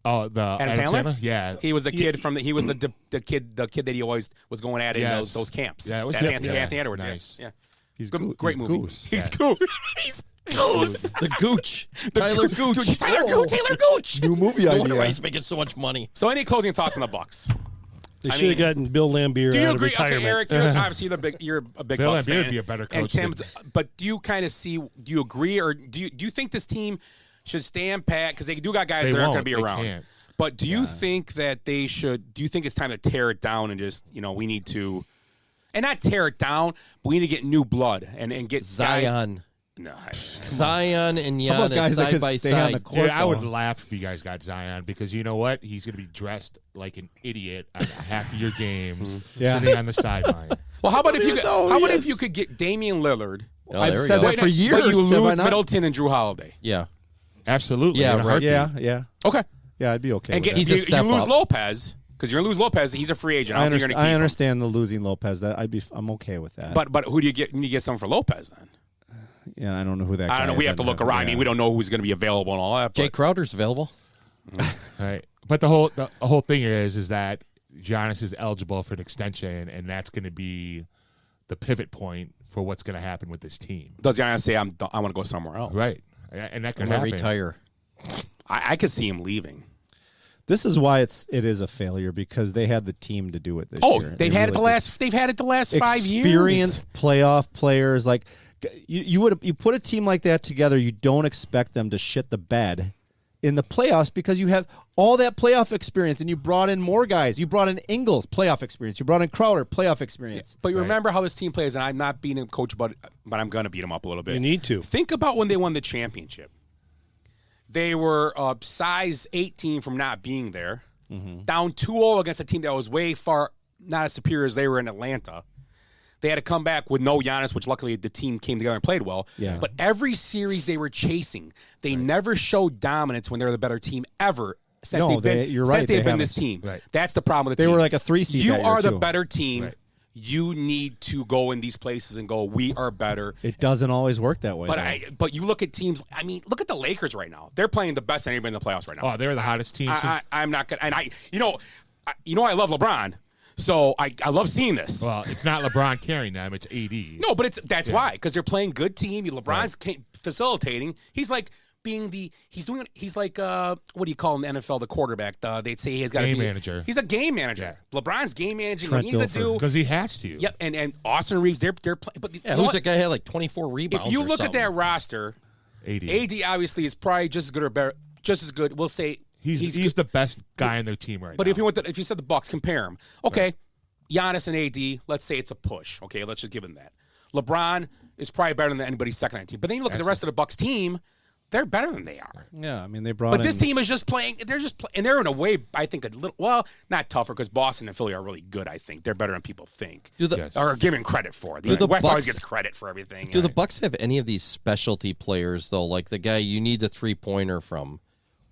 Oh, the Adam Sandler? Yeah, he was the kid from he was the kid that he always was going at in those camps. Yeah, it was Anthony Edwards. Nice. Yeah, he's great movie. Goose. He's Goose. He's Goose. The Gooch. Tyler Gooch. Taylor Gooch. New movie No idea. wonder why he's making so much money. So, any closing thoughts on the Bucks? They should have gotten Bill Laimbeer do you out agree? of retirement. Okay, Eric, you're a big Bill Bucks Laimbeer fan. would be a better coach. And Tim, but do you kind of see? Do you agree, or do you think this team should stand pat because they do got guys that aren't going to be around? Can't. But do you think that they should? Do you think it's time to tear it down and just we need to, and not tear it down, but we need to get new blood and get Zion. Guys, no, Zion and Giannis side by side. Dude, I would laugh if you guys got Zion because you know what? He's going to be dressed like an idiot at half of your games, sitting on the sideline. Well, how about if you could get Damian Lillard? Oh, I've said that for years. But you lose Have I not? Middleton and Drew Holiday. Yeah. Absolutely. Yeah, in a right. heartbeat. Yeah. Okay. Yeah, I'd be okay. And with that. He's a you step lose up. Lopez because you're gonna lose Lopez. He's a free agent. I don't think you're gonna keep I him. understand the losing Lopez. I'm okay with that. But who do you get? You need to get someone for Lopez then. Yeah, I don't know who that. I don't guy know. We is. have to look around. I mean, we don't know who's going to be available and all that. Jake Crowder's available. Right. But the whole thing is that Giannis is eligible for an extension, and that's going to be the pivot point for what's going to happen with this team. Does Giannis say I want to go somewhere else? Right. And that could I'm gonna happen. retire. I could see him leaving. This is why it is a failure because they had the team to do it this year. They've had it the last 5 years. Experienced playoff players like you put a team like that together. You don't expect them to shit the bed in the playoffs because you have all that playoff experience and you brought in more guys. You brought in Ingles, playoff experience. You brought in Crowder, playoff experience. But you remember how this team plays, and I'm not beating him, Coach, but I'm going to beat him up a little bit. You need to. Think about when they won the championship. They were size 18 from not being there, down 2-0 against a team that was way far not as superior as they were in Atlanta. They had to come back with no Giannis, which luckily the team came together and played well. Yeah. But every series they were chasing, they never showed dominance when they were the better team ever. Since No, they've been, you're right, Since they've they been this haven't. team. Right. That's the problem with the They team. were like a 3 seed You that year, are the too. better team. Right. You need to go in these places and go, we are better. It doesn't always work that way. But though. but you look at teams. I mean, look at the Lakers right now. They're playing the best anybody in the playoffs right now. Oh, they're the hottest team since. I'm not gonna. And I love LeBron, so I love seeing this. Well, it's not LeBron carrying them; it's AD. No, but that's why, because they're playing good team. LeBron's facilitating. He's like he's like what do you call in the NFL the quarterback? They'd say he's got to be Game manager. He's a game manager. LeBron's game managing. Trent What he needs to do because he has to. Yep, and Austin Reeves, they're playing. But Yeah, who's that guy had like 24 rebounds? if you or look at something? that roster, AD. AD obviously is probably just as good or better, just as good. We'll say He's the best guy in their team right But now. if you said the Bucks, compare them. Okay, Giannis and AD. Let's say it's a push. Okay, let's just give him that. LeBron is probably better than anybody's second on the team. But then you look at the rest of the Bucks team. They're better than they are. yeah, I mean they brought. But this in- team is just playing. They're just and they're in a way. I think a little not tougher because Boston and Philly are really good. I think they're better than people think. Do the Yes. Or given credit for. Do the West always Bucks- gets credit for everything. Do the Bucks have any of these specialty players though, like the guy you need the 3-pointer from,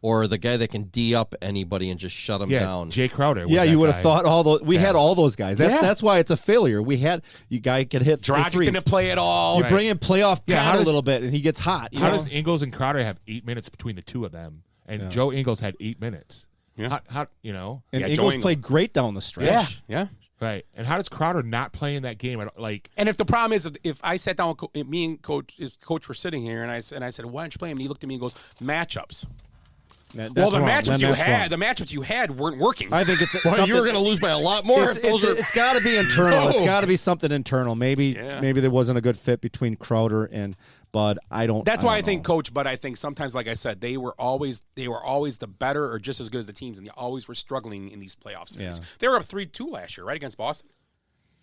or the guy that can D up anybody and just shut him down? Jay Crowder. Was Yeah, that you would have guy. thought all those. We had all those guys. Yeah. That's why it's a failure. We had you guy could hit Dragic threes. didn't play at all. You bring in playoff Yeah, how Pat a does- little bit, and he gets hot. You How know? does Ingles and Crowder have 8 minutes between the two of them? And Joe Ingles had 8 minutes. Yeah. How you know? And Yeah, Joe Ingles Ingles. played great down the stretch. Yeah. Right. And how does Crowder not play in that game? Like, And if the problem is, if I sat down with me and coach were sitting here, and I said, why don't you play him? And he looked at me and goes, matchups. That's Well, the wrong. matchups Then that's wrong. the matchups you had weren't working. I think it's Well, something, you were going to lose by a lot more. It's, if those are it's got to be internal. It's No. got to be something internal. Maybe there wasn't a good fit between Crowder and Bud. That's why I don't think, know. Coach. But I think sometimes, like I said, they were always the better or just as good as the teams, and they always were struggling in these playoff series. Yeah. They were up 3-2 last year, right, against Boston,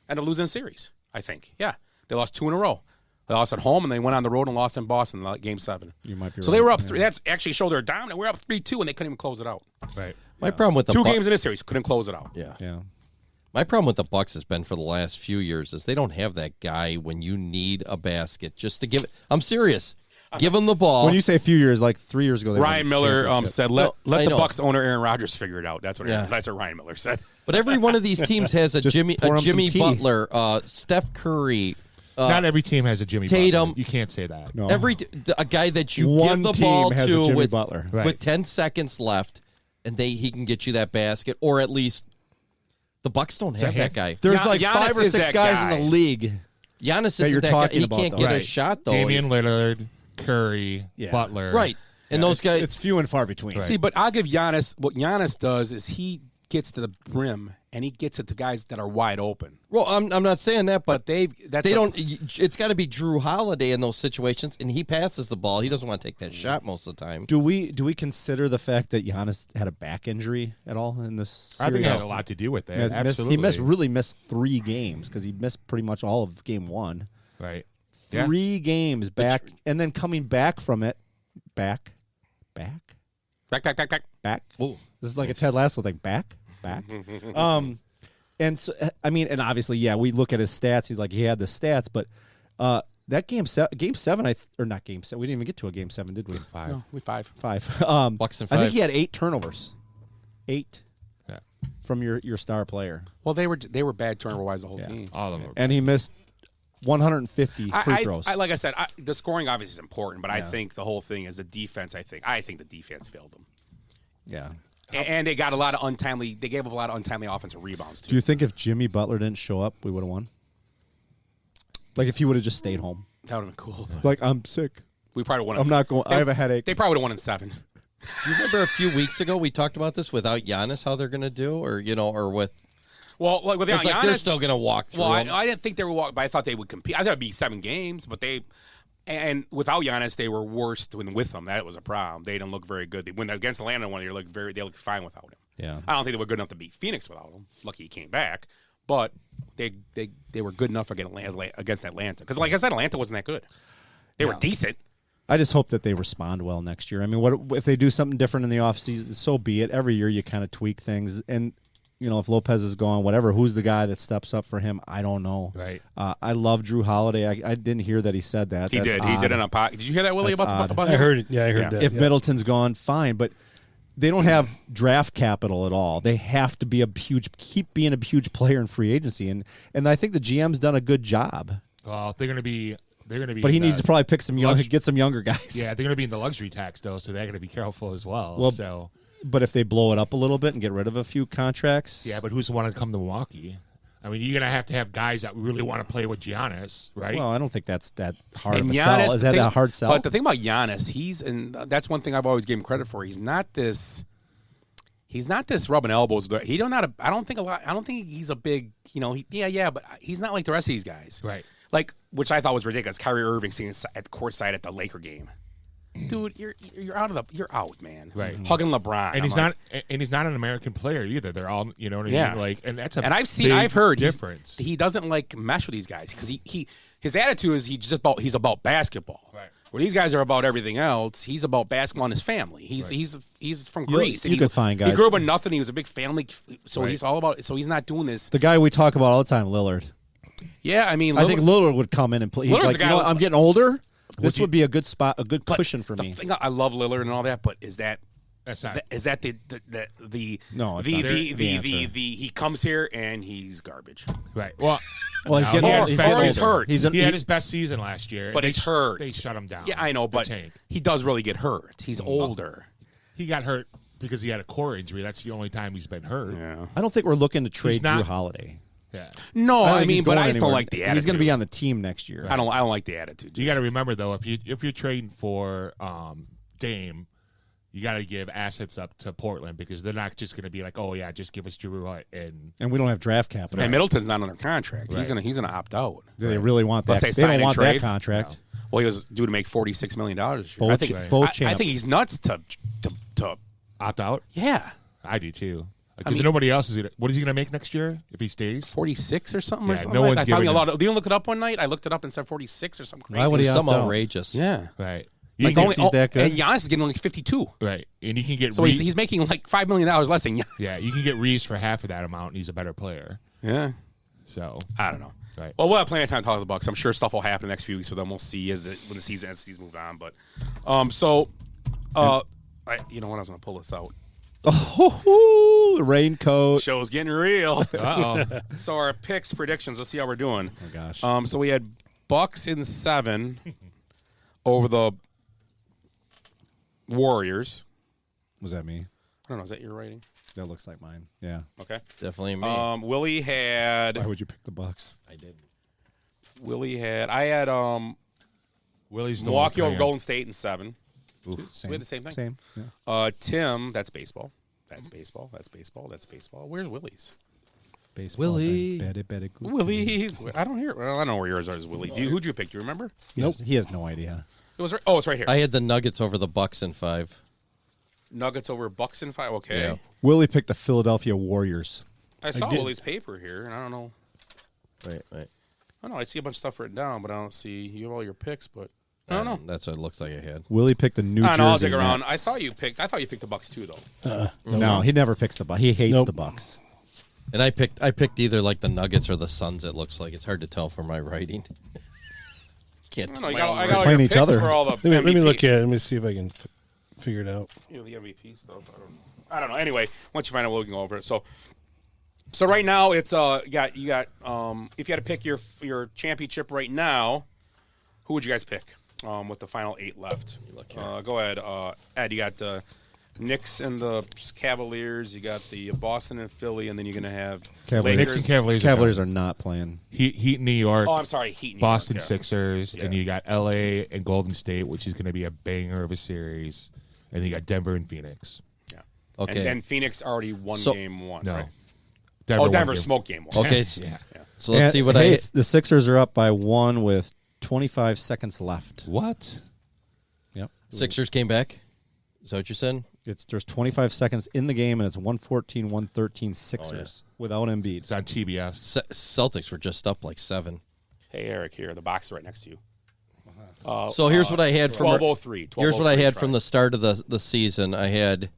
and a losing series. I think, yeah, they lost 2 in a row. They lost at home, and they went on the road and lost in Boston in Game 7. You might be so right. they were up Yeah. 3. That's actually showed they're down, and we're up 3-2, and they couldn't even close it out. right. my problem with the 2 Bucks. games in this series, couldn't close it out. Yeah. My problem with the Bucks has been for the last few years is they don't have that guy when you need a basket just to give it. I'm serious. Give him the ball. When you say a few years, like 3 years ago, they Ryan won the Miller championship. said, No, "Let I the know. Bucks owner Aaron Rodgers figure it out." That's what Yeah. that's what Ryan Miller said. but every one of these teams has a Just Jimmy pour 'em some tea. Butler, Steph Curry. Not every team has a Jimmy Tatum. Butler. You can't say that. No. A guy that you One give the team ball has a to Jimmy with, Butler. Right. with 10 seconds left, and he can get you that basket, or at least the Bucks don't have that guy. There's Gian- like Giannis 5 or is 6 that guys guy. in the league. Giannis that isn't you're that guy. talking He about, can't though. get a Right. shot though. Damian Lillard, Curry, Yeah. Butler. Right. And those guys. It's few and far between. Right. See, but I'll give Giannis what Giannis does is he gets to the brim and he gets at the guys that are wide open. Well, I'm not saying that, but They don't. It's got to be Drew Holiday in those situations, and he passes the ball. He doesn't want to take that shot most of the time. Do we consider the fact that Giannis had a back injury at all in this series? I think it had a lot to do with that. Absolutely. He really missed 3 games because he missed pretty much all of game 1. Right. Yeah. 3 games back, and then coming back from it, back. Ooh. This is like a Ted Lasso thing. Back. And so, I mean, and obviously, yeah, we look at his stats. He's like, he had the stats, but that game seven, or not game 7. We didn't even get to a game 7, did we? 5. No, we 5. 5. Bucks and I 5. think he had 8 turnovers. 8 Yeah. from your star player. Well, they were bad turnover-wise the whole team. All of them. And he missed 150 free throws. Like I said, the scoring obviously is important, but I think the whole thing is the defense. I think the defense failed them. Yeah. And they got a lot of untimely. They gave up a lot of untimely offensive rebounds too. Do you think if Jimmy Butler didn't show up, we would have won? Like if he would have just stayed home. That would have been cool. Like, I'm sick. We probably won. I'm not going. I have a headache. They probably would have won in 7. Do you remember a few weeks ago we talked about this without Giannis, how they're going to do, or with? Well, like without It's like Giannis, they're still going to walk through. Well, them. I didn't think they would walk, but I thought they would compete. I thought it'd be 7 games, but and without Giannis, they were worse than with him. That was a problem. They didn't look very good. They went against Atlanta one. They looked fine without him. Yeah. I don't think they were good enough to beat Phoenix without him. Lucky he came back, but they were good enough against Atlanta. Because, like I said, Atlanta wasn't that good. They were decent. I just hope that they respond well next year. I mean, what if they do something different in the offseason? So be it. Every year you kind of tweak things. And, if Lopez is gone, whatever, who's the guy that steps up for him? I don't know. Right. I love Drew Holiday. I didn't hear that he said that. He That's did. odd. He did it on podcast. Did you hear that, Willie, about him? I heard it. Yeah, I heard that. If yeah. Middleton's gone, fine. But they don't have draft capital at all. They have to be keep being a huge player in free agency. And I think the GM's done a good job. Well, they're going to be. But he needs to probably pick get some younger guys. Yeah, they're going to be in the luxury tax though, so they're going to be careful as well. But if they blow it up a little bit and get rid of a few contracts, yeah. But who's the one to come to Milwaukee? I mean, you're going to have guys that really want to play with Giannis, right? Well, I don't think that's that hard And of a Giannis, sell. Is that a hard sell? But the thing about Giannis, and that's one thing I've always given him credit for. He's not this rubbing elbows. I don't think he's a big. But he's not like the rest of these guys. Right. Like, which I thought was ridiculous. Kyrie Irving sitting at courtside at the Laker game. Dude, you're out, man. Right. Hugging LeBron. He's not an American player either. They're all, you know what I mean? Like, and that's a I've heard difference. He doesn't like mesh with these guys because his attitude is he's about basketball. Right. Where these guys are about everything else. He's about basketball and his family. He's from Greece. You could find guys. He grew up with nothing. He was a big family, so he's all about. So he's not doing this. The guy we talk about all the time, Lillard. Yeah, I mean, I think Lillard would come in and play. He's Lillard's like, a guy I'm getting older. This would be a good spot, a good cushion for me. I love Lillard and all that, but is that not. Is that the no? It's not the he comes here and he's garbage. Right. Well, he's getting he's hurt. He had his best season last year, but he's hurt. They shut him down. Yeah, I know, but he does really get hurt. He's older. He got hurt because he had a core injury. That's the only time he's been hurt. Yeah. I don't think we're looking to trade Drew Holiday. Yeah. No, I mean, but I just anywhere. don't like the attitude. He's going to be on the team next year. I don't like the attitude. You got to remember though, if you're trading for Dame, you got to give assets up to Portland because they're not just going to be like, oh yeah, just give us Drew and we don't have draft capital. And Middleton's not under contract. Right. He's gonna opt out. Do they really want that? They don't want that contract. No. Well, he was due to make $46 million this year. I think he's nuts to opt out. Yeah, I do too. Because nobody else is. What is he going to make next year if he stays? 46 or something. Yeah, or something no like one's that. I found giving a lot of. Did you look it up one night? I looked it up and said 46 or something crazy. Why would he some opt out? outrageous? Yeah, right. Like he's that good. And Giannis is getting like 52. Right, and you can get. So he's making like $5 million less than Giannis. Yeah, you can get Reeves for half of that amount, and he's a better player. Yeah. So I don't know. Right. Well, we'll have plenty of time to talk to the Bucks. I'm sure stuff will happen the next few weeks with them. We'll see when the season moves on. But, you know what? I was going to pull this out. Oh, the raincoat. Show's getting real. Uh-oh. So our picks, predictions. Let's see how we're doing. Oh gosh. So we had Bucks in 7 over the Warriors. Was that me? I don't know. Is that your rating? That looks like mine. Yeah. Okay. Definitely me. Willie had. Why would you pick the Bucks? I did. I had Willie's the Milwaukee one over Golden State in 7. Oof, We had the same thing. Same. Yeah. Tim, that's baseball. That's baseball. Where's Willie's? Baseball. Willie. Willie's. I don't hear. Well, I know where yours is, Willie. Who'd you pick? Do you remember? Nope. He has no idea. It was. It's right here. I had the Nuggets over the Bucks in 5. Nuggets over Bucks in 5. Okay. Yeah. Willie picked the Philadelphia Warriors. I saw Willie's paper here, and I don't know. Right. I don't know. I see a bunch of stuff written down, but I don't see. You have all your picks, but I don't know. That's what it looks like I had. Willie picked the New Jersey I'll dig around. Nets. I thought you picked the Bucks too, though. No, he never picks the Bucks. He hates the Bucks. And I picked either like the Nuggets or the Suns. It looks like it's hard to tell from my writing. can't. I got all playing your each picks other. for all the Let me MVP. look at it. Let me see if I can figure it out. You know, the MVP stuff. I don't know. Anyway, once you find out, we can go over it. So right now it's you got if you had to pick your championship right now, who would you guys pick? With the final 8 left. Go ahead, Ed. You got the Knicks and the Cavaliers. You got the Boston and Philly, and then you're gonna have Cavaliers. Lakers. Knicks and Cavaliers. Cavaliers are not playing. Heat in New York. Oh, I'm sorry, Heat. New Boston York, yeah. Sixers, Yeah. and you got LA and Golden State, which is going to be a banger of a series, and then you got Denver and Phoenix. Yeah. Okay. And then Phoenix already won So- game 1. No. Right? Denver Denver won smoked game 1. Okay. Yeah. So let's see what hey, I. The Sixers are up by 1 with 25 seconds left. What? Yep. Sixers came back. Is that what you said? There's 25 seconds in the game, and it's 114-113 Sixers without Embiid. It's on TBS. Celtics were just up like 7. Hey, Eric, here, the box right next to you. So here's what I had from 1203. Here's what I had from the start of the season. I had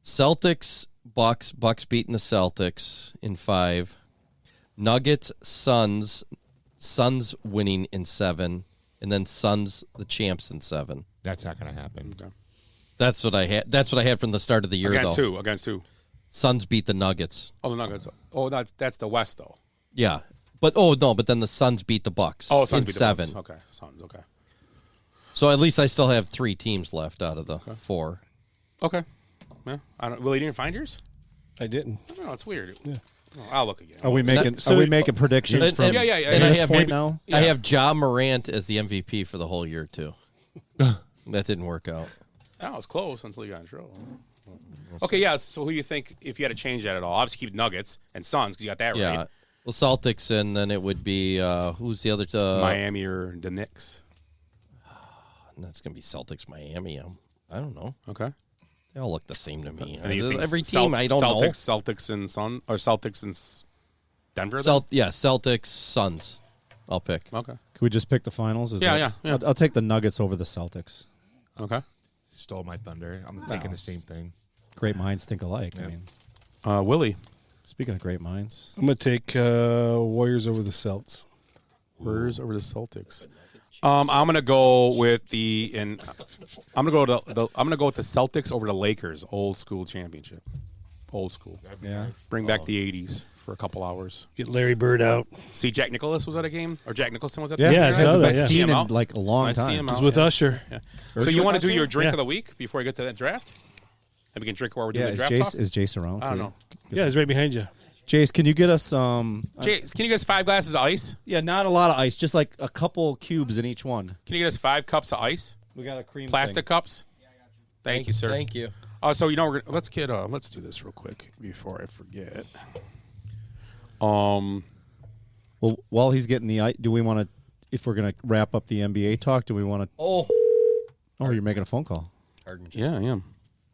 Celtics, Bucks beating the Celtics in 5. Nuggets, Suns winning in 7, and then Suns the champs in 7. That's not going to happen. Okay. That's what I had. That's what I had from the start of the year. Against though. who? Against who? Suns beat the Nuggets. Oh, the Nuggets. Oh, that's the West though. Yeah, but then the Suns beat the Bucks. Oh, Suns in beat the 7. Bucks. Okay, Suns. Okay. So at least I still have 3 teams left out of the 4. Okay. Yeah. Willie, you didn't find yours? I didn't. No, it's weird. Yeah. Oh, I'll look again. Are we making predictions And- from and- Yeah. and this I have point now? I have Ja Morant as the MVP for the whole year too. That didn't work out. That was close until you got in trouble. Okay, yeah. So who you think if you had to change that at all? Obviously keep Nuggets and Suns because you got that Yeah. right. Well, Celtics, and then it would be who's the other? Miami or the Knicks. That's gonna be Celtics, Miami. I don't know. Okay. They all look the same to me. And you think Every team, I don't know. Celtics and Celtics and Denver. Then? Celtics, Suns. I'll pick. Okay. Can we just pick the finals? Yeah. I'll take the Nuggets over the Celtics. Okay. Stole my thunder. I'm thinking the same thing. Great minds think alike. Yeah. I mean, Willie. speaking of great minds, I'm gonna take Warriors over the Celts. Warriors over the Celtics. I'm gonna go with I'm gonna go with the Celtics over the Lakers. Old school championship. Old school. yeah. Bring back the '80s for a couple hours. Get Larry Bird out. See, Jack Nicholas was at a game, or Jack Nicholson was at the Yeah, game. I saw that, Nice to yeah. see him Seen out. in like a long Nice to see time. him He's out, with yeah. Usher. Yeah. So you want to do your drink Yeah. of the week before we get to that draft? And we can drink while we're doing Yeah, the is draft Jace talk? is Jace around? I don't know. Yeah, he's right behind you. Jace, can you get us Jace, can you get us 5 glasses of ice? Yeah, not a lot of ice, just like a couple cubes in each one. Can you get us 5 cups of ice? We got a cream Plastic cups? Thank you, sir. Thank you. So let's do this real quick before I forget. Well, while he's getting the ice, do we want to? If we're gonna wrap up the NBA talk, do we want to? Oh, you're making a phone call. Harden. Yeah, I am.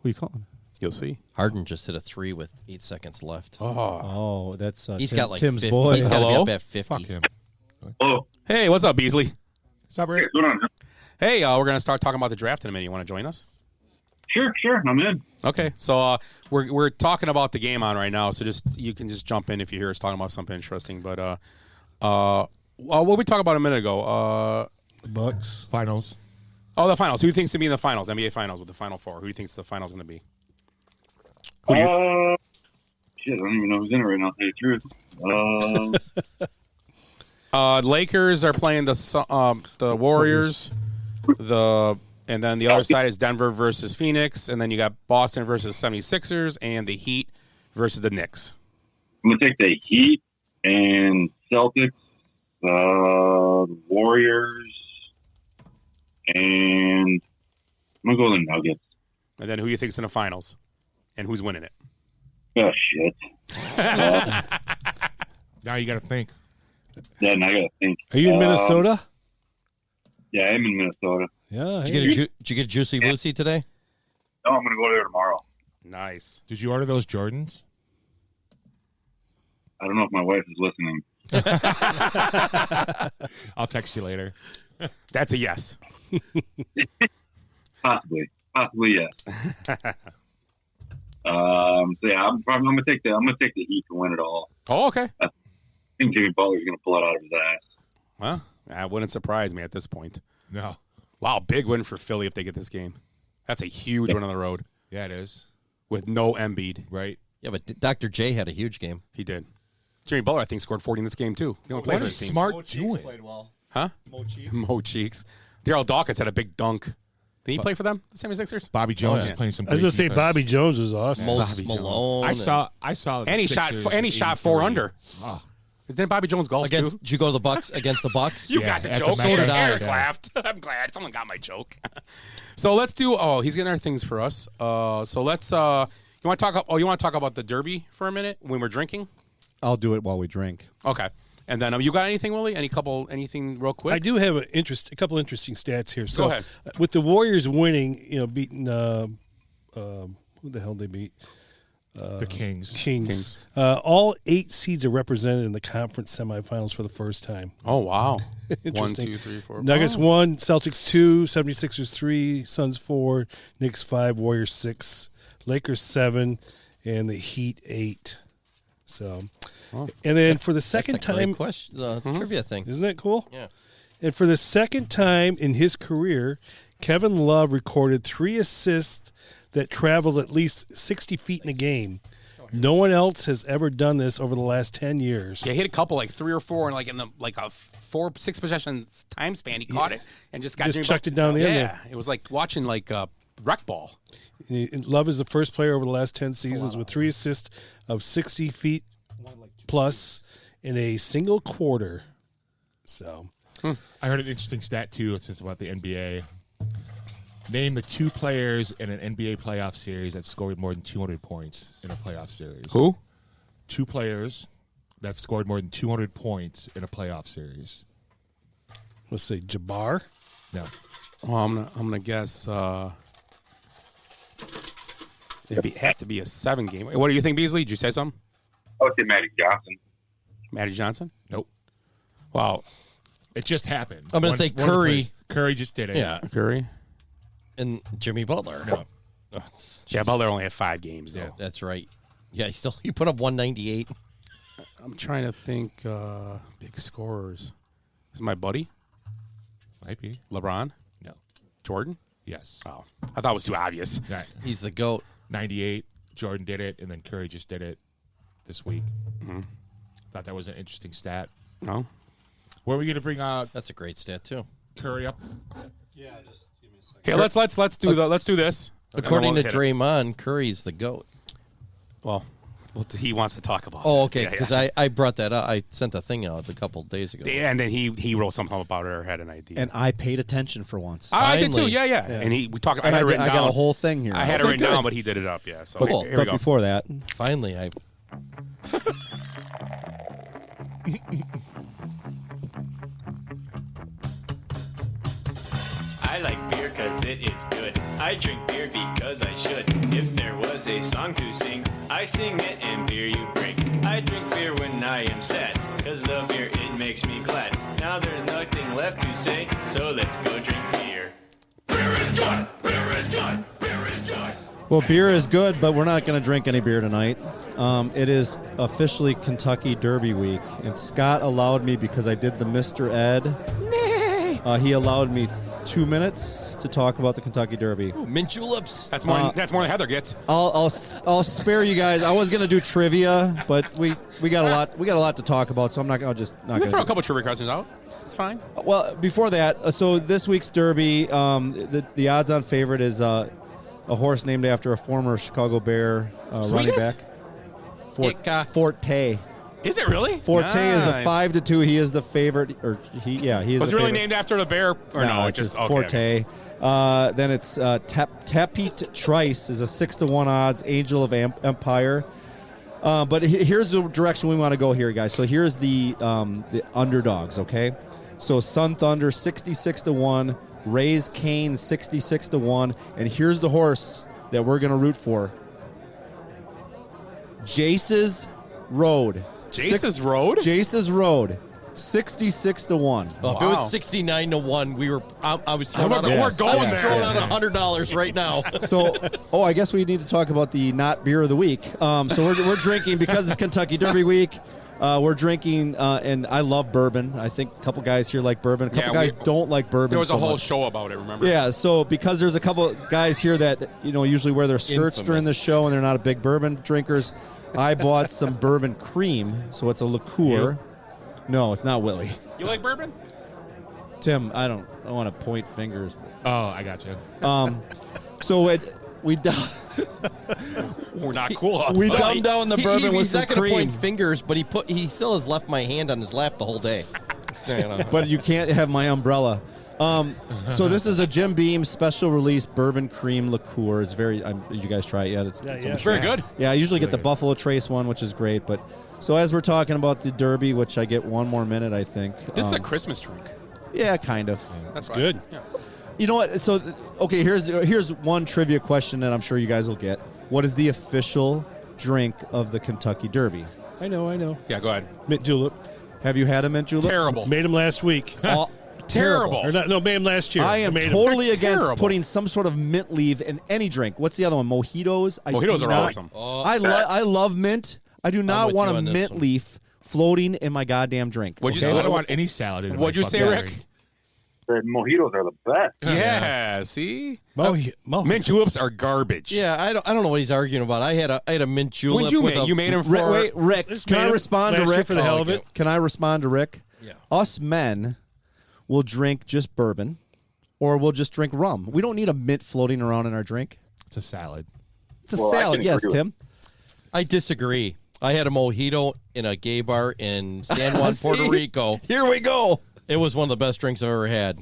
Who are you calling? You'll see. Harden just hit a 3 with 8 seconds left. Oh, that's He's got like Tim's 50. boy. He's got to be Hello? up at 50. Fuck him. Oh, Hey, what's up, Beasley? Stop right. what's going on? Hey, we're gonna start talking about the draft in a minute. You want to join us? Sure, I'm in. Okay, so we're talking about the game on right now. So you can just jump in if you hear us talking about something interesting. But what we talked about a minute ago? The Bucks. Finals. Oh, the finals. Who do you think's to be in the finals? NBA finals with the Final Four. Who do you think's the finals going to be? Who do you? Shit, I don't even know who's in it right now. To tell you the truth. Lakers are playing the Warriors. And then the other side is Denver versus Phoenix, and then you got Boston versus 76ers, and the Heat versus the Knicks. I'm gonna take the Heat and Celtics, Warriors, and I'm gonna go with the Nuggets. And then who you think's in the finals, and who's winning it? Oh shit! Now you got to think. Yeah, and I gotta think. Are you in Minnesota? Yeah, I'm in Minnesota. Yeah. Did you get a Juicy Lucy today? No, I'm gonna go there tomorrow. Nice. Did you order those Jordans? I don't know if my wife is listening. I'll text you later. That's a yes. Possibly yes. So yeah, I'm gonna take the Heat to win it all. Oh, okay. I think Jimmy Butler's gonna pull it out of his ass. Well, That wouldn't surprise me at this point. No. Wow, big win for Philly if they get this game. That's a huge win on the road. Yeah, it is. With no Embiid. Right. Yeah, but Dr. J had a huge game. He did. Jimmy Butler, I think, scored 40 in this game, too. What is Smart doing? Huh? Mo Cheeks. Daryl Dawkins had a big dunk. Did he play for them, the 76ers? Bobby Jones is playing some I was great going to say defense. Bobby Jones was awesome. Moses Malone. I saw And he shot 4 under. Oh. Didn't Bobby Jones golf, against, too? Did you go to the Bucks against the Bucks? You Yeah, got the at the joke. So did I. Eric laughed. I'm glad someone got my joke. So let's do. Oh, he's getting our things for us. So let's. You want to talk? You want to talk about the Derby for a minute when we're drinking? I'll do it while we drink. Okay. And then you got anything, Willie? Anything real quick? I do have a couple interesting stats here. So Go ahead. With the Warriors winning, beating who the hell they beat? The Kings. Kings. All 8 seeds are represented in the conference semifinals for the first time. Oh wow! 1, Interesting. 2, 3, 4. Nuggets 1, Celtics 2, 76ers 3, Suns 4, Knicks 5, Warriors 6, Lakers 7, and the Heat 8. So, and then for the second That's a time, great question, trivia thing. Isn't that cool? Yeah. And for the second time in his career, Kevin Love recorded 3 assists that traveled at least 60 feet in a game. No one else has ever done this over the last 10 years. Yeah, he hit a couple, like 3 or 4, and in the a 4-6 possession time span, he caught it and just got Just chucked it down the end Yeah, it was like watching rec ball. And Love is the first player over the last 10 seasons with 3 assists of 60 feet plus in a single quarter. So, I heard an interesting stat too. It's just about the NBA. Name the 2 players in an NBA playoff series that scored more than 200 points in a playoff series. Who? 2 players that have scored more than 200 points in a playoff series. let's say Jabbar. No. Well, I'm gonna guess. It'd have to be a 7 game. What do you think, Beasley? Did you say something? I would say Magic Johnson. Magic Johnson? Nope. Wow. It just happened. I'm going to say One of the Curry. players- Curry just did it. Yeah. Curry. And Jimmy Butler. No. Yeah, Butler only had 5 games, though. Yeah. That's right. Yeah, he put up 198. I'm trying to think big scorers. Is it my buddy? Might be. LeBron? No. Jordan? Yes. Oh, I thought it was too obvious. Right. He's the GOAT. 98. Jordan did it, and then Curry just did it this week. Mm-hmm. Thought that was an interesting stat. No? Were we going to bring That's a great stat, too. Curry up? Yeah, just give me a second. Hey, let's do this. According to And then we'll hit it. Draymond, Curry's the GOAT. Well, he wants to talk about Oh, it. okay, Yeah, because yeah. I brought that up. I sent a thing out a couple days ago. And then he wrote something about it or had an idea. And I paid attention for once. I did too. Finally. Yeah, yeah. And we talked. I And had it written I down. got a whole thing here. I had it Okay, written down, good. but he did it up. Yeah. So Cool. here we But go. before that, Finally, I I like beer cause it is good. I drink beer because I should. If there was a song to sing, I sing it and beer you bring. I drink beer when I am sad, cause the beer it makes me glad. Now there's nothing left to say, so let's go drink beer. Beer is good! Beer is good! Beer is good! well, beer is good, but we're not going to drink any beer tonight. It is officially Kentucky Derby week, and Scott allowed me because I did the Mr. Ed. He allowed me 2 minutes to talk about the Kentucky Derby. Ooh, mint juleps. That's more than Heather gets. I'll spare you guys. I was gonna do trivia, but we got a lot to talk about, so I'm not gonna You can throw a couple trivia questions out. It's fine. Well, before that, so this week's Derby, the odds-on favorite is a horse named after a former Chicago Bear running back. Forte. Is it really? Forte is a Nice. 5-2. He is the favorite, he is. Was the it really favorite. named after the bear? Or no, it's just okay, Forte. okay. Then it's Tapit Trice is a 6-1 odds. Angel of Empire. But here's the direction we want to go here, guys. So here's the underdogs. Okay, so Sun Thunder 66-1, Raise Cane 66-1, and here's the horse that we're gonna root for. Jace's Road. Jace's Road? Jace's Road. 66-1. Well, if it was 69-1, we were. I was throwing out. We're going there. Throwing out $100 right now. So, I guess we need to talk about the not beer of the week. So we're drinking because it's Kentucky Derby week. We're drinking, and I love bourbon. I think a couple guys here like bourbon. A couple guys don't like bourbon. There was so a whole much. show about it, remember? Yeah, so because there's a couple guys here that usually wear their skirts during the show, and they're not a big bourbon drinkers, I bought some bourbon cream, so it's a liqueur. No, it's not Willie. You like bourbon? Tim, I don't want to point fingers. Oh, I got you. So we We're not cool. We dumbed down the bourbon with he's some not gonna cream. point fingers, but he still has left my hand on his lap the whole day. But you can't have my umbrella. So this is a Jim Beam special release bourbon cream liqueur. It's very. Did you guys try it yet? It's very good. Yeah, I usually get the Buffalo Trace one, which is great. But so as we're talking about the Derby, which I get one more minute, I think. This is a Christmas drink. Yeah, kind of. That's good. Yeah. You know what? So okay, here's one trivia question that I'm sure you guys will get. What is the official drink of the Kentucky Derby? I know. Yeah, go ahead. Mint julep. Have you had a mint julep? Terrible. Made them last week. Terrible. Or not, no, made them last year. I am made 'em. totally against Terrible. putting some sort of mint leaf in any drink. What's the other one? Mojitos. Mojitos do are not- awesome. I love mint. I do not with want you a on this mint one. leaf floating in my goddamn drink. What'd you okay? I don't want any salad in What'd my you say, fucking Rick? drink. The mojitos are the best. Yeah, see? Mint juleps are garbage. Yeah, I don't know what he's arguing about. I had a mint julep. When'd you with make? a, You made them for... Rick, Just can made I 'em respond to last year Rick? for the hell of it? Can I respond to Rick? Yeah. Us men will drink just bourbon, or we'll just drink rum. We don't need a mint floating around in our drink. It's a salad. It's a Well, I salad, can yes, agree with Tim. I disagree. I had a mojito in a gay bar in San Juan, Puerto See? Rico. Here we go. It was one of the best drinks I've ever had.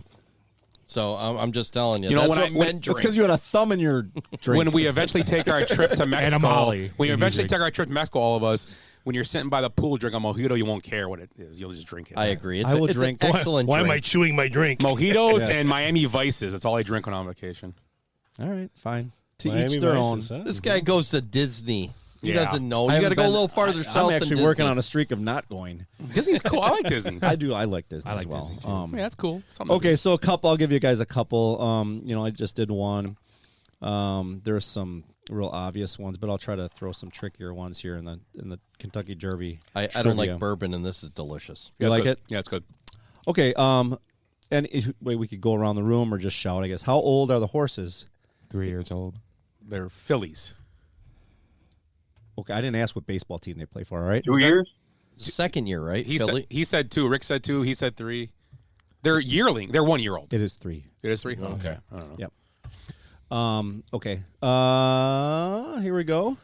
So I'm just telling you. You know, that's when what I- men when- It's drink. because you had a thumb in your drink. When we eventually take our trip to Mexico, Molly, when we eventually usually. take our trip to Mexico, all of us, when you're sitting by the pool drinking a mojito, you won't care what it is. You'll just drink it. I agree. It's I will it's drink- an excellent Why am I drink. chewing my drink? Mojitos Yes. and Miami Vices. That's all I drink when I'm on vacation. All right, fine. To Miami each their Vices, own. huh? This guy goes to Disney. He Yeah. doesn't know. I You got haven't to go a been- little farther south. I'm actually than working Disney. on a streak of not going. Disney's cool. I like Disney. I do. I like Disney I like as well. Disney, too. Yeah, that's cool. Something Okay, so a couple. I'll give you guys a couple. I just did one. There's some real obvious ones, but I'll try to throw some trickier ones here in the Kentucky Derby. I don't trivia. like bourbon, and this is delicious. You it's like good. it? Yeah, it's good. Okay. Wait, we could go around the room or just shout. I guess. How old are the horses? 3 years old. They're Phillies. Okay, I didn't ask what baseball team they play for. All right. 2 years? It's the second year, right? He Philly? said 2. Rick said 2. He said 3. They're yearling. They're 1 year old. It is 3. It is 3? Okay. I don't know. Yep. Okay. Here we go.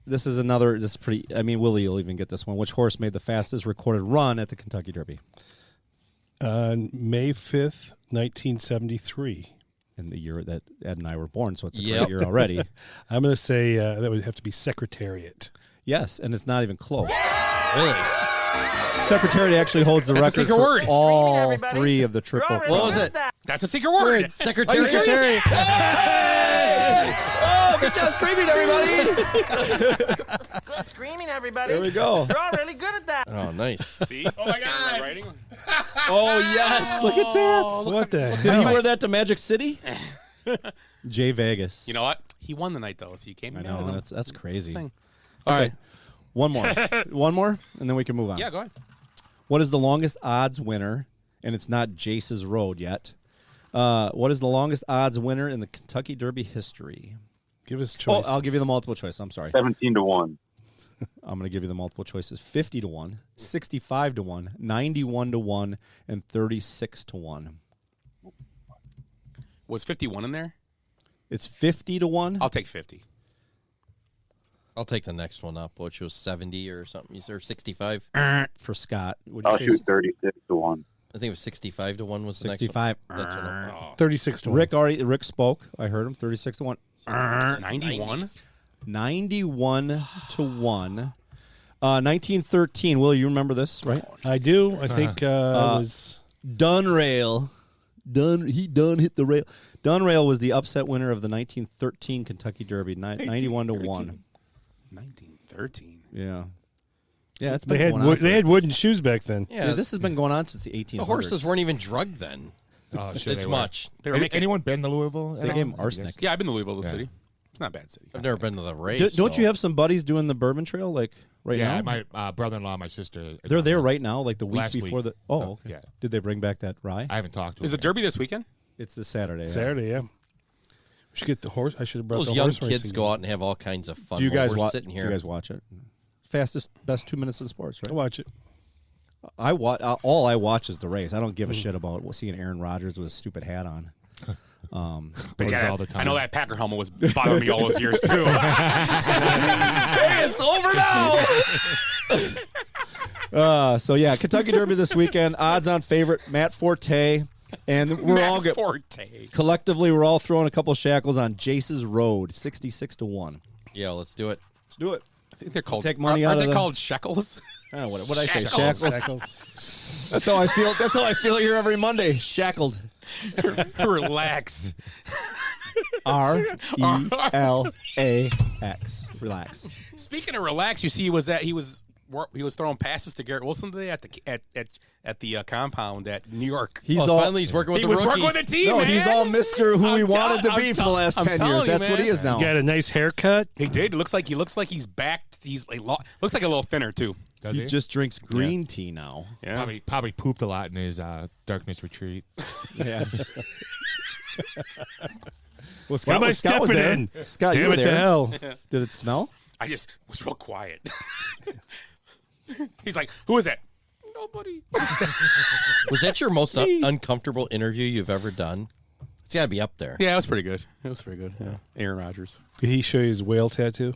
This is another. This is pretty. I mean, Willie will even get this one. Which horse made the fastest recorded run at the Kentucky Derby? May 5th, 1973. In the year that Ed and I were born, so it's a Yep. great year already. I'm going to say that would have to be Secretariat. Yes, and it's not even close. Really? Secretary actually holds the That's a record secret for word. all 3 of the triple. What was it? That's a secret word. Secretary. Secretary. Oh, good job screaming, everybody! Good screaming, everybody. There we go. You're all really good at that. Oh, nice. See? Oh, my God. Oh yes, look at that! What the Did hell? he wear that to Magic City? Jay Vegas. You know what? He won the night, though, so you can't I be mad at know him. that's crazy. Thing. All right, one more, and then we can move on. Yeah, go ahead. What is the longest odds winner? And it's not Jace's Road yet. What is the longest odds winner in the Kentucky Derby history? Give us choices. Oh, I'll give you the multiple choice. I'm sorry. 17-1. I'm going to give you the multiple choices: 50-1, 65-1, 91-1, and 36-1. Was 51 in there? It's 50-1. I'll take 50. I'll take the next one up, which was 70 or something. You said 65? For Scott. Would I'll you say shoot 36-1. I think it was 65 to 1 was the 65? next one. That's what I- 36-1. Rick spoke. I heard him. 36-1. 91? 91-1. 1913. Will, you remember this, right? I do. I think it was Dunrail. He hit the rail. Dunrail was the upset winner of the 1913 Kentucky Derby, 91-1. 1913. Yeah. Yeah, it's been they had going on. they had wooden shoes back then. Yeah, this has been going on since the 1800s. The horses weren't even drugged then. Oh, sure This they were. much. They were Any- making- anyone been to Louisville? at They all? gave him arsenic. Yeah, I've been to Louisville, the Yeah. city. It's not a bad city. I've never been to the race. Don't so. you have some buddies doing the Bourbon Trail like right yeah, now? my brother-in-law, my sister. They're there right now, like the week Last before week. the. Oh, okay. Yeah. Did they bring back that rye? I haven't talked to Is him the Derby this weekend? It's this Saturday. Saturday, yeah. We should get the horse. I should have brought Those the young horse kids racing. go out and have all kinds of fun. Do you while guys we're watch? sitting Do here? you guys watch it? Fastest, best 2 minutes in sports, right? I watch it. I watch. All I watch is the race. I don't give a shit about seeing Aaron Rodgers with a stupid hat on. But all the time. I know that Packer helmet was bothering me all those years too. Hey, it's over now. So yeah, Kentucky Derby this weekend. Odds on favorite Matt Forte, and we're all collectively we're all throwing a couple shackles on Jace's Road, 66-1. Yeah, let's do it. Let's do it. I think they're called. Take money aren't out of they the- called shekels? Oh, what I say? Shackles. Shackles. That's how I feel. That's how I feel here every Monday. Shackled. Relax. RELAX. Relax. Speaking of relax, you see, he was throwing passes to Garrett Wilson today at the compound at New York. Finally he's working with he the was rookies. working with the team. No, man. he's all Mr. Who he wanted to be for the last 10 years. That's what he is now. Got a nice haircut. He did. He looks like he's back. He's looks like a little thinner too. Does He just drinks green tea now. Yeah. Probably pooped a lot in his darkness retreat. Yeah. Well, What am I Scott was stepping there. in? Scott, you Damn were it to there. hell. Did it smell? I just was real quiet. He's like, "Who is that?" Nobody. Was that your most uncomfortable interview you've ever done? It's got to be up there. Yeah, it was pretty good. It was pretty good. Yeah. Aaron Rodgers. Did he show you his whale tattoo?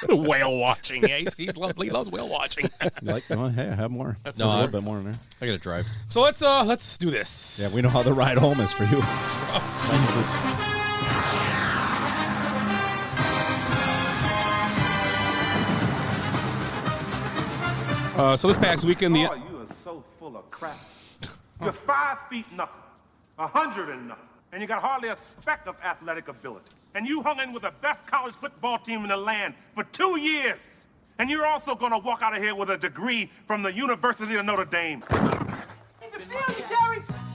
Whale watching. Yeah, he loves whale watching. Hey, I have more. That's There's a little bit more in there. I got to drive. So let's do this. Yeah, we know how the ride home is for you. Jesus. So this past weekend, you are so full of crap. You're 5 feet nothing, 100 and nothing, and you got hardly a speck of athletic ability. And you hung in with the best college football team in the land for 2 years. And you're also gonna walk out of here with a degree from the University of Notre Dame. Jerry!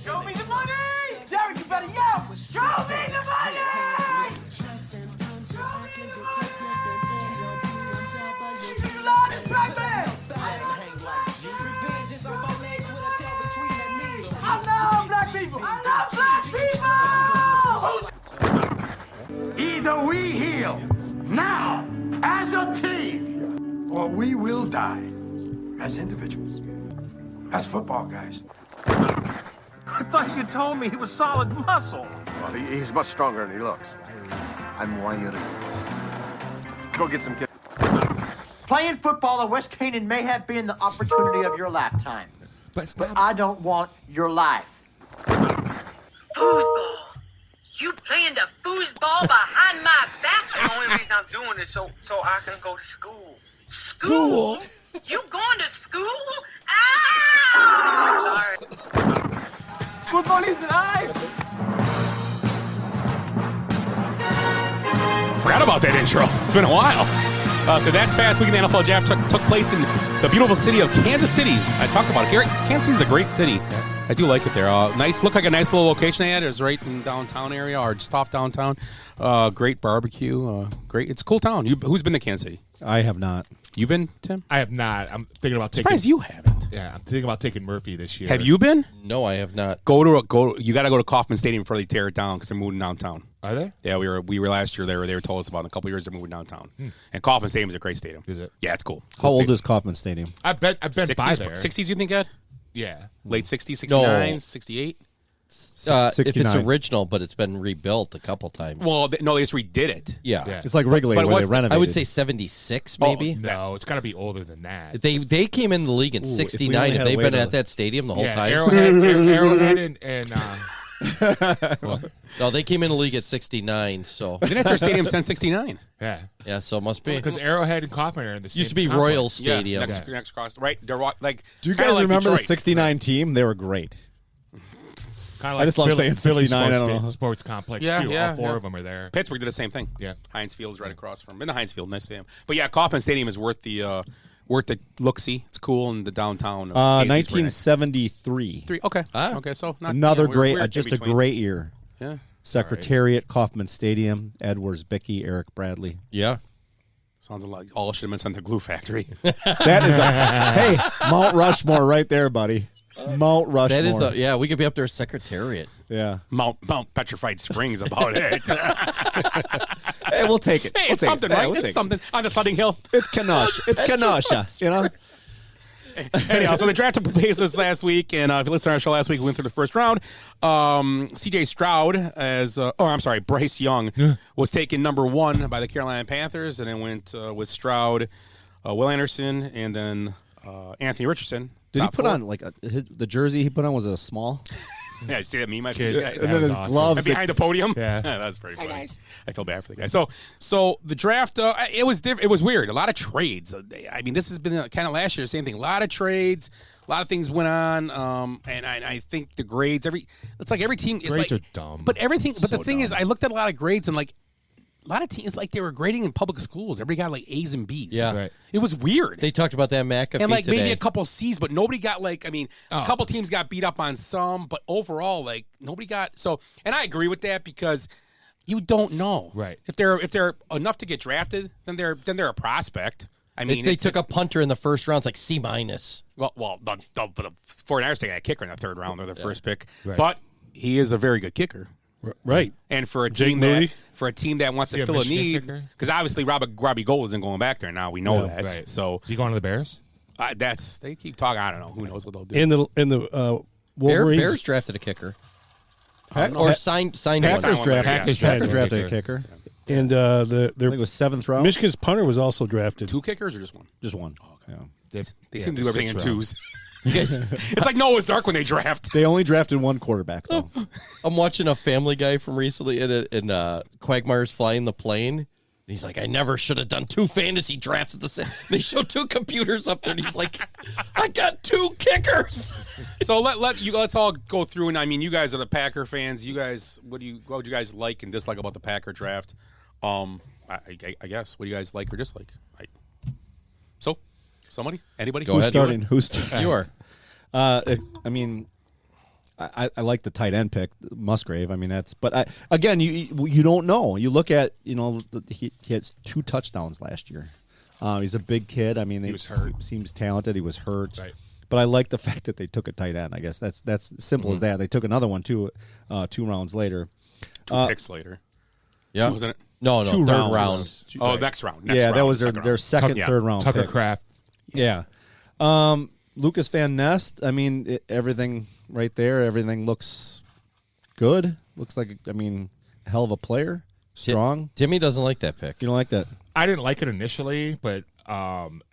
Show me the money! Jerry, you better yell! Show me the money! Show me the money! You love this black man! I love black people! I love black people! Either we heal now as a team, or we will die as individuals, as football guys. I thought you told me he was solid muscle. Well, he's much stronger than he looks. I'm wired. Go get some kids. Playing football at West Canaan may have been the opportunity of your lifetime. But I don't want your life. Foosball. You playing the foosball behind my back? The only reason I'm doing it so I can go to school. School? You going to school? Ah! Sorry. Football is life! Forgot about that intro. It's been a while. So that's past weekend. The NFL draft took place in the beautiful city of Kansas City. I talked about it. Kansas City is a great city. I do like it there. Looked like a nice little location they had. It was right in downtown area or just off downtown. Great barbecue. Great. It's a cool town. Who's been to Kansas City? I have not. You been, Tim? I have not. I'm thinking about taking. Surprised you haven't. Yeah, I'm thinking about taking Murphy this year. Have you been? No, I have not. You got to go to Kauffman Stadium before they tear it down because they're moving downtown. Are they? Yeah, we were last year there. They were told us about in a couple of years they're moving downtown. And Kauffman Stadium is a great stadium. Is it? Yeah, it's cool. How old is Kauffman Stadium? I've been by 60s, there. 60s, you think, Ed? Yeah. Late 60s, 69, No. 68? If it's 69. original, but it's been rebuilt a couple times. Well, no, they just redid it. Yeah. It's like Wrigley But where they what's the- renovated. I would say 76, maybe. No, it's got to be older than that. They came in the league in Ooh, if we 69. only Have had they a way been to- at that stadium the whole time? Arrowhead and No, they came in the league at 69, so. Isn't that their stadium since 69? yeah, Yeah, so it must be. because Arrowhead and Kaufman are in the same Used to be complex. Royal Stadium. Yeah, next cross. Right? They're like. Do you kinda guys like remember Detroit. the 69 team? They were great. Kinda I just love saying Philly 69, I don't sports, know. sports complex Yeah, too. yeah, All four yeah. of them are there. Pittsburgh did the same thing. Yeah. Heinz Field's right across from. Been to Heinz Field, nice stadium. But yeah, Kauffman Stadium is worth the look-see. It's cool in the downtown. Of Kansas is very nice. 1973. Okay. Ah. Okay. So not Another we're great, in just a between. great year. Yeah. Secretariat, Kauffman Stadium, Edwards, Bickey, Eric Bradley. Yeah. Sounds like all should have been sent to Glue Factory. That is hey, Mount Rushmore right there, buddy. Mount Rushmore. That is yeah, we could be up there, Secretariat. Yeah. Mount Petrified Springs about it. Hey, we'll take it. Hey, We'll it's take something, it. right? We'll It's take it. something on the sledding hill. It's Kenosha. It's Kenosha. You know. Anyhow, so they drafted Pacers last week, and if you listen to our show last week, we went through the first round. C.J. Stroud, Bryce Young was taken number 1 by the Carolina Panthers, and then went with Stroud, Will Anderson, and then Anthony Richardson. Did he put on like the jersey he put on was a small? Yeah, you see that meme? And then his gloves. And behind the podium. Yeah. That's pretty funny. Hi, guys. I feel bad for the guy. So the draft, it was different. It was weird. A lot of trades. I mean, this has been kind of last year, same thing. A lot of trades. A lot of things went on. And I think the grades, it's like every team is Grades like are dumb. But everything. But So the thing dumb. is, I looked at a lot of grades and like. A lot of teams, like they were grading in public schools. Everybody got like A's and B's. Yeah. Right. It was weird. They talked about that McAfee And like today. maybe a couple C's, but nobody got like, I mean, a couple teams got beat up on some, but overall, like nobody got so. And I agree with that because you don't know, Right? If they're enough to get drafted, then they're a prospect. I mean, they took a punter in the first round. It's like C-. Well, the 49ers taking a kicker in the third round. They're the first pick, Right. but he is a very good kicker. Right. And for a Jake team Moody? that wants Is he to a fill a Michigan need, kicker? because obviously Robbie Gould isn't going back there now. We know that. Right. So Is he going to the Bears? they keep talking. I don't know. Who knows what they'll do? In the Wolverines. Bears drafted a kicker. Pack- Or signed Packers one. drafted. Packers drafted a kicker. And I think it was 7th round. Michigan's punter was also drafted. 2 kickers or just one? Just one. Okay. Yeah. They seem to do everything in 6th round. 2s. It's like Noah's Ark when they draft. They only drafted one quarterback though. I'm watching a Family Guy from recently, and Quagmire's flying the plane. And he's like, I never should have done 2 fantasy drafts at the same. They show 2 computers up there, and he's like, I got 2 kickers. So let's all go through. And I mean, you guys are the Packer fans. You guys, what would you guys like and dislike about the Packer draft? I guess. What do you guys like or dislike? Somebody, anybody? Go ahead. Starting? Who's starting? You are. I mean, I like the tight end pick, Musgrave. I mean, but again, you don't know. You look at, he had 2 touchdowns last year. He's a big kid. I mean, he was hurt. Seems talented. He was hurt. Right. But I like the fact that they took a tight end. I guess that's simple as that. They took another one too, 2 rounds later. 2 picks later. Yeah. Wasn't it? No, 2 third rounds. round. Oh, next round. That was their second, third round Tucker pick. Kraft. Yeah. Lucas Van Ness, I mean, everything right there, everything looks good. Looks like, a hell of a player. Strong. Timmy doesn't like that pick. You don't like that? I didn't like it initially, but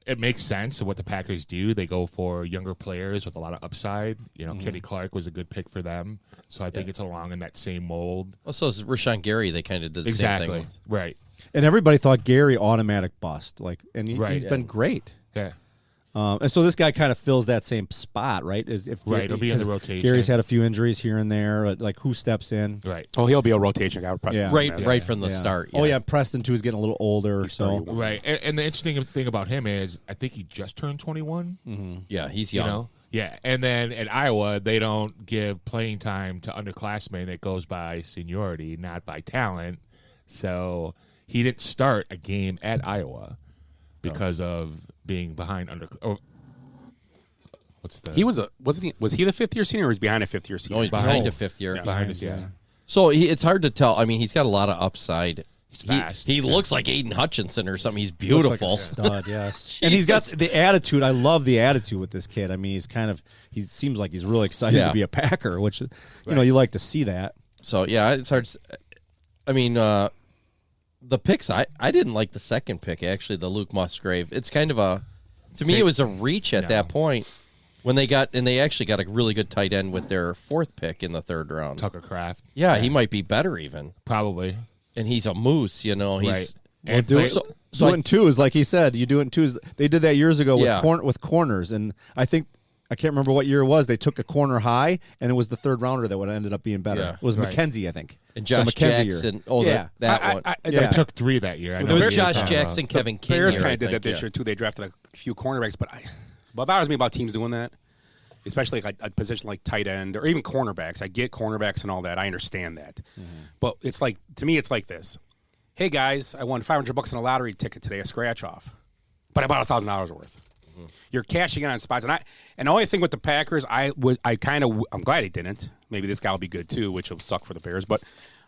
it makes sense of what the Packers do. They go for younger players with a lot of upside. Kenny Clark was a good pick for them, so I think it's along in that same mold. Also, it's Rashawn Gary. They kind of did the same thing. Right. And everybody thought Gary automatic bust, he's been great. Yeah. And so this guy kind of fills that same spot, right? He'll be in the rotation. Gary's had a few injuries here and there, but who steps in? Right. Oh, he'll be a rotation guy. Right from the start. Oh yeah, Preston too is getting a little older. So right, and the interesting thing about him is I think he just turned 21. Mm-hmm. Yeah, he's young. Yeah, and then at Iowa they don't give playing time to underclassmen. It goes by seniority, not by talent. So he didn't start a game at Iowa because of being behind he was he the 5th year senior or was he behind a 5th year senior? No, he's behind a 5th year. Yeah, behind us, yeah. So it's hard to tell. I mean, he's got a lot of upside. He's fast. He looks like Aiden Hutchinson or something. He's beautiful. Looks like a stud, yes. And he's got the attitude. I love the attitude with this kid. I mean, he seems like he's really excited to be a Packer, which you like to see that. So yeah, it's hard. I mean, the picks. I didn't like the second pick actually, the Luke Musgrave. It's kind of to me it was a reach at that point when they actually got a really good tight end with their 4th pick in the 3rd round. Tucker Kraft. Yeah, he might be better even. Probably. And he's a moose, He's right. And do it in 2s, like he said. You do it in 2s. They did that years ago with corners, and I can't remember what year it was. They took a corner high, and it was the 3rd rounder that would have ended up being better. Yeah. It was McKenzie, I think. And Josh Jackson. Oh, that one. They took 3 that year. It was Josh Jackson, Kevin King. Bears kind of did that this year too. They drafted a few cornerbacks, but what bothers me about teams doing that especially like a position like tight end or even cornerbacks. I get cornerbacks and all that. I understand that. But it's like, to me, it's like this. Hey, guys, I won $500 in a lottery ticket today, a scratch off. But I bought $1,000 worth. You're cashing in on spots. And the only thing with the Packers, I'm glad he didn't. Maybe this guy will be good too, which will suck for the Bears. But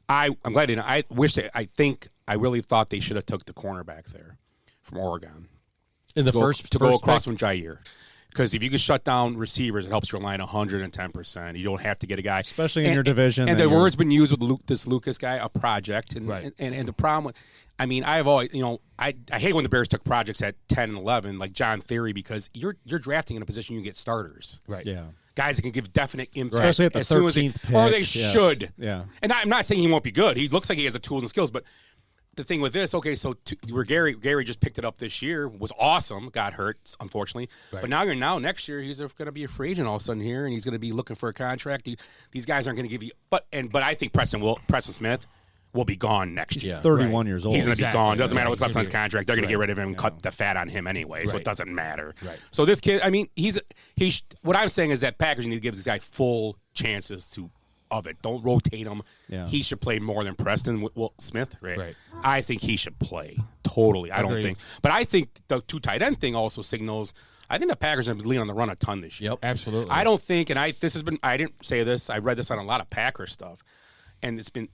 I'm glad he didn't. I really thought they should have took the cornerback there from Oregon. In the first go across pick? from Jair. Because if you can shut down receivers, it helps your line 110%. You don't have to get a guy. Especially in your division. And the word's been used with this Lucas guy, a project. And the problem with, I've always, I hate when the Bears took projects at 10 and 11, like John Theory, because you're drafting in a position you get starters. Right. Yeah. Guys that can give definite impact. Especially at the as soon as 13th pick. Or they yes. should. Yeah. And I'm not saying he won't be good. He looks like he has the tools and skills, but the thing with this, okay, so where Gary just picked it up this year, was awesome, got hurt, unfortunately. Right. But now next year, he's going to be a free agent all of a sudden here, and he's going to be looking for a contract. These guys aren't going to give you – but I think Preston Smith will be gone next year. 31 years old. He's going to be gone. Doesn't matter what's left on his Right. contract. They're going to get rid of him and cut the fat on him anyway, so Right. it doesn't matter. Right. So this kid, what I'm saying is that Packers need to give this guy full chances of it. Don't rotate him. Yeah. He should play more than Preston Smith. Right. I think he should play totally. I don't Agreed. think, but I think the two tight end thing also signals. I think the Packers are leaning on the run a ton this year. Yep. Absolutely. I don't think, and I didn't say this. I read this on a lot of Packer stuff, and it's been.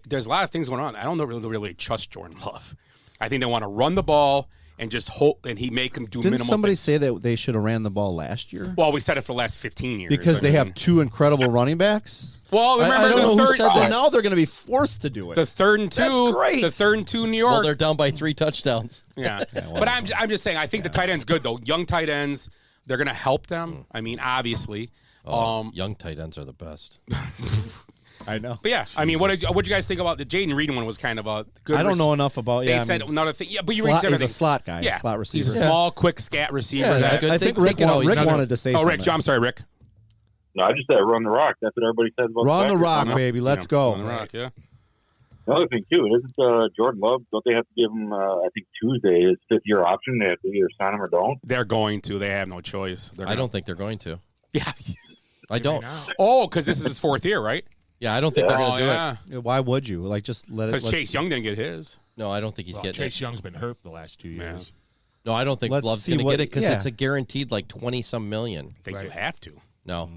There's a lot of things going on. I don't really trust Jordan Love. I think they want to run the ball and just hope, and he make him do Didn't minimal. somebody things. say that they should have ran the ball last year? Well, we said it for the last 15 years Because they have two incredible running backs? Well, remember I don't the know third. who said that. Now they're going to be forced to do it. The 3rd and 2. That's great. The 3rd and 2 New York. Well, they're down by 3 touchdowns. Yeah. But I'm just saying, I think the tight end's good, though. Young tight ends, they're going to help them. Obviously. Young tight ends are the best. I know. But yeah, what did you guys think about the Jaden Reed one? Was kind of a good. I don't know enough about. They said another thing. Yeah, but you read He's everything. a slot guy. Yeah, slot receiver. He's a small, quick scat receiver. Yeah, that, I think Rick wanted to say something. Rick, I'm sorry, Rick. No, I just said run the rock. That's what everybody says about Run the Packers. rock, baby. Let's go. Run the rock, yeah. Another thing too, isn't Jordan Love? Don't they have to give him? I think Tuesday his 5th-year option. They have to either sign him or don't. They're going to. They have no choice. I don't think they're going to. Yeah. I don't. Oh, because this is his 4th year, right? Yeah, I don't think they're going to do yeah. it. Why would you? Just let it. Because Chase Young didn't get his. No, I don't think he's getting Chase it. Young's been hurt for the last 2 years. No, I don't think Let's Love's see going to what- get it because yeah. it's a guaranteed like 20-some million. I think you have to. No.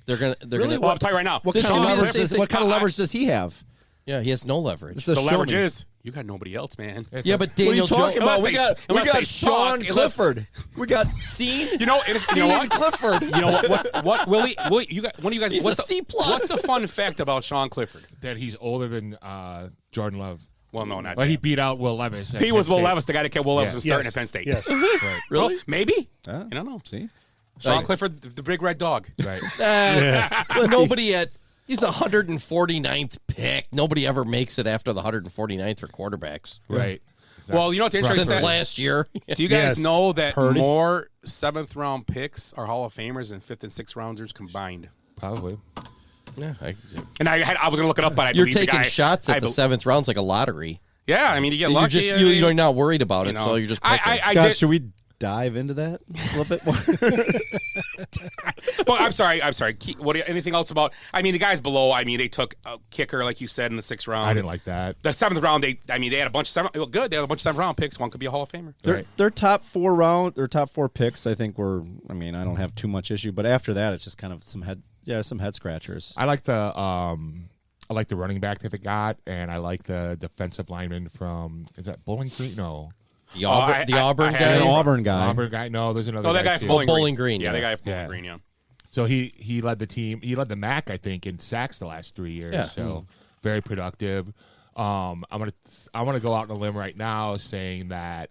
They're going to. Really? Well, I'll tell you right now. What kind of leverage does he have? Yeah, he has no leverage. It's a The show leverage me. is you got nobody else, man. Yeah, but Daniel What are you talking about? Unless We got they Sean suck. Clifford. We got Scene. You know what? Clifford. You know what? Willie, you got one of you guys. He's what's a C+. What's the fun fact about Sean Clifford? That he's older than Jordan Love. Well, no, not. Well, he that. beat out Will Levis. at He was Penn Will State. Levis, the guy that kept Will Levis from starting Yes. at Penn State. Yes. Right. Really? So, maybe. Ah, I don't know. See, Sean Clifford, the big red dog. Right. Nobody he's the 149th pick. Nobody ever makes it after the 149th for quarterbacks. Right. Well, you know what's interesting? Since Stat? last year. Do you guys Yes. know that Purdy. more 7th-round picks are Hall of Famers than 5th and 6th rounders combined? Probably. Yeah, And I was going to look it up, but I you're believe the taking guy, shots at the 7th round's like a lottery. Yeah, I mean, you get You're lucky. just I mean, you're not worried about you it, know. so you're just picking. I Scott, did- should we dive into that a little bit more? Well, I'm sorry. Anything else about? I mean, the guys below. I mean, they took a kicker, like you said, in the 6th round. I didn't like that. The 7th round. They had a bunch of good. They had a bunch of 7th round picks. One could be a Hall of Famer. Their top 4 picks, I think were. I mean, I don't have too much issue, but after that, it's just kind of some head scratchers. I like the running back that they got, and I like the defensive lineman from is that Bowling Green? No. The Auburn I guy. had An Auburn guy. Auburn guy. No, there's another. Oh, that guy too. from Bowling Green. Yeah, Yeah. the guy from Yeah. Bowling Green. Yeah. So he led the team. He led the MAC, I think, in sacks the last 3 years. Yeah. So very productive. I want to go out on a limb right now saying that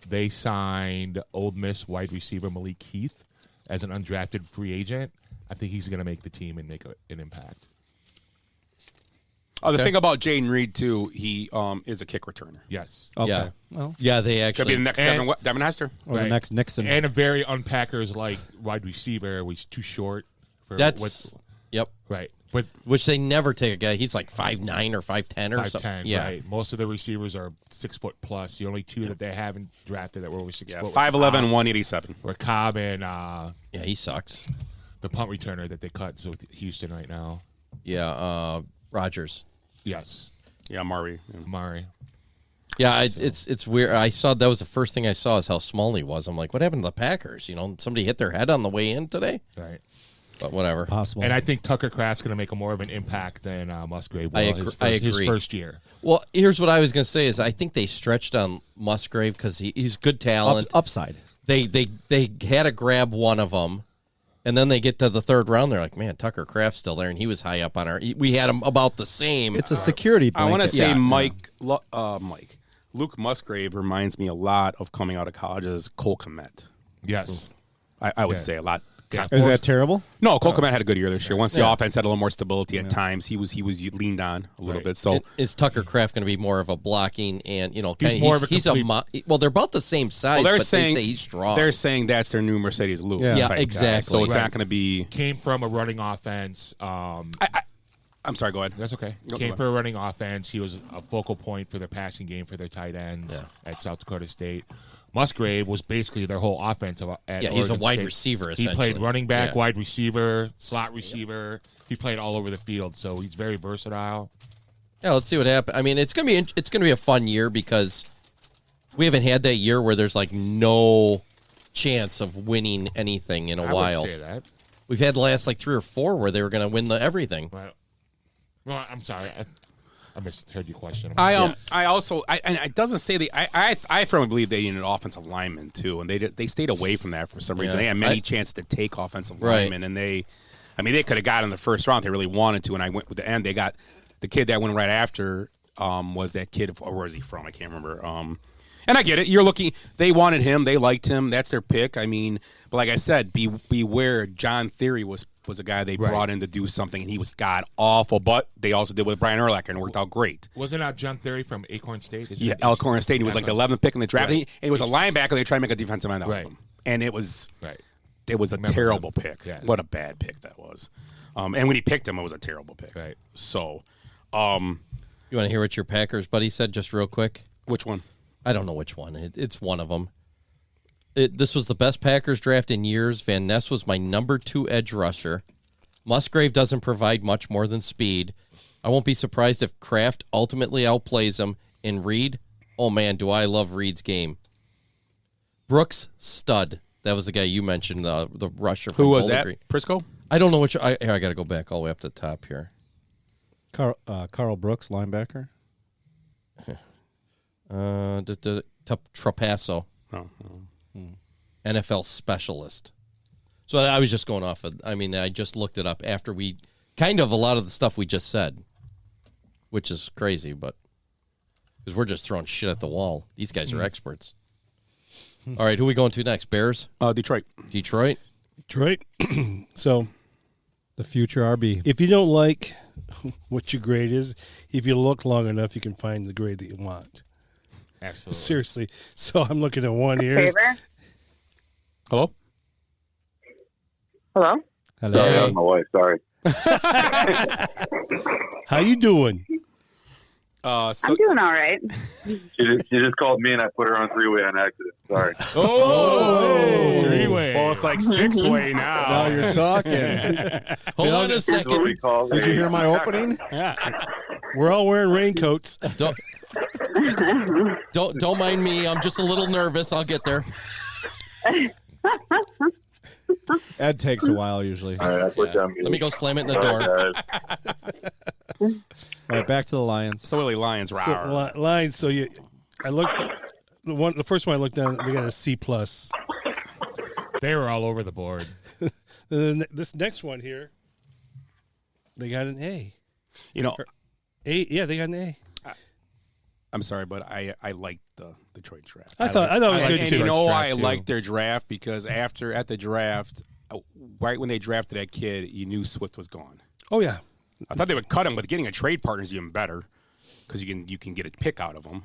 they signed Ole Miss wide receiver Malik Heath as an undrafted free agent. I think he's going to make the team and make an impact. Oh, the thing about Jaden Reed too, he is a kick returner. Yes. Okay. Yeah. Well, Yeah, they Could actually. be the next Devin Hester. or the next Nixon. And a very unpackers like wide receiver. Was too short. For That's. Yep. right. which they never take a guy. He's like 5'9" or 5'10" or something. 5'10", Yeah. right. Most of the receivers are 6 foot plus. The only two that they haven't drafted that were over 6 foot. 5'11", 187. Were Cobb and yeah, he sucks. The punt returner that they cut is with Houston right now. Yeah, Rodgers. Yes. Yeah, Murray. Yeah, it's weird. I saw that was the first thing I saw is how small he was. I'm like, what happened to the Packers? Somebody hit their head on the way in today. Right. But whatever. Possible. And I think Tucker Kraft's going to make more of an impact than Musgrave will. I agree. His first year. Well, here's what I was going to say is I think they stretched on Musgrave because he's good talent. Upside. They had to grab one of them, and then they get to the third round. They're like, man, Tucker Kraft's still there, and he was high up on we had him about the same. It's a security blanket. I want to say Luke Musgrave reminds me a lot of coming out of college as Cole Kmet. Yes. I would say a lot. Yeah. Is that terrible? No, Cole Kmet had a good year this year. Once the offense had a little more stability at times, he was leaned on a little bit. So is Tucker Kraft going to be more of a blocking and well, they're about the same size, they're but saying, they say he's strong. They're saying that's their new Mercedes Lewis. Yeah, type exactly. guy. So it's not going to be. Came from a running offense. I'm sorry, go ahead. That's okay. Came from a running offense. He was a focal point for their passing game for their tight ends at South Dakota State. Musgrave was basically their whole offense at he's a Oregon wide State. receiver, He essentially. played running back, Yeah. wide receiver, slot receiver. He played all over the field, so he's very versatile. Yeah, let's see what happens. I mean, it's gonna be a fun year because we haven't had that year where there's like no chance of winning anything in a I while. would say that. We've had the last like 3 or 4 where they were going to win everything. Well, I'm sorry. I misheard your question. I also it doesn't say I firmly believe they needed an offensive lineman too, and they stayed away from that for some reason. Yeah. They had many chances to take offensive Right. linemen, and they could have got in the first round if they really wanted to. And I went with the end. They got the kid that went right after was that kid. Where is he from? I can't remember. And I get it. You're looking. They wanted him. They liked him. That's their pick. I mean, but like I said, beware. John Theory was a guy they brought in to do something, and he was god awful. But they also did with Brian Urlacher, and it worked out great. Wasn't that John Theory from Acorn State? Yeah, Elkhorn State. He was like the 11th pick in the draft. Right. And he was a linebacker. They tried to make a defensive end out of him, and it was It was a terrible pick. Yeah. What a bad pick that was. And when he picked him, it was a terrible pick. Right. So, you want to hear what your Packers buddy said just real quick? Which one? I don't know which one. It's one of them. This was the best Packers draft in years. Van Ness was my number 2 edge rusher. Musgrave doesn't provide much more than speed. I won't be surprised if Kraft ultimately outplays him. And Reed, oh man, do I love Reed's game. Brooks, stud. That was the guy you mentioned, the rusher. Who from was Boulder that? Green. Prisco? I don't know which. I got to go back all the way up to the top here. Carl Brooks, linebacker. Trapasso. NFL specialist. So I was just going off of, I just looked it up after we, kind of a lot of the stuff we just said, which is crazy, but, because we're just throwing shit at the wall. These guys are experts. All right, who are we going to next? Bears? Detroit. Detroit? So, the future RB. If you don't like what your grade is, if you look long enough, you can find the grade that you want. Absolutely. Seriously. So I'm looking at one here. Hello? Hello. Sorry, that was my wife. Sorry. How you doing? I'm doing all right. She just called me, and I put her on 3-way on accident. Sorry. Oh, 3-way. Well, it's like 6-way now. Now you're talking. Hold on a second. Did you hear my opening? We're all wearing raincoats. Don't mind me. I'm just a little nervous. All get there. Ed takes a while usually. All right, I put down Let me go slam it in the door. All right, back to the Lions. So Willie Lions, So, Lions. So I looked. The first one I looked down, they got a C+. They were all over the board. This next one here, they got an A. You know, A. Yeah, they got an A. I'm sorry, but I liked the Detroit draft. I thought it was good and too. You know why I liked their draft? Because at the draft, right when they drafted that kid, you knew Swift was gone. Oh yeah. I thought they would cut him, but getting a trade partner is even better because you can get a pick out of him.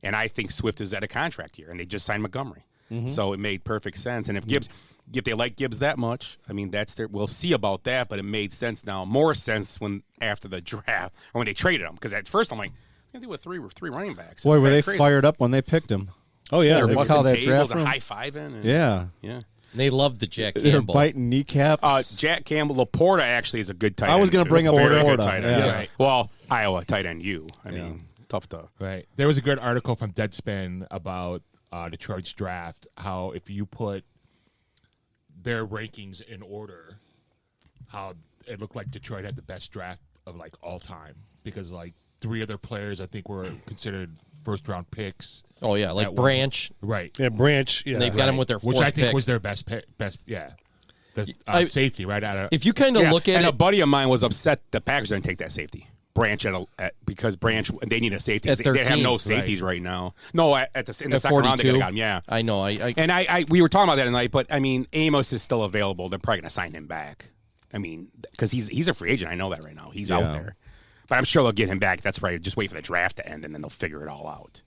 And I think Swift is at a contract here, and they just signed Montgomery, so it made perfect sense. And if Gibbs, if they like Gibbs that much, I mean, we'll see about that, but it made sense now. More sense after the draft, or when they traded him. Because at first I'm like, what do with three running backs? Boy, were they crazy. fired up when they picked him. Oh, yeah. They were busting that tables draft and room. high-fiving. And, Yeah. Yeah. And they loved the Jack They were Campbell. biting kneecaps. Jack Campbell, Laporta actually is a good tight end. I was going to bring up Very good Laporta. tight end. Yeah. Right. Well, Iowa tight end I mean, tough to. Right. There was a good article from Deadspin about Detroit's draft, how if you put their rankings in order, how it looked like Detroit had the best draft of like all time because like 3 of their players I think were considered first-round picks. Oh yeah, like Branch. Right. Yeah, Branch. Yeah, and they've got him with their fourth which I think pick. was their best. The safety right out of. If you kind of look at and it, a buddy of mine was upset the Packers didn't take that safety. Branch because Branch they need a safety. At 13, they have no safeties right now. No, in the second round they could have got him. Yeah, I know. I we were talking about that tonight, but I mean Amos is still available. They're probably going to sign him back. I mean, because he's a free agent. I know that right now. He's out there, but I'm sure they'll get him back. That's right. Just wait for the draft to end, and then they'll figure it all out.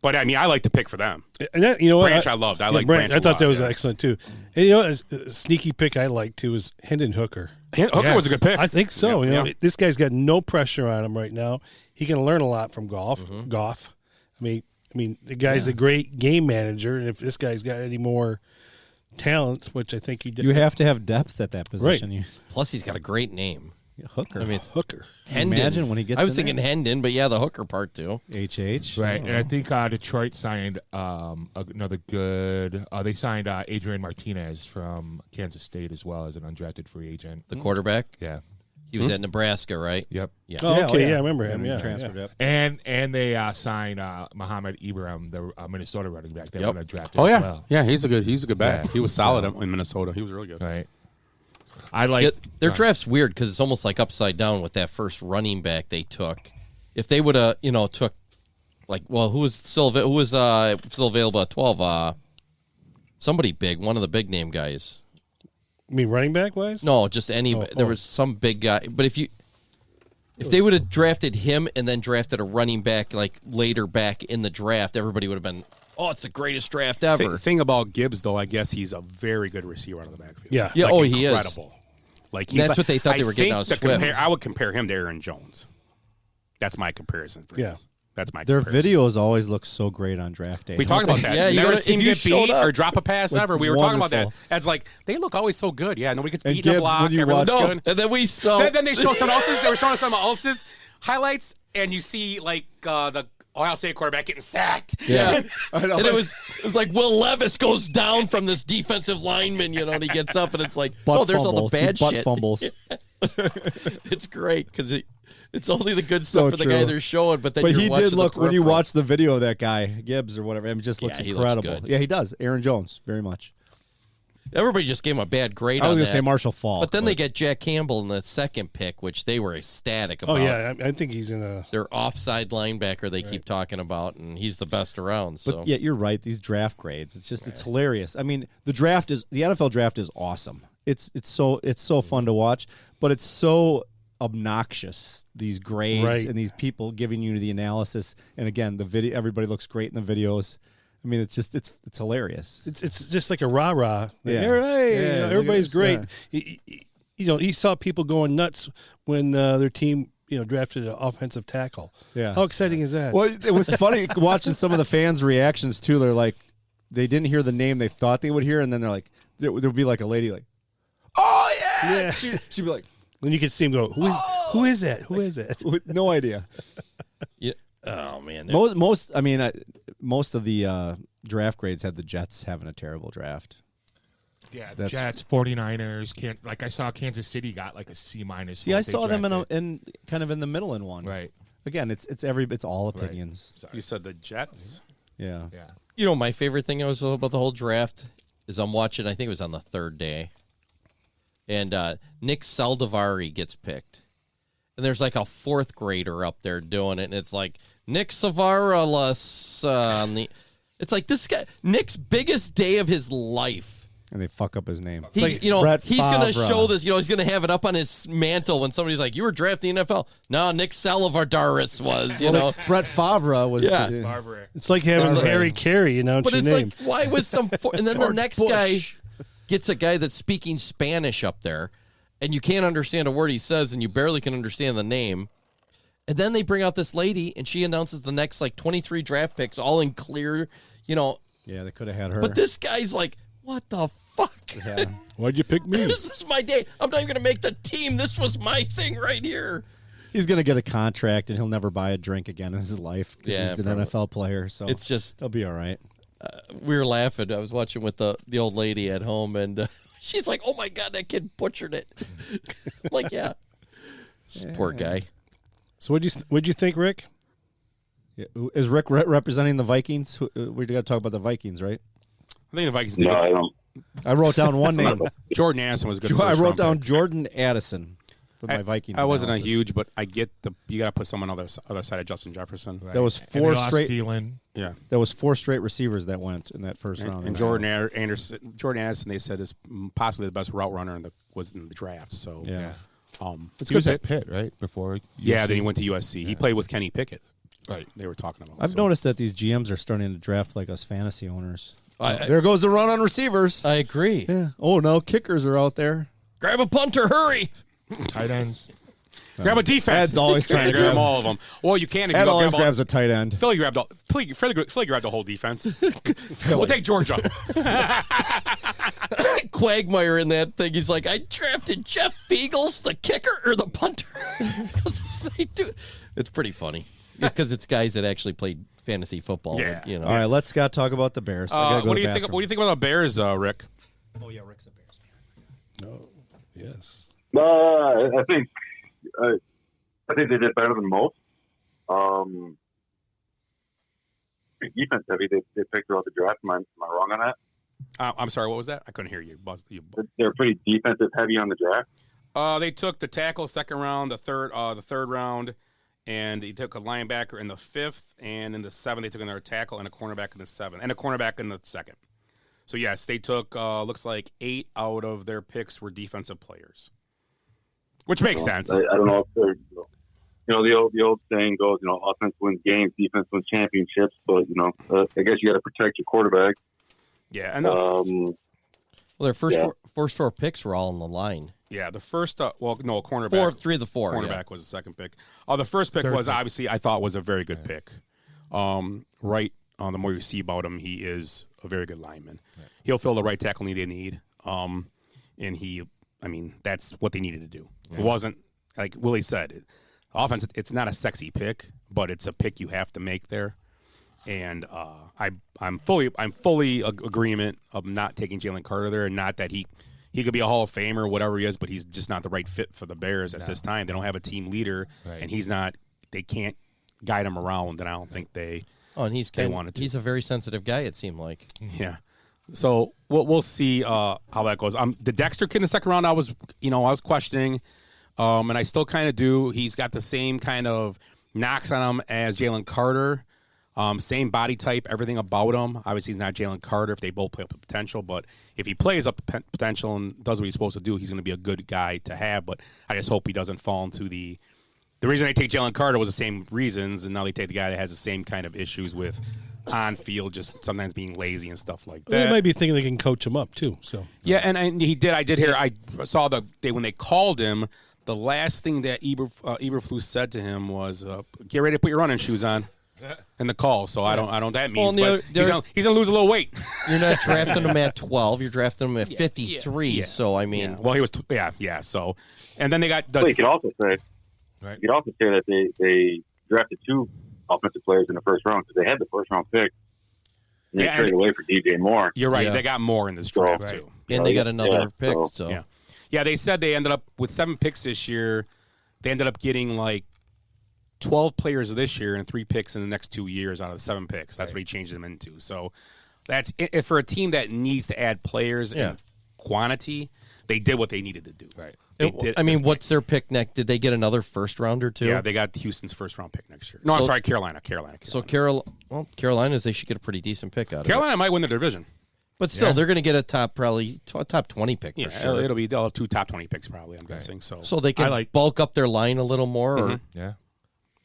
But I mean, I like the pick for them. And that, you know what? Branch I loved. I like Branch. I thought that was excellent too. And you know, a sneaky pick I liked too was Hendon Hooker. Hooker was a good pick. I think so. Yeah, you know, this guy's got no pressure on him right now. He can learn a lot from Goff. I mean, the guy's a great game manager, and if this guy's got any more talent, which I think you have to have depth at that position. Right. Plus, he's got a great name. Hooker. I mean, it's Hooker. Hendon. Imagine when he gets. I was in thinking there. Hendon, but yeah, the Hooker part too. HH. Right, and I think Detroit signed another good. They signed Adrian Martinez from Kansas State as well as an undrafted free agent. The quarterback. Yeah, he was at Nebraska, right? Yep. Yeah. Oh, okay. Yeah, I remember him. Yeah, transferred. yeah. Yep. And they signed Muhammad Ibrahim, the Minnesota running back. They were drafted. Oh yeah, as well. yeah. He's a good back. Yeah. He was solid in Minnesota. He was really good. Right. I like their draft's weird because it's almost like upside down with that first running back they took. If they would have, took who was still available at 12? Somebody big, one of the big name guys. You mean running back wise? No, just any. There was some big guy, but if they would have drafted him and then drafted a running back like later back in the draft, everybody would have been, oh, it's the greatest draft ever. The thing about Gibbs, though, I guess he's a very good receiver out of the backfield. Yeah. Yeah, Like, he is. incredible. Like That's what they thought they were getting out of Swift. I would compare him to Aaron Jones. That's my comparison. Yeah. That's my Their comparison. videos always look so great on draft day. We talked about that. Yeah, you never gotta- seen if you get showed beat up- or drop a pass Look ever. We were talking about that. wonderful. It's like they look always so good. Yeah, nobody gets And beat in a Gibbs, block. when you Everyone watch- looks No, good. and then we saw. Then they show someone else's. They were showing us someone else's highlights, and you see like the Ohio State quarterback getting sacked. Yeah, and it was like Will Levis goes down from this defensive lineman, and he gets up, and it's like, Butt there's all fumbles. the bad Butt shit. fumbles. It's great because it's only the good stuff So for the true. guy they're showing, but then But you're he watching did look the when you peripheral. watch the video of that guy Gibbs or whatever. It just looks Yeah, he looks incredible. good. Yeah, he does. Aaron Jones, very much. Everybody just gave him a bad grade. I was on gonna that. say Marshall Faulk, but then but- they get Jack Campbell in the second pick, which they were ecstatic about. Oh yeah, I think he's in a. Their offside linebacker they keep talking about, and he's the best around. So But yeah, you're right. These draft grades, it's hilarious. I mean, the NFL draft is awesome. It's so fun to watch, but it's so obnoxious. These grades Right. and these people giving you the analysis, and again, the video. Everybody looks great in the videos. I mean, it's hilarious. It's just like a rah rah. Yeah. Hey, Yeah, look at everybody's this, great. yeah. You saw people going nuts when their team drafted an offensive tackle. Yeah. How exciting is that? Well, it was funny watching some of the fans' reactions too. They're like, they didn't hear the name they thought they would hear, and then they're like, there would be like a lady like, oh yeah, Yeah. she'd be like, Then you could see him go, who is that? Who is that? with no idea. yeah. Oh man, Most of the draft grades had the Jets having a terrible draft. Yeah, the Jets, 49ers. I saw Kansas City got like a C minus. See, I saw them in kind of in the middle in one. Right. Again, it's all opinions. You said the Jets. Yeah. You know, my favorite thing was about the whole draft is I'm watching. I think it was on the third day, and Nick Saldivari gets picked, and there's like a fourth grader up there doing it, and it's like Nick Savaralas on the. It's like this guy, Nick's biggest day of his life. And they fuck up his name. He, Brett he's going to Favre. show this. He's going to have it up on his mantle when somebody's like, "You were drafting NFL." No, Nick Saldivaris was. You know, Brett Favre was. Yeah. It's like having Harry Carey announced but your it's name. like, why was some? And then the George next Bush. guy, gets a guy that's speaking Spanish up there, and you can't understand a word he says, and you barely can understand the name. And then they bring out this lady, and she announces the next, 23 draft picks, all in clear, Yeah, they could have had her. But this guy's like, what the fuck? Yeah. Why'd you pick me? This is my day. I'm not even going to make the team. This was my thing right here. He's going to get a contract, and he'll never buy a drink again in his life. Yeah, he's an probably. NFL player, so It's just... he'll be all right. We were laughing. I was watching with the old lady at home, and she's like, oh, my God, that kid butchered it. I'm like, yeah. Poor guy. So what'd you think, Rick? Yeah. Is Rick representing the Vikings? We got to talk about the Vikings, right? I think the Vikings. No, I don't. I wrote down one name. Jordan Addison was good. I wrote first-round down pick. Jordan Addison for my Vikings. I wasn't a analysis. huge, but I get you got to put someone on the other side of Justin Jefferson. That was And four they lost straight. Thielen. Yeah, That was 4 straight receivers that went in that first round. and Jordan Addison, they said is possibly the best route runner was in the draft. So Yeah. it's He was good at Pitt, right? Before. Yeah, USC. then he went to USC. He played with Kenny Pickett. Right. They were talking about. I've noticed that these GMs are starting to draft like us fantasy owners. I- There goes the run on receivers. I agree. Yeah. Oh, no, kickers are out there. Grab a punter, hurry. Tight ends. Grab a defense. Ed's always trying to grab grab all of them. Well, you can if you Ed go always grab grabs a tight end. Philly grabbed the whole defense. We'll take Georgia. Quagmire in that thing. He's like, I drafted Jeff Fiegels, the kicker or the punter. They do. It's pretty funny. It's because it's guys that actually played fantasy football. Yeah. You know. All right, let's Scott talk about the Bears. I gotta go What to do you the think? bathroom. What do you think about the Bears, Rick? Oh yeah, Rick's a Bears fan. Oh, yes. I think they did better than most. Defense heavy. They picked throughout the draft. Am I wrong on that? I'm sorry. What was that? I couldn't hear you. They're pretty defensive heavy on the draft. They took the tackle second round, the third round, and they took a linebacker in the 5th, and in the 7th they took another tackle and a cornerback in the 7th, and a cornerback in the 2nd. So yes, they took looks like 8 out of their picks were defensive players, which makes sense. I don't know if they're, the old saying goes, offense wins games, defense wins championships. But I guess you got to protect your quarterback. Yeah, and Well, their first four picks were all on the line. yeah, the first a cornerback. 3 of the 4. Cornerback Yeah. was the second pick. The first pick was obviously I thought was a very good pick. Right on the more you see about him, he is a very good lineman. Right. He'll fill the right tackle need they need. And that's what they needed to do. Yeah. It wasn't like Willie said, offense. It's not a sexy pick, but it's a pick you have to make there. And I'm fully agreement of not taking Jalen Carter there, and not that he could be a Hall of Famer or whatever he is, but he's just not the right fit for the Bears at this time. They don't have a team leader, and he's not. They can't guide him around, and I don't think they. Oh, and wanted to. He's a very sensitive guy. It seemed like. Yeah. So we'll see how that goes. The Dexter kid in the second round, I was questioning, and I still kind of do. He's got the same kind of knocks on him as Jalen Carter. Same body type, everything about him. Obviously, he's not Jalen Carter if they both play up to potential, but if he plays up to potential and does what he's supposed to do, he's going to be a good guy to have. But I just hope he doesn't fall into the reason they take Jalen Carter was the same reasons, and now they take the guy that has the same kind of issues with on field, just sometimes being lazy and stuff like that. They might be thinking they can coach him up too. So yeah, and he did. I did hear. I saw when they called him. The last thing that Eberflus said to him was, "Get ready to put your running shoes on." In the call, so I don't. That means, but he's gonna lose a little weight. You're not drafting him at 12. You're drafting him at 53. Yeah. So I mean, well, he was. Yeah. So, and then they got. Well, you could also say, that they drafted 2 offensive players in the first round because they had the first round pick. And they traded away for DJ Moore. You're right. Yeah. They got more in this draft too, and they got another pick. So yeah. They said they ended up with 7 picks this year. They ended up getting like 12 players this year and 3 picks in the next 2 years out of the 7 picks. That's what he changed them into. So that's it for a team that needs to add players in quantity. They did what they needed to do. Right. What's their pick next? Did they get another first rounder too? Yeah, they got Houston's first round pick next year. No, I'm sorry, Carolina. So Carolina's they should get a pretty decent pick out of it. Carolina might win the division. But still, they're going to get a top 20 pick for sure. They'll have 2 top 20 picks probably, I'm guessing. So they can bulk up their line a little more? Or? Yeah.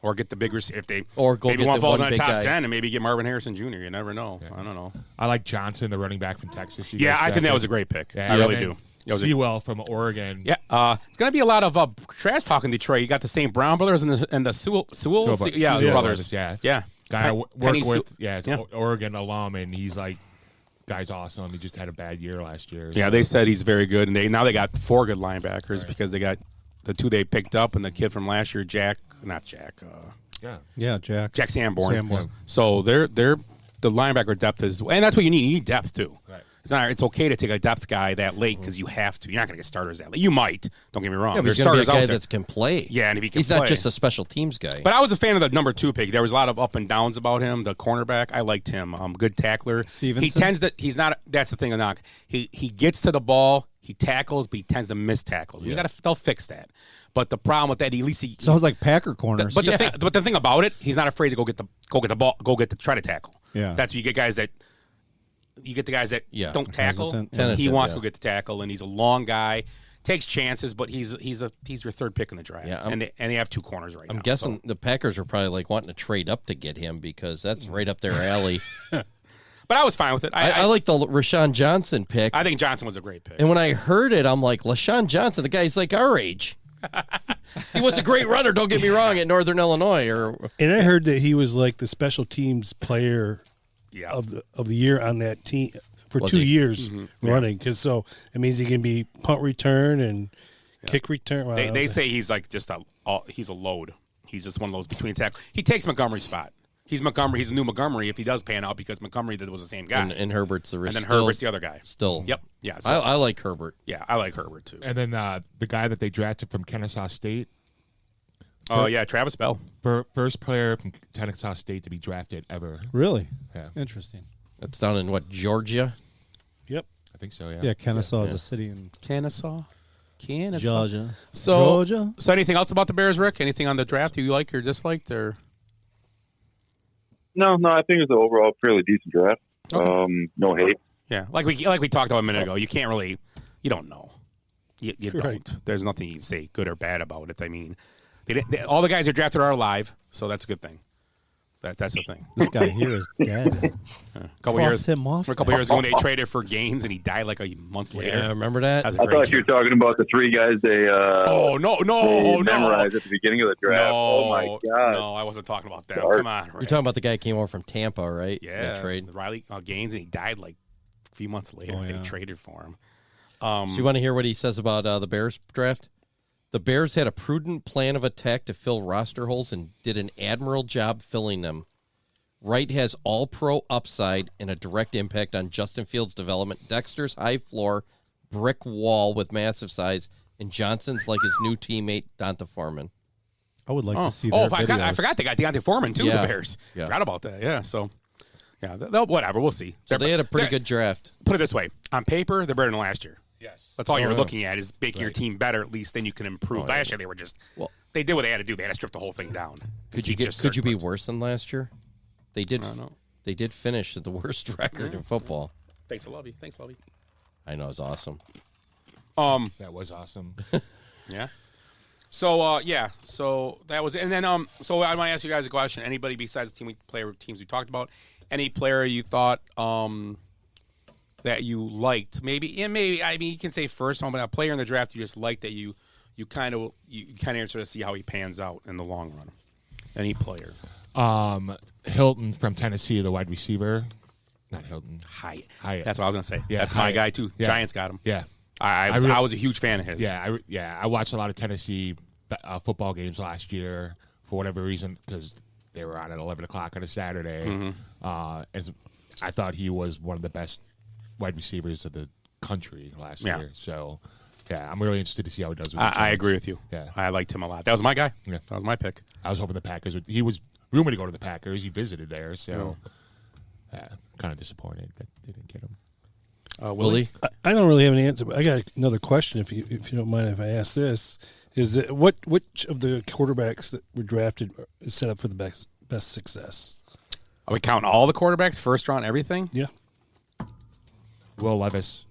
Or get the big if they or go maybe get one the falls one in the big top guy. 10 and maybe get Marvin Harrison Jr. You never know. I don't know. I like Johnson, the running back from Texas. Yeah, I think that was a great pick. I really do. Sewell from Oregon. Yeah, it's going to be a lot of trash talk in Detroit. You got the St. Brown brothers and the Sewell brothers. Yeah. Guy I worked Penny with. It's Oregon alum, and he's like, guy's awesome. He just had a bad year last year. Yeah, so. they said he's very good, and they got 4 good linebackers because they got the 2 they picked up and the kid from last year, Jack Sanborn. Sanborn. So they're the linebacker depth is, and that's what you need. You need depth too. Right. It's okay to take a depth guy that late because you have to. You're not going to get starters that late. You might. Don't get me wrong. Yeah, but There's he's going to starters be a guy out there. that can play. Yeah, and if he can he's play. not just a special teams guy. But I was a fan of the number 2 pick. There was a lot of up and downs about him. The cornerback, I liked him. Good tackler. Stevenson? He tends to. He's not. That's the thing. Knock. He gets to the ball. He tackles, but he tends to miss tackles. Yeah. They'll fix that. But the problem with that, at least he sounds like Packer corners. But the thing about it, he's not afraid to go get the ball, try to tackle. Yeah, that's you get guys that. You get the guys that don't tackle. Hesitant. He wants to go get the tackle, and he's a long guy. Takes chances, but he's your 3rd pick in the draft. Yeah, and they have 2 corners right now. I'm guessing the Packers were probably like wanting to trade up to get him because that's right up their alley. But I was fine with it. I like the Rashawn Johnson pick. I think Johnson was a great pick. And when I heard it, I'm like, LaShawn Johnson, the guy's like our age. He was a great runner, don't get me wrong, at Northern Illinois. And I heard that he was like the special teams player of the year on that team for Was 2 he? years Mm-hmm. running. Because so it means he can be punt return and kick return. Well, They say he's like just he's a load. He's just one of those between tackles. He takes Montgomery's spot. He's Montgomery. He's a new Montgomery if he does pan out because Montgomery was the same guy. And Herbert's the and then still, Herbert's the other guy. Still. Yep. Yeah. I like Herbert. Yeah, I like Herbert too. And then the guy that they drafted from Kennesaw State. Oh, yeah, Travis Bell. First player from Kennesaw State to be drafted ever. Really? Yeah. Interesting. That's down in what, Georgia? Yep. I think so, yeah. Yeah, Kennesaw is a city in Kennesaw. Georgia. So anything else about the Bears, Rick? Anything on the draft you like or disliked? Or No, I think it was an overall fairly decent draft. Okay. No hate. Yeah, like we talked about a minute ago. You can't really, you don't know. You don't. Right. There's nothing you can say good or bad about it. I mean, all the guys who drafted are alive, so that's a good thing. That's the thing. This guy here is dead. A couple years ago, when they traded for Gaines and he died like a month later. Yeah, remember that? I thought you were talking about the 3 guys they memorized at the beginning of the draft. Oh my god! No, I wasn't talking about that. Dark. Come on, Rick. You're talking about the guy who came over from Tampa, right? Yeah, That trade. Riley Gaines, and he died like a few months later. Oh, yeah. They traded for him. So you want to hear what he says about the Bears draft? The Bears had a prudent plan of attack to fill roster holes and did an admirable job filling them. Wright has all-pro upside and a direct impact on Justin Fields' development. Dexter's high floor, brick wall with massive size, and Johnson's like his new teammate, Donta Foreman. I would like to see their videos. I forgot they got Deontay Foreman, too, Yeah. the Bears. Yeah. Forgot about that, yeah. So, yeah, whatever, we'll see. So they had a pretty good draft. Put it this way. On paper, they're better than last year. Yes. That's all you're yeah. looking at is making your team better. At least then you can improve. Last year, they were just they did what they had to do. They had to strip the whole thing down. Could you be worse than last year? They did. They did finish at the worst record in football. Thanks, Lovey. I know, it's awesome. That was awesome. Yeah. So so that was it. And then so I want to ask you guys a question. Anybody besides the teams we talked about, any player you thought that you liked? Maybe I mean you can say first one, but a player in the draft you just liked that you kind of interested to see how he pans out in the long run. Any player. Hilton from Tennessee, the wide receiver. Not Hilton. Hyatt. That's what I was going to say. Yeah, that's Hyatt. my guy, too. Yeah. Giants got him. Yeah. I was a huge fan of his. I watched a lot of Tennessee football games last year for whatever reason because they were on at 11 o'clock on a Saturday. Mm-hmm. As I thought he was one of the best wide receivers of the country last year. So, yeah, I'm really interested to see how he does with the Giants. I agree with you. Yeah. I liked him a lot. That was my guy. Yeah. That was my pick. I was hoping the Packers would. He was rumored to go to the Packers. He visited there, so kind of disappointed that they didn't get him. Willie? I don't really have an answer, but I got another question. If you don't mind, if I ask this, is that which of the quarterbacks that were drafted is set up for the best success? Are we counting all the quarterbacks, first round, everything? Yeah. Will Levis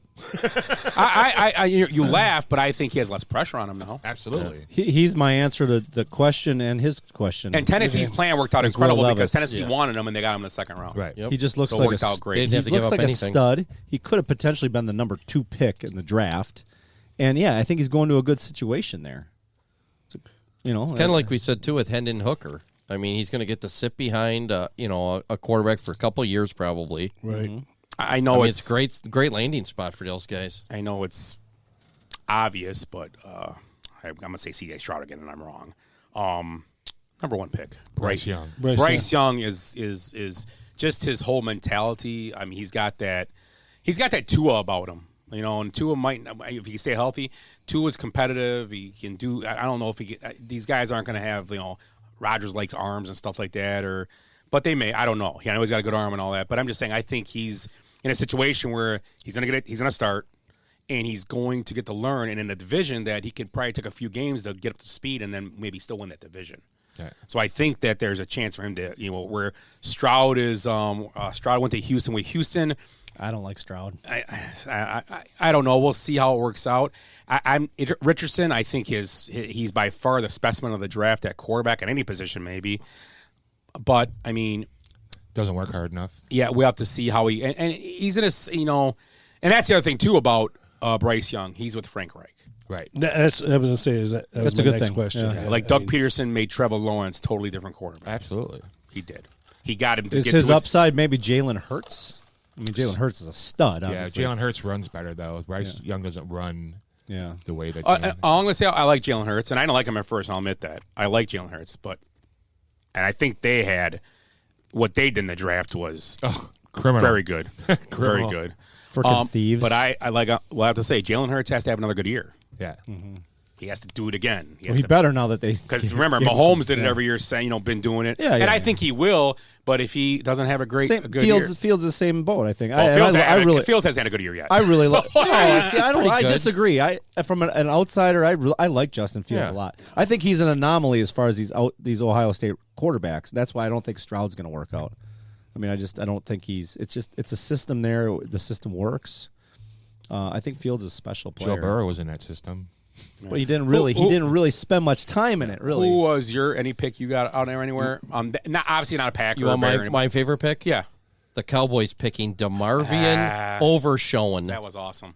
You laugh, but I think he has less pressure on him now. Absolutely. He's my answer to the question and his question. And Tennessee's plan worked out Is incredible Will because Levis. Tennessee wanted him and they got him in the second round. Right. He just looks so like it worked out great. He looks like a stud. He could have potentially been the number 2 pick in the draft. And yeah, I think he's going to a good situation there. You know, It's kind of like we said too with Hendon Hooker. I mean, he's going to get to sit behind, a quarterback for a couple of years probably. Right. I know it's great landing spot for those guys. I know it's obvious, but I'm going to say C.J. Stroud again, and I'm wrong. Number 1 pick, Bryce Young. Bryce Young is just his whole mentality. I mean, he's got that Tua about him. You know, and Tua might, if he can stay healthy, Tua's competitive. He can do. I don't know if these guys aren't going to have Rodgers likes arms and stuff like that, but they may. I don't know. I know he's got a good arm and all that, but I'm just saying I think he's in a situation where he's going to start, and he's going to get to learn, and in a division that he could probably take a few games to get up to speed, and then maybe still win that division. Yeah. So I think that there's a chance for him to, where Stroud is. Stroud went to Houston with Houston. I don't like Stroud. I don't know. We'll see how it works out. Richardson, I think he's by far the specimen of the draft at quarterback at any position, maybe. But I mean, doesn't work hard enough. Yeah, we have to see how and he's in a and that's the other thing too about Bryce Young. He's with Frank Reich. Right. I was going to say that was a my good next thing. question. Yeah. Like Doug Peterson made Trevor Lawrence totally different quarterback. Absolutely, he did. He got him to Is get his to upside maybe Jalen Hurts? I mean, Jalen Hurts is a stud. Obviously. Yeah, Jalen Hurts runs better though. Bryce Young doesn't run. Yeah. The way that. I'm going to say I like Jalen Hurts, and I don't like him at first. I'll admit that I like Jalen Hurts, and I think they had what they did in the draft was criminal. Very good, very good. Freaking thieves. But I have to say Jalen Hurts has to have another good year. Yeah. Mm-hmm. He has to do it again. He better now that they because remember Mahomes did it every year, saying been doing it. Yeah, and I think he will. But if he doesn't have a good Fields year, the same boat. I think. Well, Fields hasn't had a good year yet. I really like. I disagree. From an outsider, I like Justin Fields a lot. I think he's an anomaly as far as these Ohio State quarterbacks. That's why I don't think Stroud's going to work out. I mean, I don't think he's. It's a system there. The system works. I think Fields is a special player. Joe Burrow was in that system. But he didn't really spend much time in it. Really. Who was any pick you got out there anywhere? Obviously not a Packer. You want my favorite pick? Yeah, the Cowboys picking DeMarvion Overshown. That was awesome.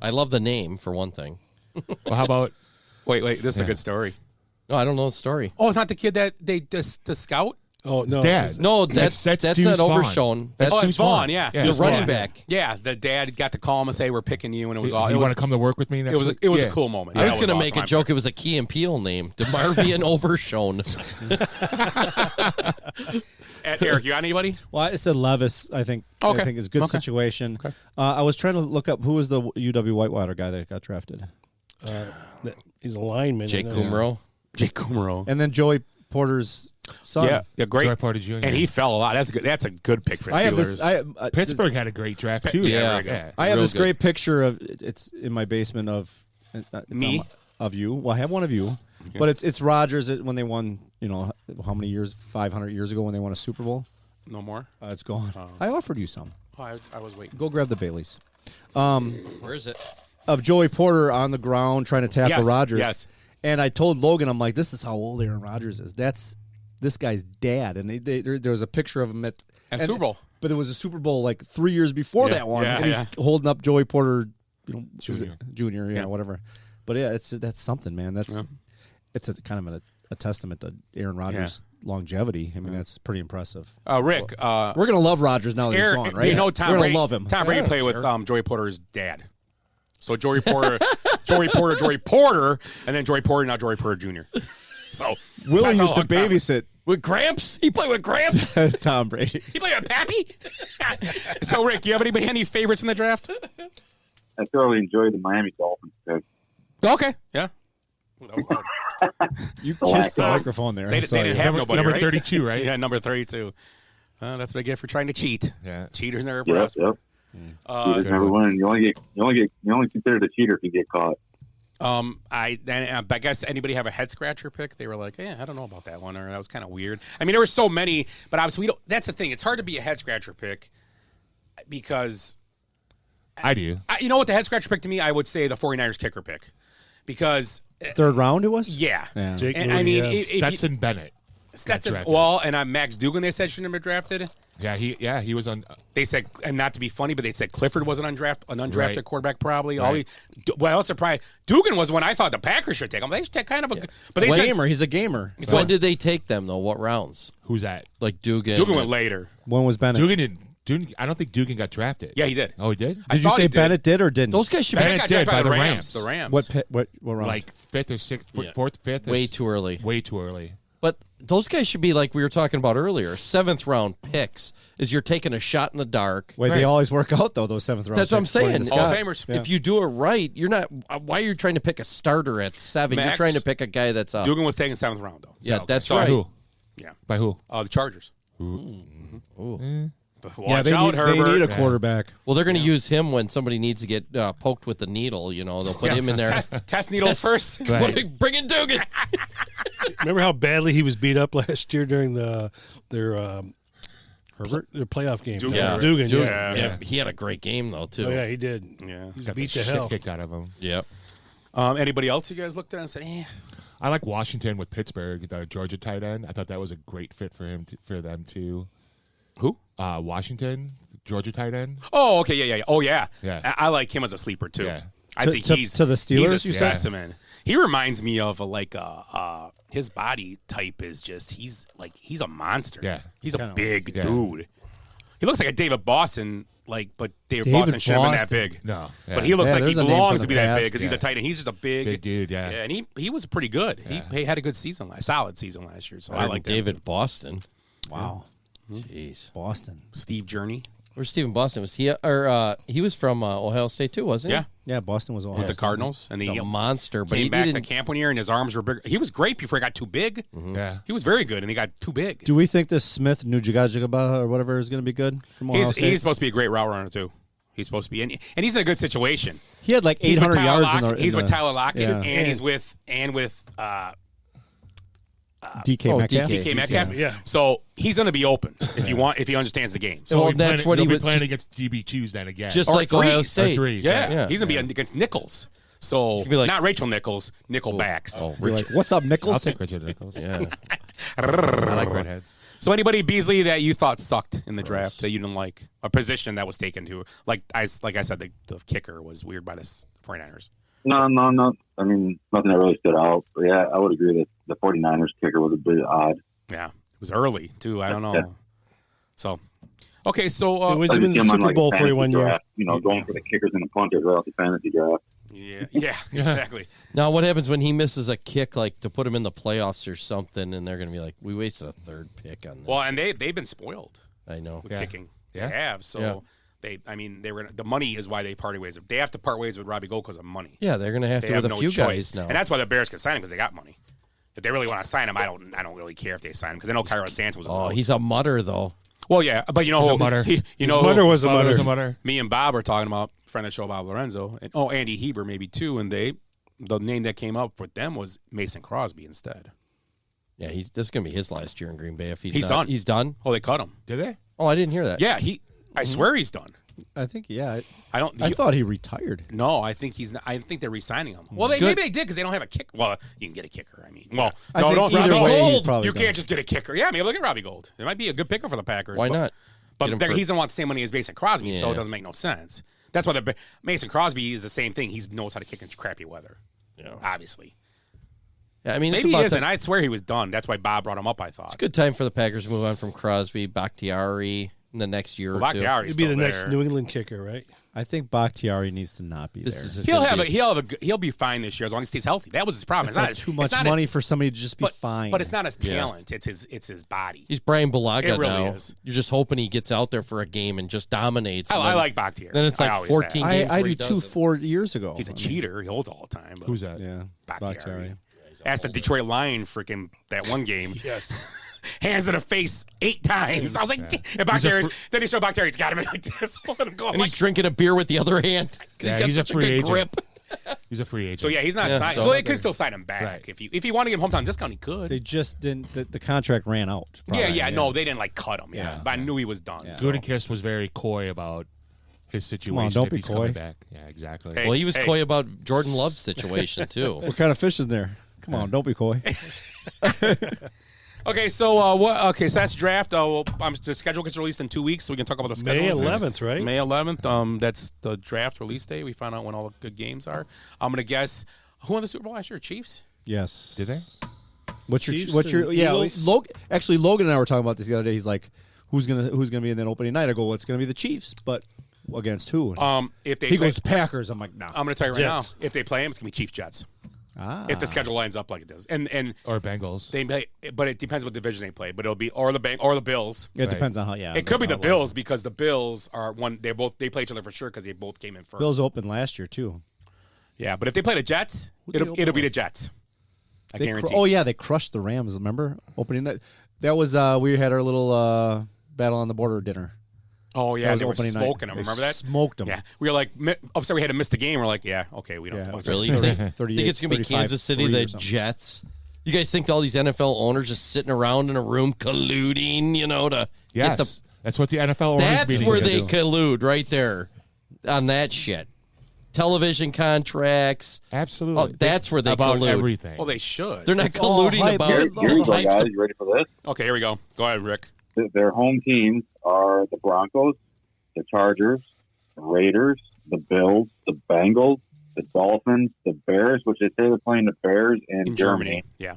I love the name for one thing. Well, how about? Wait, this is a good story. No, I don't know the story. Oh, it's not the kid that the scout. Oh no, Dad. No, that's not Overshown. That's Vaughn. Yeah, the running back. Yeah, the dad got to call him and say we're picking you, and it was all. You want to come to work with me? It was a cool moment. I was going to make a joke. It was a Key and Peele name, DeMarvion Overshown. Eric, you got anybody? Well, I said Levis. I think is a good situation. Okay. I was trying to look up who was the UW Whitewater guy that got drafted. He's a lineman. Jake Kummerow. Jake Kummerow. And then Joey Porter's son. Yeah, great. Joey Porter Jr. And he fell a lot. That's good. That's a good pick for Steelers. Pittsburgh had a great draft too. Yeah. I have this great picture of it's in my basement of me of you. Well, I have one of you, but it's Rodgers when they won. How many years? 500 years ago when they won a Super Bowl. No more. It's gone. I offered you some. Oh, I was waiting. Go grab the Baileys. Where is it? Of Joey Porter on the ground trying to tackle Rodgers. Yes. And I told Logan, I'm like, this is how old Aaron Rodgers is. That's this guy's dad. And there was a picture of him at Super Bowl. But there was a Super Bowl like 3 years before that one. Yeah, and he's holding up Joey Porter, Junior. Whatever. But yeah, that's something, man. It's a kind of a testament to Aaron Rodgers' longevity. I mean, that's pretty impressive. Rick, we're gonna love Rodgers now that he's gone, right? Tom we're Brady, gonna love him. Tom Brady played with Joey Porter's dad. So Joey Porter, Joey Porter, and then Joey Porter, now Joey Porter Jr. So Willie used to babysit with Gramps. He played with Gramps. Tom Brady. He played with Pappy. So Rick, do you have any favorites in the draft? I thoroughly enjoyed the Miami Dolphins pick. Okay, yeah. That was hard. You kissed the microphone there. They didn't have nobody. Number right? 32, right? Yeah, number 32. That's what I get for trying to cheat. Yeah, cheaters never prosper. Yep. Cheaters never win. You only considered a cheater if you get caught. I guess anybody have a head scratcher pick? They were like, I don't know about that one, or that was kind of weird. I mean, there were so many, but obviously we don't. That's the thing. It's hard to be a head scratcher pick because I do. You know what? The head scratcher pick to me, I would say the 49ers kicker pick. Because. Third round it was? Yeah. Jake and, I mean, Stetson Bennett. Stetson. Well, and Max Dugan, they said, shouldn't have been drafted. Yeah, he was on. They said, and not to be funny, but they said Clifford was an undrafted quarterback probably. Right. Well, I was surprised. Dugan was one I thought the Packers should take him. They should take kind of a, but they gamer. He's a gamer. So when did they take them though? What rounds? Who's that? Like Dugan. Dugan went later. When was Bennett? Dugan, I don't think Dugan got drafted. Yeah, he did. Oh, he did. Did you say Bennett did or didn't? Those guys should Bennett be did by the Rams. The Rams. What round? Like fifth or sixth, Yeah. fourth, fifth. Way too early. Way too early. But those guys should be like we were talking about earlier. 7th round picks is you're taking a shot in the dark. Wait, they always work out though. Those 7th round. That's what I'm saying. Hall of Famers. If you do it right, you're not. Why are you trying to pick a starter at 7? Max, you're trying to pick a guy that's up. Dugan was taken 7th round though. Yeah, that's By right. who? Yeah. By who? The Chargers. Ooh. Watch they out, Herbert. need a quarterback. Well, they're going to use him when somebody needs to get poked with the needle. You know, they'll put him in there. Test needle first. Right. Bring in Dugan. Remember how badly he was beat up last year during their playoff game? Dugan. Yeah. He had a great game though too. Oh yeah, he did. Yeah. He was Got beat the to shit hell. kicked out of him. Yep. Anybody else you guys looked at and said, I like Washington with Pittsburgh, the Georgia tight end. I thought that was a great fit for him, for them too. Who? Washington, Georgia tight end. Oh, okay, yeah. Oh, yeah. Yeah. I like him as a sleeper too. Yeah. I think he's to the Steelers. He's a You said? specimen. He reminds me of his body type is just he's a monster. Yeah. He's a Kinda big like- dude. He looks like a David Boston, but David Boston shouldn't have been that big. No. But he looks like he there's a name belongs for to the be that past. big because he's a tight end. He's just a big dude. Yeah. and he was pretty good. He had a good season solid season last year. So I like David Boston. Wow. Jeez. Boston. Steve Journey. Where's Stephen Boston? Was he he was from Ohio State too, wasn't he? Yeah. Yeah, Boston was all With the Cardinals, and He's he a monster. But came he back to didn't. camp one year, and his arms were big. He was great before he got too big. Yeah. He was very good, and he got too big. Do we think this Smith Nujigajigaba or whatever is going to be good from Ohio State? He's supposed to be a great route runner too. He's supposed to be, and he's in a good situation. He had like 800 yards. He's with Tyler Lockett, Yeah. and he's with DK Metcalf. DK Metcalf. Yeah. So he's going to be open if he understands the game. Well, that's what he was was playing against DB2s then again. Just Or like Ohio threes. State. Or threes, Yeah, he's going to be against Nichols. So gonna be like- not Rachel Nichols, Nickelbacks. Oh, You're like, what's up, Nichols? I'll take Richard Nichols. yeah. I like redheads. So anybody, Beasley, that you thought sucked in the draft that you didn't like? A position that was taken to, like I said, the kicker was weird by the 49ers. No. I mean, nothing that really stood out. But yeah, I would agree that the 49ers kicker was a bit odd. Yeah, it was early too. I don't know. Yeah. So, okay, so It was I in just the see him on, Super Bowl a for you fantasy one year. draft, going for the kickers and the punters right off the fantasy draft. yeah, exactly. Now, what happens when he misses a kick, like to put him in the playoffs or something, and they're going to be like, "We wasted a 3rd pick on this." Well, and they've been spoiled I know. with kicking. Yeah. They have. So they were the money is why they parted ways. They have to part ways with Robbie Gold because of money. Yeah, they're going to have They to have with a no few choice. guys now. And that's why the Bears can sign him because they got money. If they really want to sign him, I don't really care if they sign him because I know Cairo Santos was. He's a mutter though. Well, yeah, but you know He's who? a mutter. You know, mutter was a Father mutter. was a mutter. me and Bob are talking about friend of the show, Bob Lorenzo, and Andy Heber maybe too, and the name that came up with them was Mason Crosby instead. Yeah, this is going to be his last year in Green Bay if he's He's not- done. He's done. Oh, they cut him. Did they? Oh, I didn't hear that. Yeah, I swear he's done. I think, yeah. I don't. I thought he retired. No, I think he's. I think they're re-signing him. Well, Good. maybe they did because they don't have a kick. Well, you can get a kicker. I mean, well, I no, think don't. either Robbie way, he's Gold. probably You done. can't just get a kicker. Yeah, maybe look at Robbie Gold. It might be a good picker for the Packers. Why not? But Get him for- he's gonna want the same money as Mason Crosby, so Yeah. it doesn't make no sense. That's why Mason Crosby is the same thing. He knows how to kick in crappy weather. Yeah. Obviously. Yeah, I mean, it's Maybe he about isn't. the- I swear he was done. That's why Bob brought him up. I thought. It's a good time for the Packers to move on from Crosby, Bakhtiari in the next year or two. Bakhtiari's He'd be the still next there. New England kicker, right? I think Bakhtiari needs to not be This there. is He'll be fine this year as long as he stays healthy. That was his problem. It's It's like not too it's much not money his, for somebody to just be fine. But it's not his Yeah. talent. It's his body. He's Brian Bulaga It really now. is. You're just hoping he gets out there for a game and just dominates. I and then- like Bakhtiari. Then it's I like always 14 have. games I where do he too doesn't. 4 years ago. He's a cheater. He holds all the time. But Who's that? Yeah. Bakhtiari. Asked the Detroit Lion freaking that one game. Yes. Hands in the face 8 times. I was like, and Bakhtiari's, then he showed Bakhtiari. He's got him like this. Let him go. And he's drinking a beer with the other hand because Yeah, he's got such a good grip. He's a free agent. So yeah, he's not Yeah, signed. so- So they could still sign him back Right. if he wanted to give him hometown discount, he could. They just didn't. The contract ran out. yeah, probably, no, they didn't like cut him. Yeah, but I knew he was done. Yeah. So. Gutekunst was very coy about his situation don't if be he's coy. coming back. Yeah, exactly. Well, he was coy about Jordan Love's situation too. What kind of fish is there? Come on, don't be coy. Okay, so so that's draft. The schedule gets released in 2 weeks, so we can talk about the schedule. May 11th, right? May 11th. That's the draft release day. We find out when all the good games are. I'm gonna guess who won the Super Bowl last year? Chiefs. Yes. Did they? What's Chiefs your and yeah? Eagles? Actually, Logan and I were talking about this the other day. He's like, "Who's gonna be in that opening night?" I go, "Well, it's gonna be the Chiefs, but against who?" If they he play, goes to Packers. I'm like, "No." I'm gonna tell you right Jets. now. If they play him, it's gonna be Chiefs Jets. Ah. If the schedule lines up like it does, and or Bengals, they may, but it depends what division they play. But it'll be or the Bills. It depends on how. Yeah, it could be the Bills because the Bills are one. They play each other for sure because they both came in first. Bills opened last year too. Yeah, but if they play the Jets, it'll be the Jets. I guarantee. Oh yeah, they crushed the Rams. Remember opening night? That was we had our little battle on the border dinner. Oh yeah, they were opening smoking night. them. Remember that? Smoked them. Yeah, we were like upset we had to miss the game. We're like, yeah, okay, we don't. Yeah, Really? think it's going to be Kansas City, the Jets? You guys think all these NFL owners just sitting around in a room colluding, to get the... That's what the NFL owners That's meeting where is they gonna do. collude, right there, on that shit. Television contracts. Absolutely. Oh, that's where they about collude. everything. Well, they should. They're not It's all colluding hype. about Here the you go, types guys. of... You ready for this? Okay, here we go. Go ahead, Rick. Their home teams are the Broncos, the Chargers, the Raiders, the Bills, the Bengals, the Dolphins, the Bears, which they say they're playing the Bears in Germany. Yeah.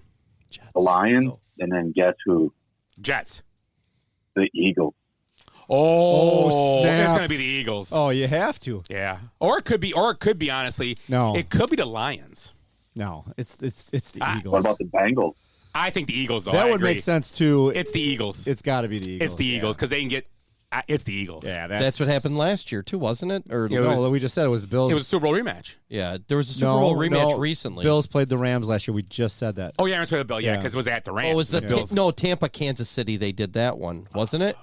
The Lions, and then guess who? Jets. The Eagles. Oh, snap. it's gonna be the Eagles. Oh, you have to. Yeah, or it could be honestly. No. It could be the Lions. No, it's the Eagles. What about the Bengals? I think the Eagles. Though that I would agree. make sense too. It's the Eagles. It's got to be the Eagles. It's the Eagles because they can get. It's the Eagles. Yeah, That's what happened last year, too, wasn't it? Or No, we just said it was Bills. It was a Super Bowl rematch. Yeah, there was a Super Bowl rematch recently. Bills played the Rams last year. We just said that. Oh yeah, Rams played the Bill. Yeah, Yeah. because it was at the Rams. Oh, it was the Bills. Tampa, Kansas City. They did that one, wasn't it?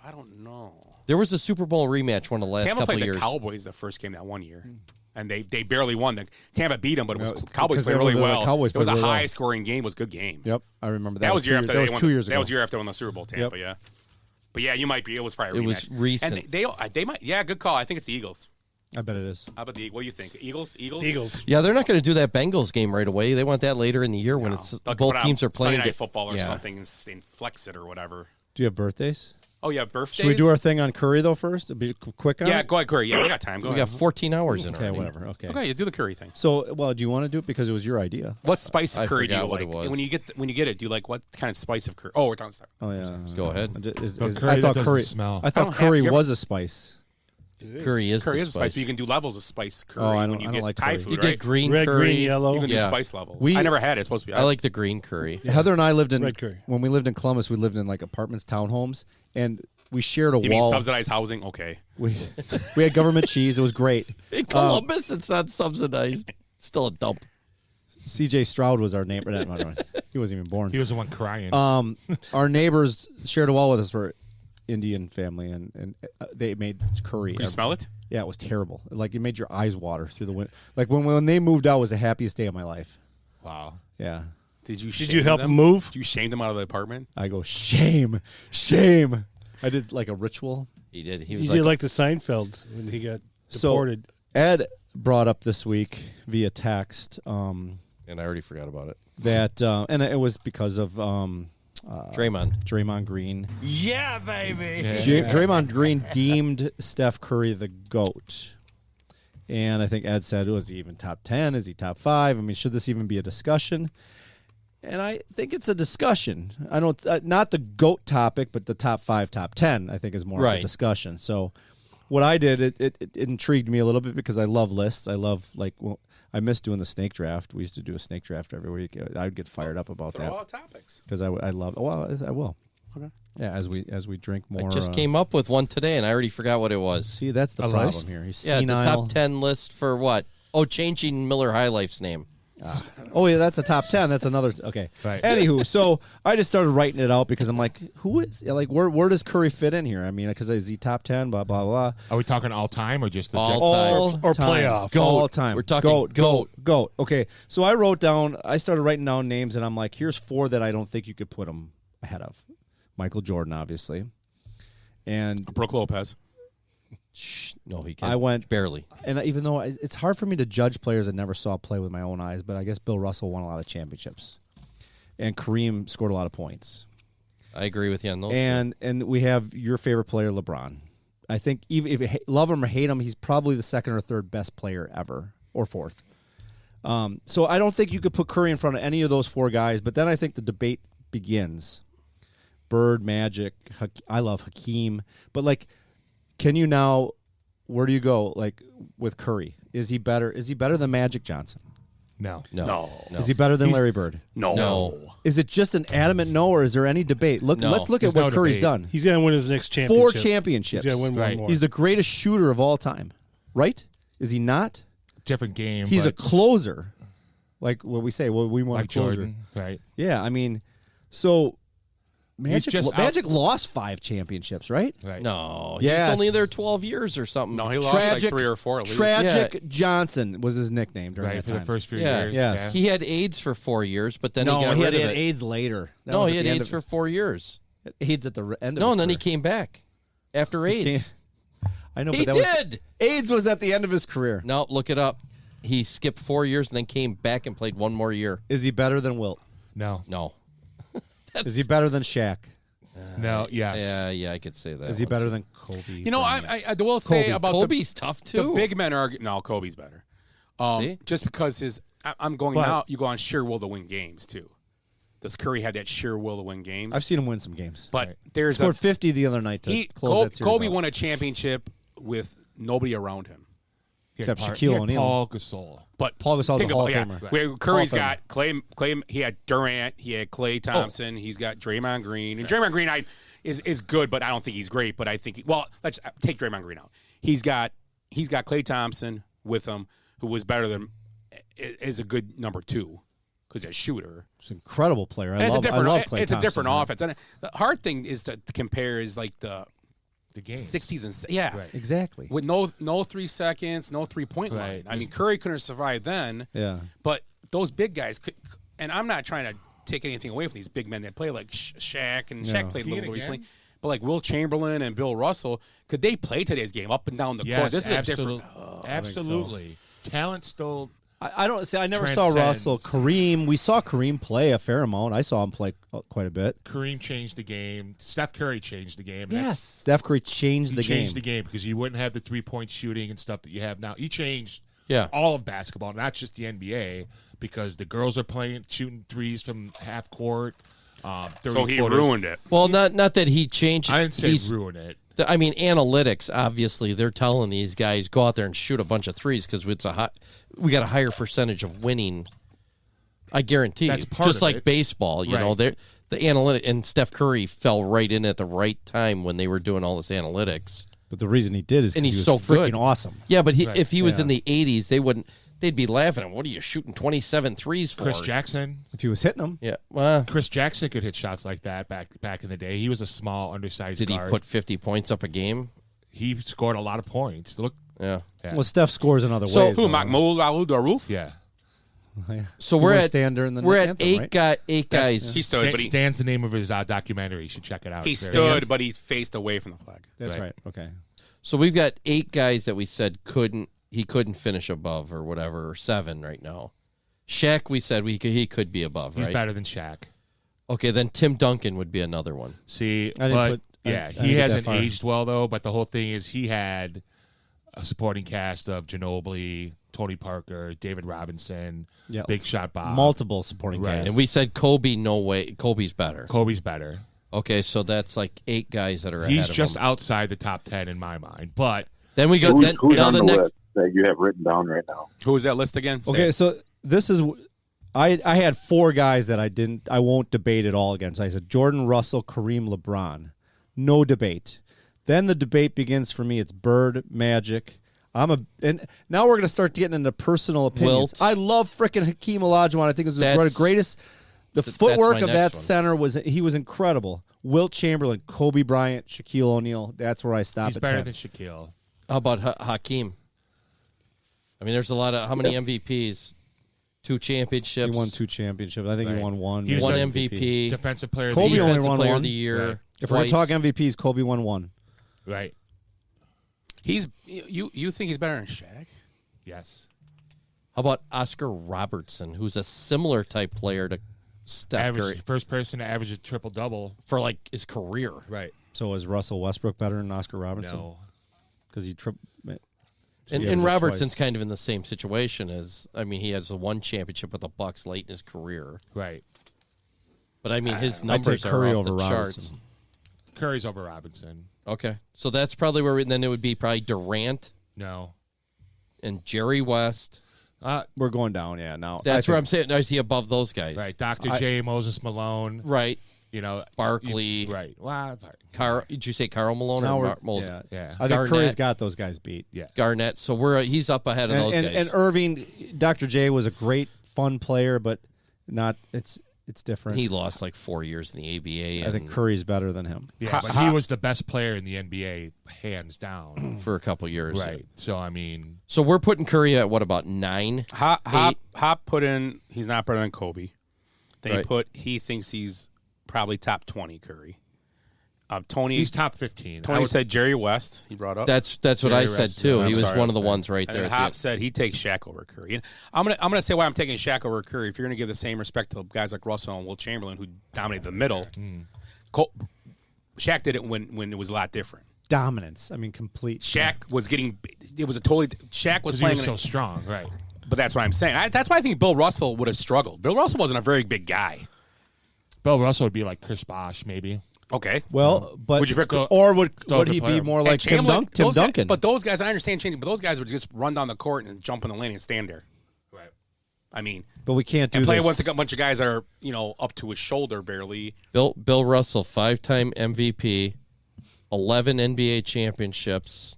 I don't know. There was a Super Bowl rematch one of the last Tampa couple played years. the Cowboys the first game that one year, and they barely won. Tampa beat them, but it was Yeah, Cowboys because played they really were the well. Cowboys It was a played really well. high scoring game. It was a good game. Yep, I remember that. That was year after they won. 2 years ago. That was year after they won the Super Bowl. Tampa. Yep. Yeah. But yeah, you might be. It was probably a It rematch. was recent. And they might. Yeah, good call. I think it's the Eagles. I bet it is. How about the? What do you think? Eagles. Eagles. Yeah, they're not going to do that Bengals game right away. They want that later in the year when it's They'll both put it teams on are playing. Sunday Night Football or yeah. something and flex it or whatever. Do you have birthdays? Oh yeah, birthdays. Should we do our thing on Curry though first? Be quick on Yeah, it? go ahead, Curry. Yeah, we got time. Go We ahead. got 14 hours in Okay, already. whatever. Okay. Okay, you do the Curry thing. So, well, do you want to do it because it was your idea? What spice I of curry do you forgot what like? it was. When you get it, do you like what kind of spice of curry? Oh, we're talking stuff. Oh yeah. Go ahead. But curry that doesn't smell. I thought curry was a spice. Curry is Curry the is a spice, but you can do levels of spice curry Oh, I when don't- you I don't get like Thai curry. food, You right? get green Red, curry. green, yellow. You can do Yeah. spice levels. We- I never had it. It's supposed to be. I like the green curry. Heather and I lived in Red curry. when we lived in Columbus. We lived in like apartments, townhomes, and we shared a You mean wall. subsidized housing? Okay. We had government cheese. It was great. In Columbus, it's not subsidized. It's still a dump. C.J. Stroud was our neighbor. He wasn't even born. He was the one crying. Our neighbors shared a wall with us for Indian family, and they made curry. Could you smell it? Yeah, it was terrible. Like it made your eyes water through the window. Like when they moved out was the happiest day of my life. Wow. Yeah. Did you help them them move? Did you shame them out of the apartment? I go shame. I did like a ritual. He did. He did like the Seinfeld when he got deported. So Ed brought up this week via text and I already forgot about it. that and it was because of Draymond Green. Yeah, baby. Draymond Green deemed Steph Curry the GOAT. And I think Ed said, was he even top 10? Is he top 5? I mean, should this even be a discussion? And I think it's a discussion. I don't, not the GOAT topic, but the top 5, top 10, I think is more of a Right. discussion. So what I did, it intrigued me a little bit because I love lists. I love, I miss doing the snake draft. We used to do a snake draft every week. I would get fired up about Throw that. out topics. Because I love, well, I will. Okay. Yeah, as we drink more. I just came up with one today, and I already forgot what it was. See, that's the problem here. He's the senile. top 10 list for what? Oh, changing Miller High Life's name. Oh, yeah, that's a top 10. That's another. Okay. Right. Anywho, so I just started writing it out because I'm like, who is, like, where does Curry fit in here? I mean, because is he top 10, blah, blah, blah. Are we talking all time or just the All Jets? Or time. playoffs. All time. We're talking GOAT. Okay, so I started writing down names, and I'm like, here's 4 that I don't think you could put him ahead of. Michael Jordan, obviously. And Brooke Lopez. No, he can't. I went barely. And even though it's hard for me to judge players I never saw play with my own eyes, but I guess Bill Russell won a lot of championships, and Kareem scored a lot of points. I agree with you on those. And we have your favorite player, LeBron. I think even if you love him or hate him, he's probably the second or third best player ever, or fourth. So I don't think you could put Curry in front of any of those four guys. But then I think the debate begins. Bird, Magic, I love Hakeem, but like, can you now? Where do you go? Like with Curry, is he better? Is he better than Magic Johnson? No. Is he better than Larry Bird? No. Is it just an adamant no, or is there any debate? Let's look at what Curry's done. He's going to win his next championship. 4 championships. He's going to win one more. He's the greatest shooter of all time, right? Is he not? Different game. He's a closer, like what we say. Well, we want like a closer, Jordan, right? Yeah, I mean, so Magic just lost 5 championships, right? Right. No, Yes. he was only there 12 years or something. No, he lost like 3 or 4 at least. Tragic Johnson was his nickname during Right, that for time. the first few Yeah. years. Yes. Yeah. He had AIDS for 4 years, but then No, he got rid of had it. AIDS later. That No, was he at had the end AIDS of- for 4 years. AIDS at the end of No, his and then he career. came back after AIDS. I know, He but that did. AIDS was at the end of his career. No, look it up. He skipped 4 years and then came back and played one more year. Is he better than Wilt? No. Is he better than Shaq? No. Yes. Yeah, I could say that. Is he one, better too. than Kobe? You know, I will say about Kobe's tough too. The big men are no, Kobe's better. See? Just because I'm going But- now. You go on sheer will to win games too. Does Curry have that sheer will to win games? I've seen him win some games. But there's scored 50 the other night to close that series Kobe out. won a championship with nobody around him. Except Shaquille O'Neal. Paul Gasol. But Paul Gasol's think a Hall about of Famer. Where Curry's Hall of got Clay. He had Durant. He had Clay Thompson. He's got Draymond Green. And Draymond Green is good, but I don't think he's great. But I think let's take Draymond Green out. He's got Clay Thompson with him, who was better than is a good number 2 because he's a shooter. He's an incredible player. I And love Klay It's a Thompson, different yeah. offense. And the hard thing is to compare is like the game 60s and yeah, Right. Exactly. with no 3 seconds, no 3-point line. Right. I mean, Curry couldn't have survived then. Yeah. But those big guys could, and I'm not trying to take anything away from these big men that play like Shaq, and Shaq played a little bit recently. But like Will Chamberlain and Bill Russell, could they play today's game up and down the court? This is a different. Absolutely. Talent still. I don't say I never saw Russell. Kareem, we saw Kareem play a fair amount. I saw him play quite a bit. Kareem changed the game. Steph Curry changed the game. Yes, Steph Curry changed the game. Changed the game because you wouldn't have the 3-point shooting and stuff that you have now. He changed Yeah. all of basketball, not just the NBA, because the girls are shooting threes from half court. So he ruined it. Well, not that he changed it. I didn't say He's- ruin it. I mean, analytics, obviously, they're telling these guys, go out there and shoot a bunch of threes because we got a higher percentage of winning. I guarantee That's you. part Just of like it. baseball, you Right. know, the analytic, and Steph Curry fell right in at the right time when they were doing all this analytics. But the reason he did is And because he's he was so freaking good. awesome. Yeah, but Right. if he was Yeah. in the 80s, they'd be laughing at him. What are you shooting 27 threes for? Chris Jackson. If he was hitting them. Yeah. Well, Chris Jackson could hit shots like that back in the day. He was a small, undersized did he guard. put 50 points up a game? He scored a lot of points. Look. Yeah. Well, Steph scores in other So- ways. Who, Mahmoud Raoul-Daruf? Yeah. So He we're won't at stand during the we're at anthem, eight right? eight guys. He stood, but he Stan's the name of his documentary. You should check it out. he It's very stood, good. but he faced away from the flag. That's Right. right. Okay. So we've got 8 guys that we said he couldn't finish above or whatever, or 7 right now. Shaq, we said he could be above, He's right? better than Shaq. Okay, then Tim Duncan would be another one. See, I didn't but put- I yeah, didn't he get that hasn't far. aged well though. But the whole thing is, he had a supporting cast of Ginobili, Tony Parker, David Robinson, Yeah. Big Shot Bob, Multiple supporting Right. cast. And we said Kobe, no way. Kobe's better. Kobe's better. Okay, so that's like 8 guys that are He's ahead of just him. outside the top 10 in my mind. But Then we go. Who's Now on the the next. list that you have written down right now? Who was that list again? Say Okay, it. so this is I had 4 guys that I won't debate at all against. I said Jordan, Russell, Kareem, LeBron. No debate. Then the debate begins for me. It's Bird, Magic. And now we're going to start getting into personal opinions. Wilt. I love frickin' Hakeem Olajuwon. I think it was one of the That's- greatest. The that's footwork my of next that one. center was incredible. Wilt Chamberlain, Kobe Bryant, Shaquille O'Neal. That's where I stop he's at better 10. than Shaquille. How about Hakeem? I mean, there's a lot of how many MVPs? 2 championships. He won 2 championships. I think he Right. won one. He was One the MVP. Defensive player of Kobe the year. only Defensive won player one. of the year. Right. If we're going twice. to talk MVPs, Kobe won 1. Right. He's you think he's better than Shaq? Yes. How about Oscar Robertson, who's a similar type player to Steph Curry? First person to average a triple-double. For, like, his career. Right. So is Russell Westbrook better than Oscar Robertson? No. Because he And Robertson's kind of in the same situation as, I mean, he has the one championship with the Bucks late in his career. Right. But, I mean, his numbers are off the charts. Curry's over Robinson. Okay. So that's probably where, then it would be probably Durant. No. And Jerry West. We're going down, yeah. Now that's where I'm saying. Is he above those guys? Right. Dr. J, Moses Malone. Right. You know, Barkley. Right. Well, did you say Karl Malone or Moses? Yeah. I think Curry's got those guys beat. Yeah. Garnett. So he's up ahead of those guys. And Irving, Dr. J was a great, fun player, but not. It's different. He lost like 4 years in the ABA. I think Curry's better than him. Yeah, but he was the best player in the NBA, hands down, for a couple years. Right. So I mean, so we're putting Curry at what, about 9? Hop put in. He's not better than Kobe. Then Right. he thinks he's probably top 20. Curry. Tony. he's top 15. Tony said Jerry West. He brought up. That's what Jerry I said West, too. yeah. He I'm was sorry, one of the I'm ones right And there. then at the Hop end. said he takes Shaq over Curry. And I'm gonna say why I'm taking Shaq over Curry. If you're gonna give the same respect to guys like Russell and Will Chamberlain, who dominated the middle, Shaq did it when it was a lot different. Dominance. I mean, complete. Shaq was getting. It was a totally. Shaq was he playing was so strong, right? But that's what I'm saying. That's why I think Bill Russell would have struggled. Bill Russell wasn't a very big guy. Bill Russell would be like Chris Bosh, maybe. Okay. Well, but would you pick, would he be more like Tim Duncan? But those guys, I understand changing. But those guys would just run down the court and jump in the lane and stand there. Right. I mean, but we can't do and play this. with a bunch of guys that are up to his shoulder barely. Bill Russell, 5-time MVP, 11 NBA championships.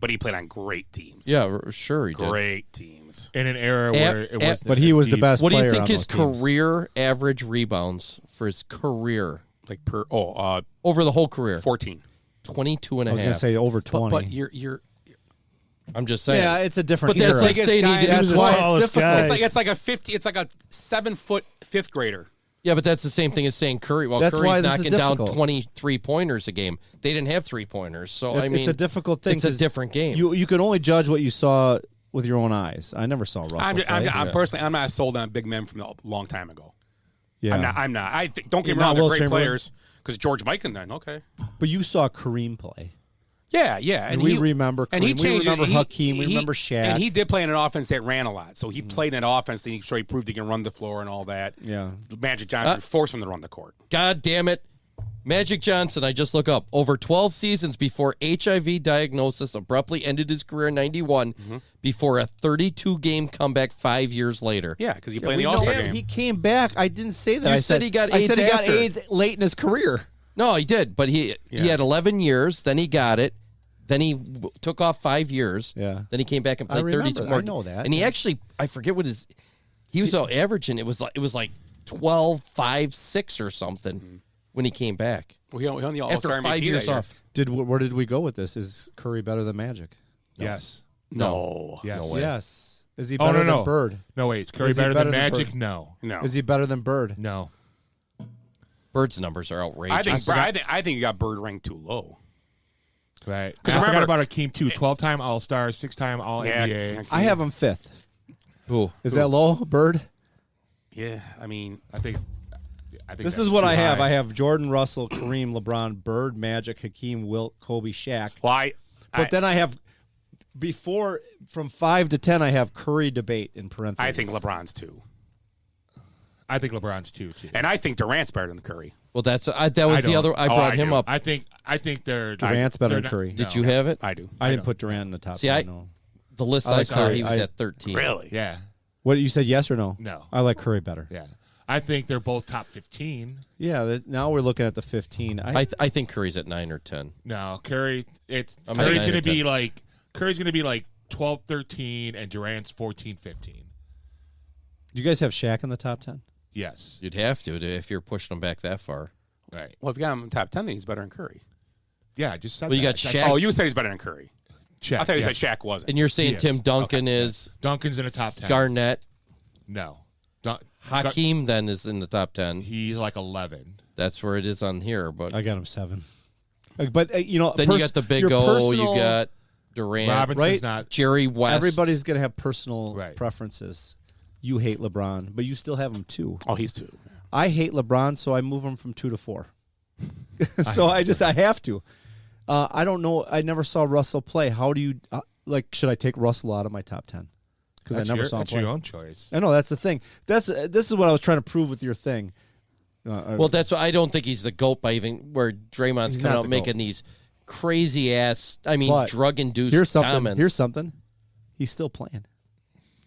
But he played on great teams. Yeah, sure he did. Great teams. In an era where it was. But he was the best What do player you think on his those teams. career average rebounds for his career? Like over the whole career? 14. 22 and a I was half. going to say over 20. But you're I'm just saying. Yeah, it's a different But that's era. like saying That's why it's difficult. It's like a 50. It's like a 7-foot fifth grader. Yeah, but that's the same thing as saying Curry. Well, That's why Curry's this is knocking down difficult. 23 pointers a game. They didn't have 3-pointers, so I mean, it's a difficult thing. It's a 'cause different game. You can only judge what you saw with your own eyes. I never saw Russell. I'm personally, I'm not sold on big men from a long time ago. Yeah. I'm not. I think, don't get me Not wrong, they're Will great Chamberlain. players. Because George Mikan then, okay. But you saw Kareem play. Yeah. And we remember Kareem. And he changed we remember it. Hakeem. We remember Shaq. And he did play in an offense that ran a lot. So he played in an offense that he proved he can run the floor and all that. Yeah. Magic Johnson forced him to run the court. God damn it. Magic Johnson, I just look up, over 12 seasons before HIV diagnosis abruptly ended his career in 91 before a 32-game comeback 5 years later. Yeah, because he played in the All-Star game. He came back. I didn't say that. You I said he got AIDS I said he got after. AIDS late in his career. No, he did, but he had 11 years, then he got it, then he took off 5 years, Yeah. then he came back and I played 32 remember. more. I know that. And he actually, I forget what he was averaging, it was like 12, 5, 6 or something when he came back. Well, he won the After All-Star 5 MVP years that year. off. Where did we go with this? Is Curry better than Magic? Yes. No. Yes. No way. Yes. Is he better than Bird? No, wait. Is Curry Is he better than better than Magic? Bird? No. No. Is he better than Bird? No. Bird's numbers are outrageous. I think you got Bird ranked too low. Right. Because I remember forgot about Hakeem too. 12-time All-Star, 6-time All-NBA. I have him fifth. Who? Is that low, Bird? Yeah, I mean, I think This that's is what too I have. high. I have Jordan, Russell, Kareem, LeBron, Bird, Magic, Hakeem, Wilt, Kobe, Shaq. Well, then I have from 5 to 10. I have Curry debate in parentheses. I think LeBron's 2. I think LeBron's too. And I think Durant's better than Curry. Well, that was the other. I brought him up. I think they're Durant's better than not- Curry. Did you have it? I do. I didn't put Durant in the top. See, 10, no. the list I I like saw, Curry. he was at 13. Really? Yeah. What you said? Yes or no? No. I like Curry better. Yeah. I think they're both top 15. Yeah. Now we're looking at the 15. I think Curry's at 9 or 10. No, Curry. I'm Curry's at 9 going or to be 10. like 12, 13, and Durant's 14, 15. Do you guys have Shaq in the top 10? Yes. You'd have to if you're pushing him back that far. Right. Well, if you got him in top 10, then he's better than Curry. Yeah, I just said Well, you that. got That's- Shaq. Oh, you said he's better than Curry. Shaq, I thought you yes. said Shaq wasn't. And you're saying He is. Tim Duncan is Duncan's in the top 10. Garnett. No. Hakeem then is in the top 10. He's like 11. That's where it is on here. But I got him 7. But then you got the big O. You got Durant, Robinson's right? not. Jerry West. Everybody's going to have personal Right. preferences. You hate LeBron, but you still have him 2. Oh, he's 2. I hate LeBron, so I move him from 2 to 4. So I have to. I don't know. I never saw Russell play. How do you should I take Russell out of my top 10? Because I never saw him That's play. your own choice. I know that's the thing. This is what I was trying to prove with your thing. Well, that's why I don't think he's the GOAT by even where Draymond's He's coming not out the making GOAT. these crazy ass. I mean, But drug-induced here's something. comments. Here's something. He's still playing.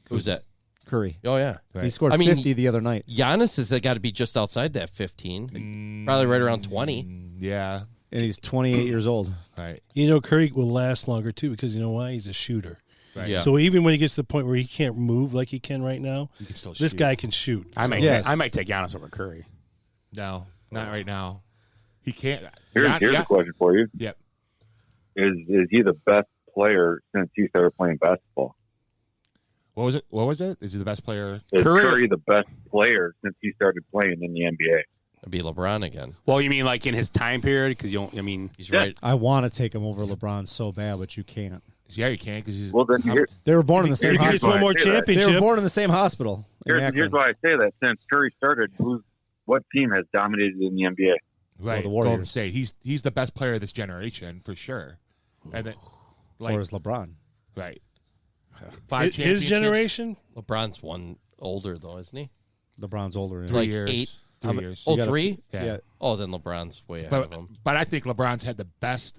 Who's that? Curry. Oh yeah, He scored 50 the other night. Giannis has got to be just outside that 15, probably right around 20. Yeah, and he's 28 years old. Right. You know, Curry will last longer too because you know why? He's a shooter. Right. Yeah. So even when he gets to the point where he can't move like he can right now, He can still this shoot. guy can shoot. I might take Giannis over Curry. No, not right now. He can't. Here's a question for you. Yep. Is he the best player since he started playing basketball? What was it? Is he the best player? Is Curry the best player since he started playing in the NBA? It'd be LeBron again. Well, you mean like in his time period? Because he's right. I want to take him over LeBron so bad, but you can't. Yeah, you can because he's. Well, then They were born in the same If he gets hospital. one more championship, They were born in the same hospital. in Here's Akron. why I say that. Since Curry started, what team has dominated in the NBA? Right, the Warriors. Golden State. He's the best player of this generation for sure. And then, Or is LeBron? Right. his generation. LeBron's one older though, isn't he? LeBron's older. 3 like years. 8. 3 years. Oh, 3? Yeah. Oh, then LeBron's way ahead of him. But I think LeBron's had the best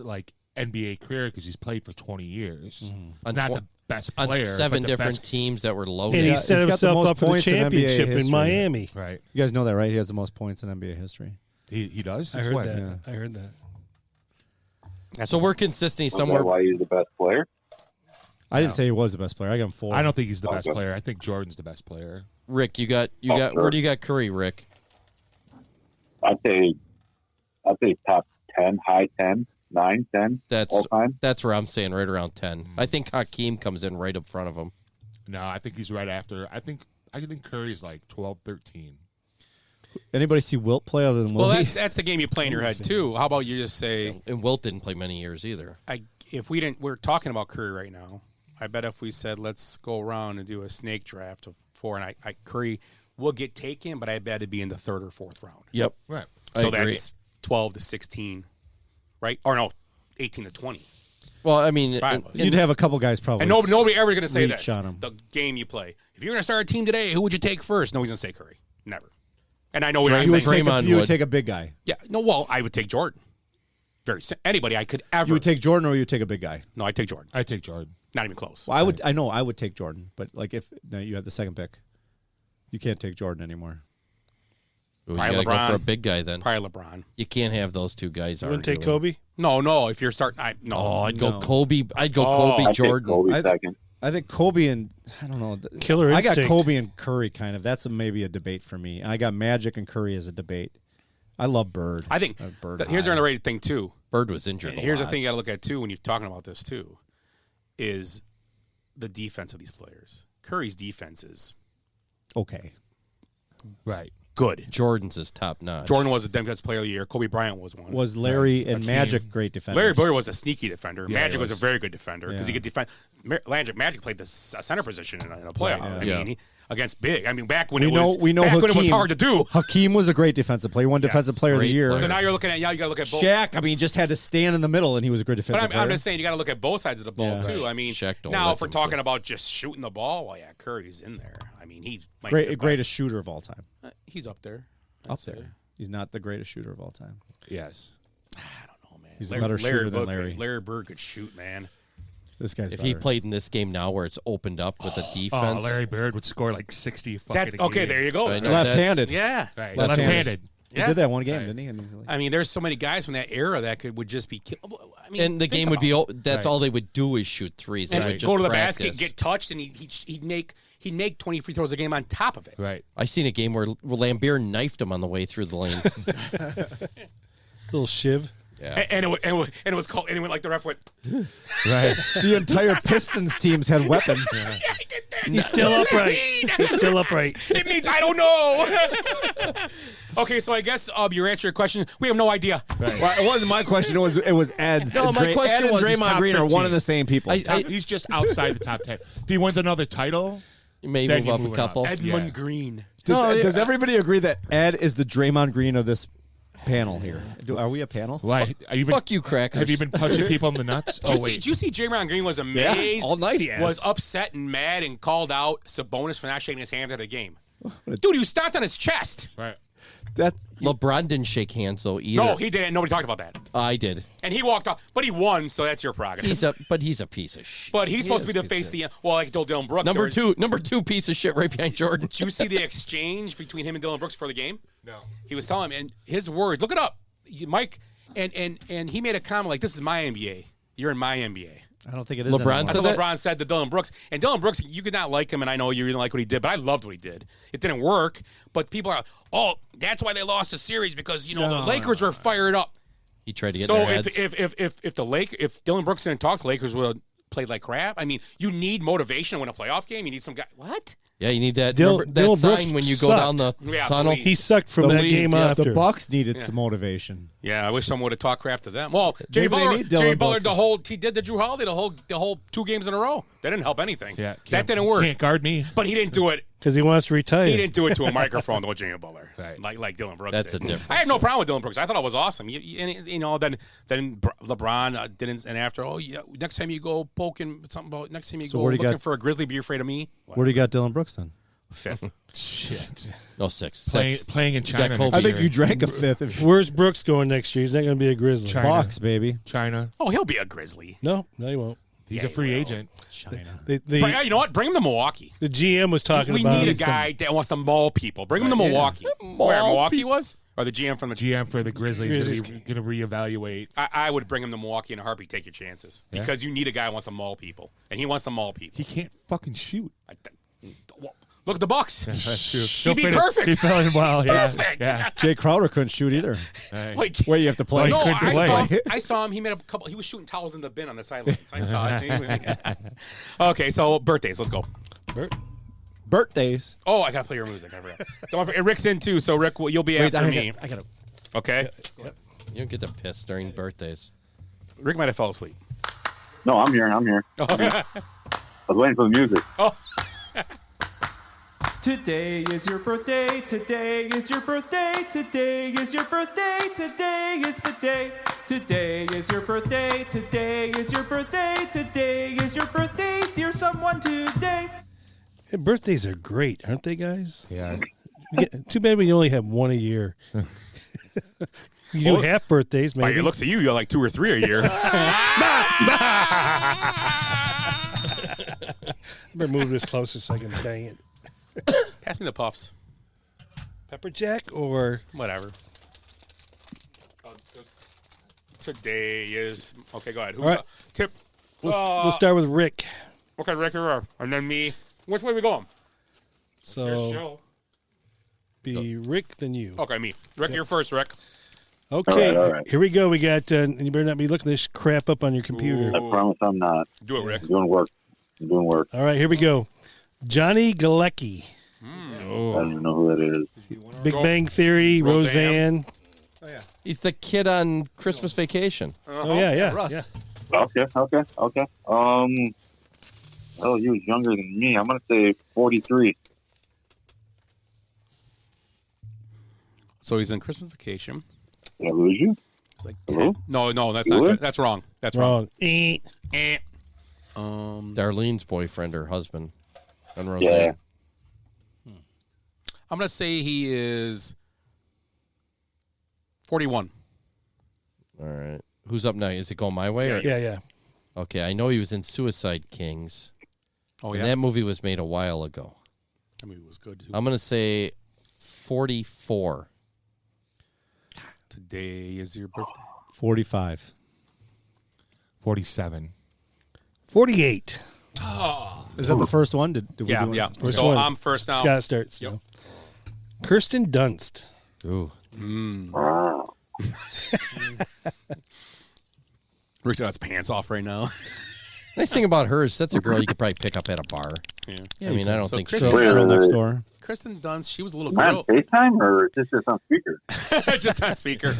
NBA career because he's played for 20 years. On Not tw- the best on player, 7 but the different best. teams that were loaded. And he He's set got the himself most up for the points in NBA championship in history. Miami. Right. You guys know that, right? He has the most points in NBA history. He does. I Since heard when? that. Yeah. I heard that. So we're consistent Is that somewhere. why he's the best player? I didn't say he was the best player. I got him 4. I don't think he's the best Okay. player. I think Jordan's the best player. Rick, you got sure. where do you got Curry, Rick? I'd say top 10, high 10, 9, 10 all time. That's where I'm saying right around 10. I think Hakeem comes in right up front of him. No, I think he's right after. I think Curry's like 12, 13. Anybody see Wilt play other than Well, Willie? that's the game you play in your head too. How about you just say, And Wilt didn't play many years either. if we didn't, we're talking about Curry right now. I bet if we said let's go around and do a snake draft of 4, and I Curry will get taken, but I bet it'd be in the 3rd or 4th round. Yep. Right. So I agree. that's 12 to 16, right? Or no, 18 to 20. Well, I mean, You'd have a couple guys probably. And nobody ever going to say reach this. on him. The game you play. If you're going to start a team today, who would you take first? Nobody's going to say Curry. Never. And I know we're not You would, saying take you would take a big guy. Yeah. No, well, I would take Jordan. Anybody I could ever. You would take Jordan or you would take a big guy? No, I'd take Jordan. I take Jordan. Not even close. Well, I would take Jordan, but like if you had the second pick, you can't take Jordan anymore. you Probably gotta LeBron. go for a big guy then. Probably LeBron. You can't have those two guys. You wouldn't take arguing. Kobe? No. If you're starting, no. Oh, I'd go No. Kobe. I'd go Oh, Kobe, I'd take Jordan. Kobe second. I think Kobe and I don't know. Killer I got instinct. Kobe and Curry kind of. That's maybe a debate for me. I got Magic and Curry as a debate. I love Bird. I think Bird. here's the underrated thing too. Bird was injured. And a here's the lot. thing you got to look at too when you're talking about this too, is the defense of these players. Curry's defense is Okay. Right. good. Jordan's is top notch. Jordan was a defensive player of the year. Kobe Bryant was one. Was Larry and Hakeem. Magic great defenders? Larry Bird was a sneaky defender. Yeah, Magic he was a was. very good defender because he Yeah. could defend. Magic played the center position in a playoff. Right, yeah. I mean, against big. I mean, back when we it know was we know back Hakeem, when it was hard to do. Hakeem was a great defensive player. He won Defensive Player of the great Year. player. So now you're looking at you got to look at both. Shaq, I mean, just had to stand in the middle, and he was a great But defensive player. I'm just saying you got to look at both sides of the ball Yeah. too. I mean, Shaq don't now let if we're them talking do- about just shooting the ball, well, yeah, Curry's in there. I mean, he might be the greatest best. shooter of all time. He's up there. Up there. He's not the greatest shooter of all time. Yes. I don't know, man. He's a better shooter than Larry. Larry Bird could shoot, man. This guy's If better. he played in this game now, where it's opened up with a Oh, defense, Larry Bird would score like 60 fucking a Okay, game. there you go. I know. left-handed. Yeah. Right. Left-handed. Left-handed. He Yeah. did that one game, Right. didn't he? And I mean, there's so many guys from that era that would just be. I mean, and the think game would about be. it. That's Right. all they would do is shoot threes. They And would just go to the practice. basket, get touched, and he'd make 20 free throws a game on top of it. Right. I seen a game where Lambeer knifed him on the way through the lane. Little shiv. Yeah. And it was called, and it went like the ref went. Right. The entire Pistons teams had weapons. Yeah, he did that. He's still upright. He's still upright. It means I don't know. Okay, so I guess your answer to your question, we have no idea. Right. Well, it wasn't my question. It was Ed's. No, my question Ed and was Draymond Green are one of the same people. He's just outside the top 10. If he wins another title, you may then move up move a couple. Edmund Green. Does everybody agree that Ed is the Draymond Green of this panel here? Are we a panel? Why? Fuck you, crackers. Have you been punching people in the nuts? Did you see Draymond Green was amazed? All night he has. Was upset and mad and called out Sabonis for not shaking his hand at the game. Dude, he stomped on his chest. Right. LeBron didn't shake hands though either. No, he didn't. Nobody talked about that. I did. And he walked off, but he won, so that's your prerogative. He's a piece of shit. But he's supposed to be the face of the like I told Dylan Brooks. Number two piece of shit right behind Jordan. Did you see the exchange between him and Dylan Brooks for the game? No. He was telling him, and his words. Look it up, Mike. And he made a comment like, "This is my NBA. You're in my NBA." I don't think it is. LeBron That's what LeBron said to Dylan Brooks. And Dylan Brooks, you could not like him, and I know you didn't like what he did, but I loved what he did. It didn't work, but people are, oh, that's why they lost the series because the Lakers were fired up. He tried to get so their heads. if Dylan Brooks didn't talk, the Lakers would have played like crap. I mean, you need motivation to win a playoff game. You need some guy. What? Yeah, you need that. Dylan That sign Brooks when you go sucked. down the tunnel. He sucked from that game after. The Bucks needed some motivation. Yeah, I wish someone would have talked crap to them. Well, Jimmy Maybe they need Butler, Dylan he did the Drew Holiday the whole 2 games in a row. That didn't help anything. Yeah, that didn't work. Can't guard me. But he didn't do it. Because he wants to retire. He didn't do it to a microphone, though, Jimmy Butler, right? Like Dylan Brooks. That's did. a difference. I had no problem with Dylan Brooks. I thought it was awesome. Then LeBron didn't, and after, next time you go poking something about next time you go looking for a grizzly, be afraid of me. Where do you got Dylan Brooks then? 5th. Shit. No, 6. Playing in China. I think you drank a 5th. Where's Brooks going next year? He's not going to be a Grizzly. China. Bucks, baby. China. Oh, he'll be a grizzly. No, he won't. He's a free agent. China. You know what? Bring him to Milwaukee. The GM was talking we about. We need a guy that wants to maul people. Bring him to Milwaukee. Where Milwaukee was? Or the GM from the GM for the Grizzlies is going to reevaluate. I would bring him to Milwaukee in a heartbeat. Take your chances because you need a guy who wants to maul people, and he wants to maul people. He can't fucking shoot. Look at the Bucks. That's true. He'd be perfect. He's playing well. Perfect. Yeah. Jay Crowder couldn't shoot either. Wait, you have to play. No, play. I saw him. He made a couple. He was shooting towels in the bin on the sidelines. I saw it. Okay, so birthdays. Let's go. Birthdays. Oh, I gotta play your music. I forgot. Don't forget, Rick's in too. So Rick, you'll be after me. I gotta. Okay. Yep. You don't get to piss during birthdays. Rick might have fell asleep. No, I'm here. Oh. I was waiting for the music. Oh. Today is your birthday. Today is your birthday. Today is your birthday. Today is the day. Today is your birthday. Today is your birthday. Today is your birthday, dear someone today. Hey, birthdays are great, aren't they, guys? Yeah. Too bad we only have one a year. You do half birthdays, maybe. By your looks at you, you're like 2 or 3 a year. Better move this closer so I can bang it. Pass me the puffs. Pepper Jack or whatever. Today is okay. Go ahead. Who's all right. Tip? We'll start with Rick. Okay, Rick, and then me. Which way are we going? So be Rick, then you. Okay, me. Rick, you're first, Rick. Okay, all right. Here we go. We got. You better not be looking this crap up on your computer. I promise I'm not. Do it, Rick. I'm doing work. All right, here we go. Johnny Galecki. I don't even know who that is. Big Bang Theory, Roseanne. Oh, yeah. He's the kid on Christmas Vacation. Oh, yeah. Russ. Yeah. Okay. Oh, he was younger than me. I'm going to say 43. So he's in Christmas Vacation. Did I lose you? It's like Hello? No, that's not good. That's wrong. That's wrong. Darlene's boyfriend or husband. And Roseanne. Yeah. I'm gonna say he is 41. All right. Who's up now? Is it going my way? Or? Yeah. Okay, I know he was in Suicide Kings. Oh, and yeah? that movie was made a while ago. That movie was good, too. I'm going to say 44. Today is your birthday. 45. 47. 48. Oh. Is that the first one? Did we do it? Yeah. First So one. I'm first now. Scott starts. Yep. So. Kirsten Dunst. Ooh. Wow. Rick's got his pants off right now. Nice thing about her is that's a girl you could probably pick up at a bar. Yeah. I mean, I don't think Kristen, girl next door. Kristen Dunst, she was a little On girl. FaceTime or is this just on speaker? Just on speaker.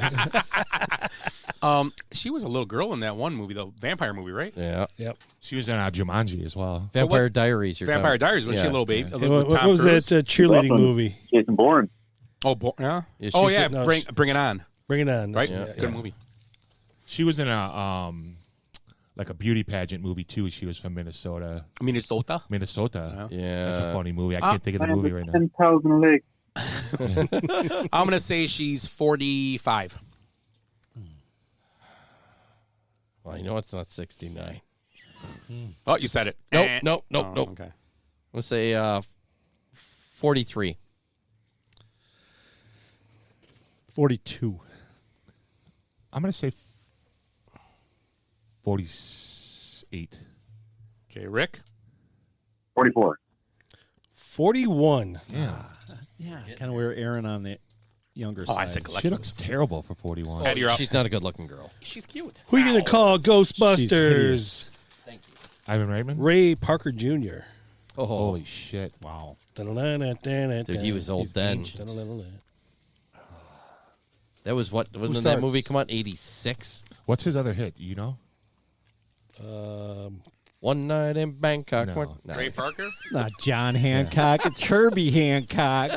She was a little girl in that one movie, the vampire movie, right? Yeah. Yep. She was in Jumanji as well. Vampire Diaries. Vampire Diaries, wasn't she a little baby? What was that cheerleading movie? Jason Bourne. Oh, yeah. Yeah, Oh, she's yeah. no, Bring it on. Bring it on. Right? Yeah, Good movie. She was in a like a beauty pageant movie too. She was from Minnesota. Minnesota. Yeah. That's a funny movie. I can't think of the movie right now. 10,000 legs. I'm going to say she's 45. Well, you know it's not 69. Oh, you said it. Nope. Okay. Let's say 43. 42. I'm gonna say 48. Okay, Rick. 44. 41. Yeah. Kind of where Aaron on the younger side. I said She looks terrible for 41. Eddie, you're up. She's not a good-looking girl. She's cute. Who are you going to call She's Ghostbusters? hideous. Thank you. Ivan Reitman. Ray Parker Jr. Oh, Holy shit! Wow. Dude, he was old then. That was what? When did that starts? movie come out? 86. What's his other hit? You know? One night in Bangkok. No. Ray Parker? It's not John Hancock. It's Herbie Hancock. I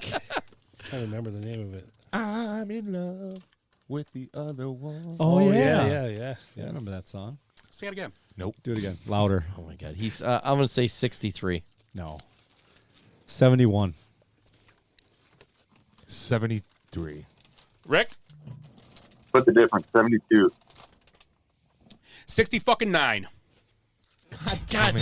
can't remember the name of it. I'm in love with the other one. Oh, yeah. Yeah, I remember that song. Say it again. Nope. Do it again. Louder. Oh my God. He's. I'm gonna say 63. No. 71. 73. Rick? What's the difference? 72. 60-fucking-9. God,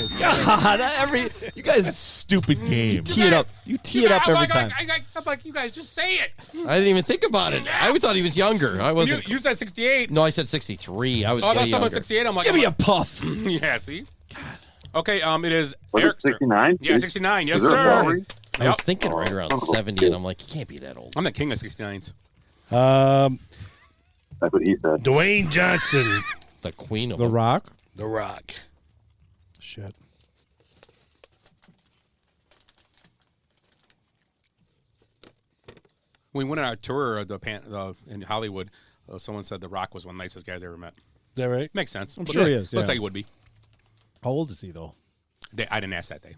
you guys Stupid game. tee it up. You tee it up every time. I'm like, you guys just say it. I didn't even think about it. I thought he was younger. I wasn't. You said 68. No, I said 63. I was. Oh, I thought way someone younger. said 68. I'm like, Give me a puff. Yeah, see? God. Okay, it is Was Eric. it 69? Yeah, 69. Yes, Is there a sir. salary? I was thinking right around 70, and I'm like, he can't be that old. I'm the king of 69s. That's what he said. Dwayne Johnson. The queen of The them. Rock. The Rock. Shit. When we went on our tour in Hollywood, someone said The Rock was one of the nicest guys I ever met. Is that right? Makes sense. I'm sure he is, Looks yeah. like he would be. How old is he, though? I didn't ask that day.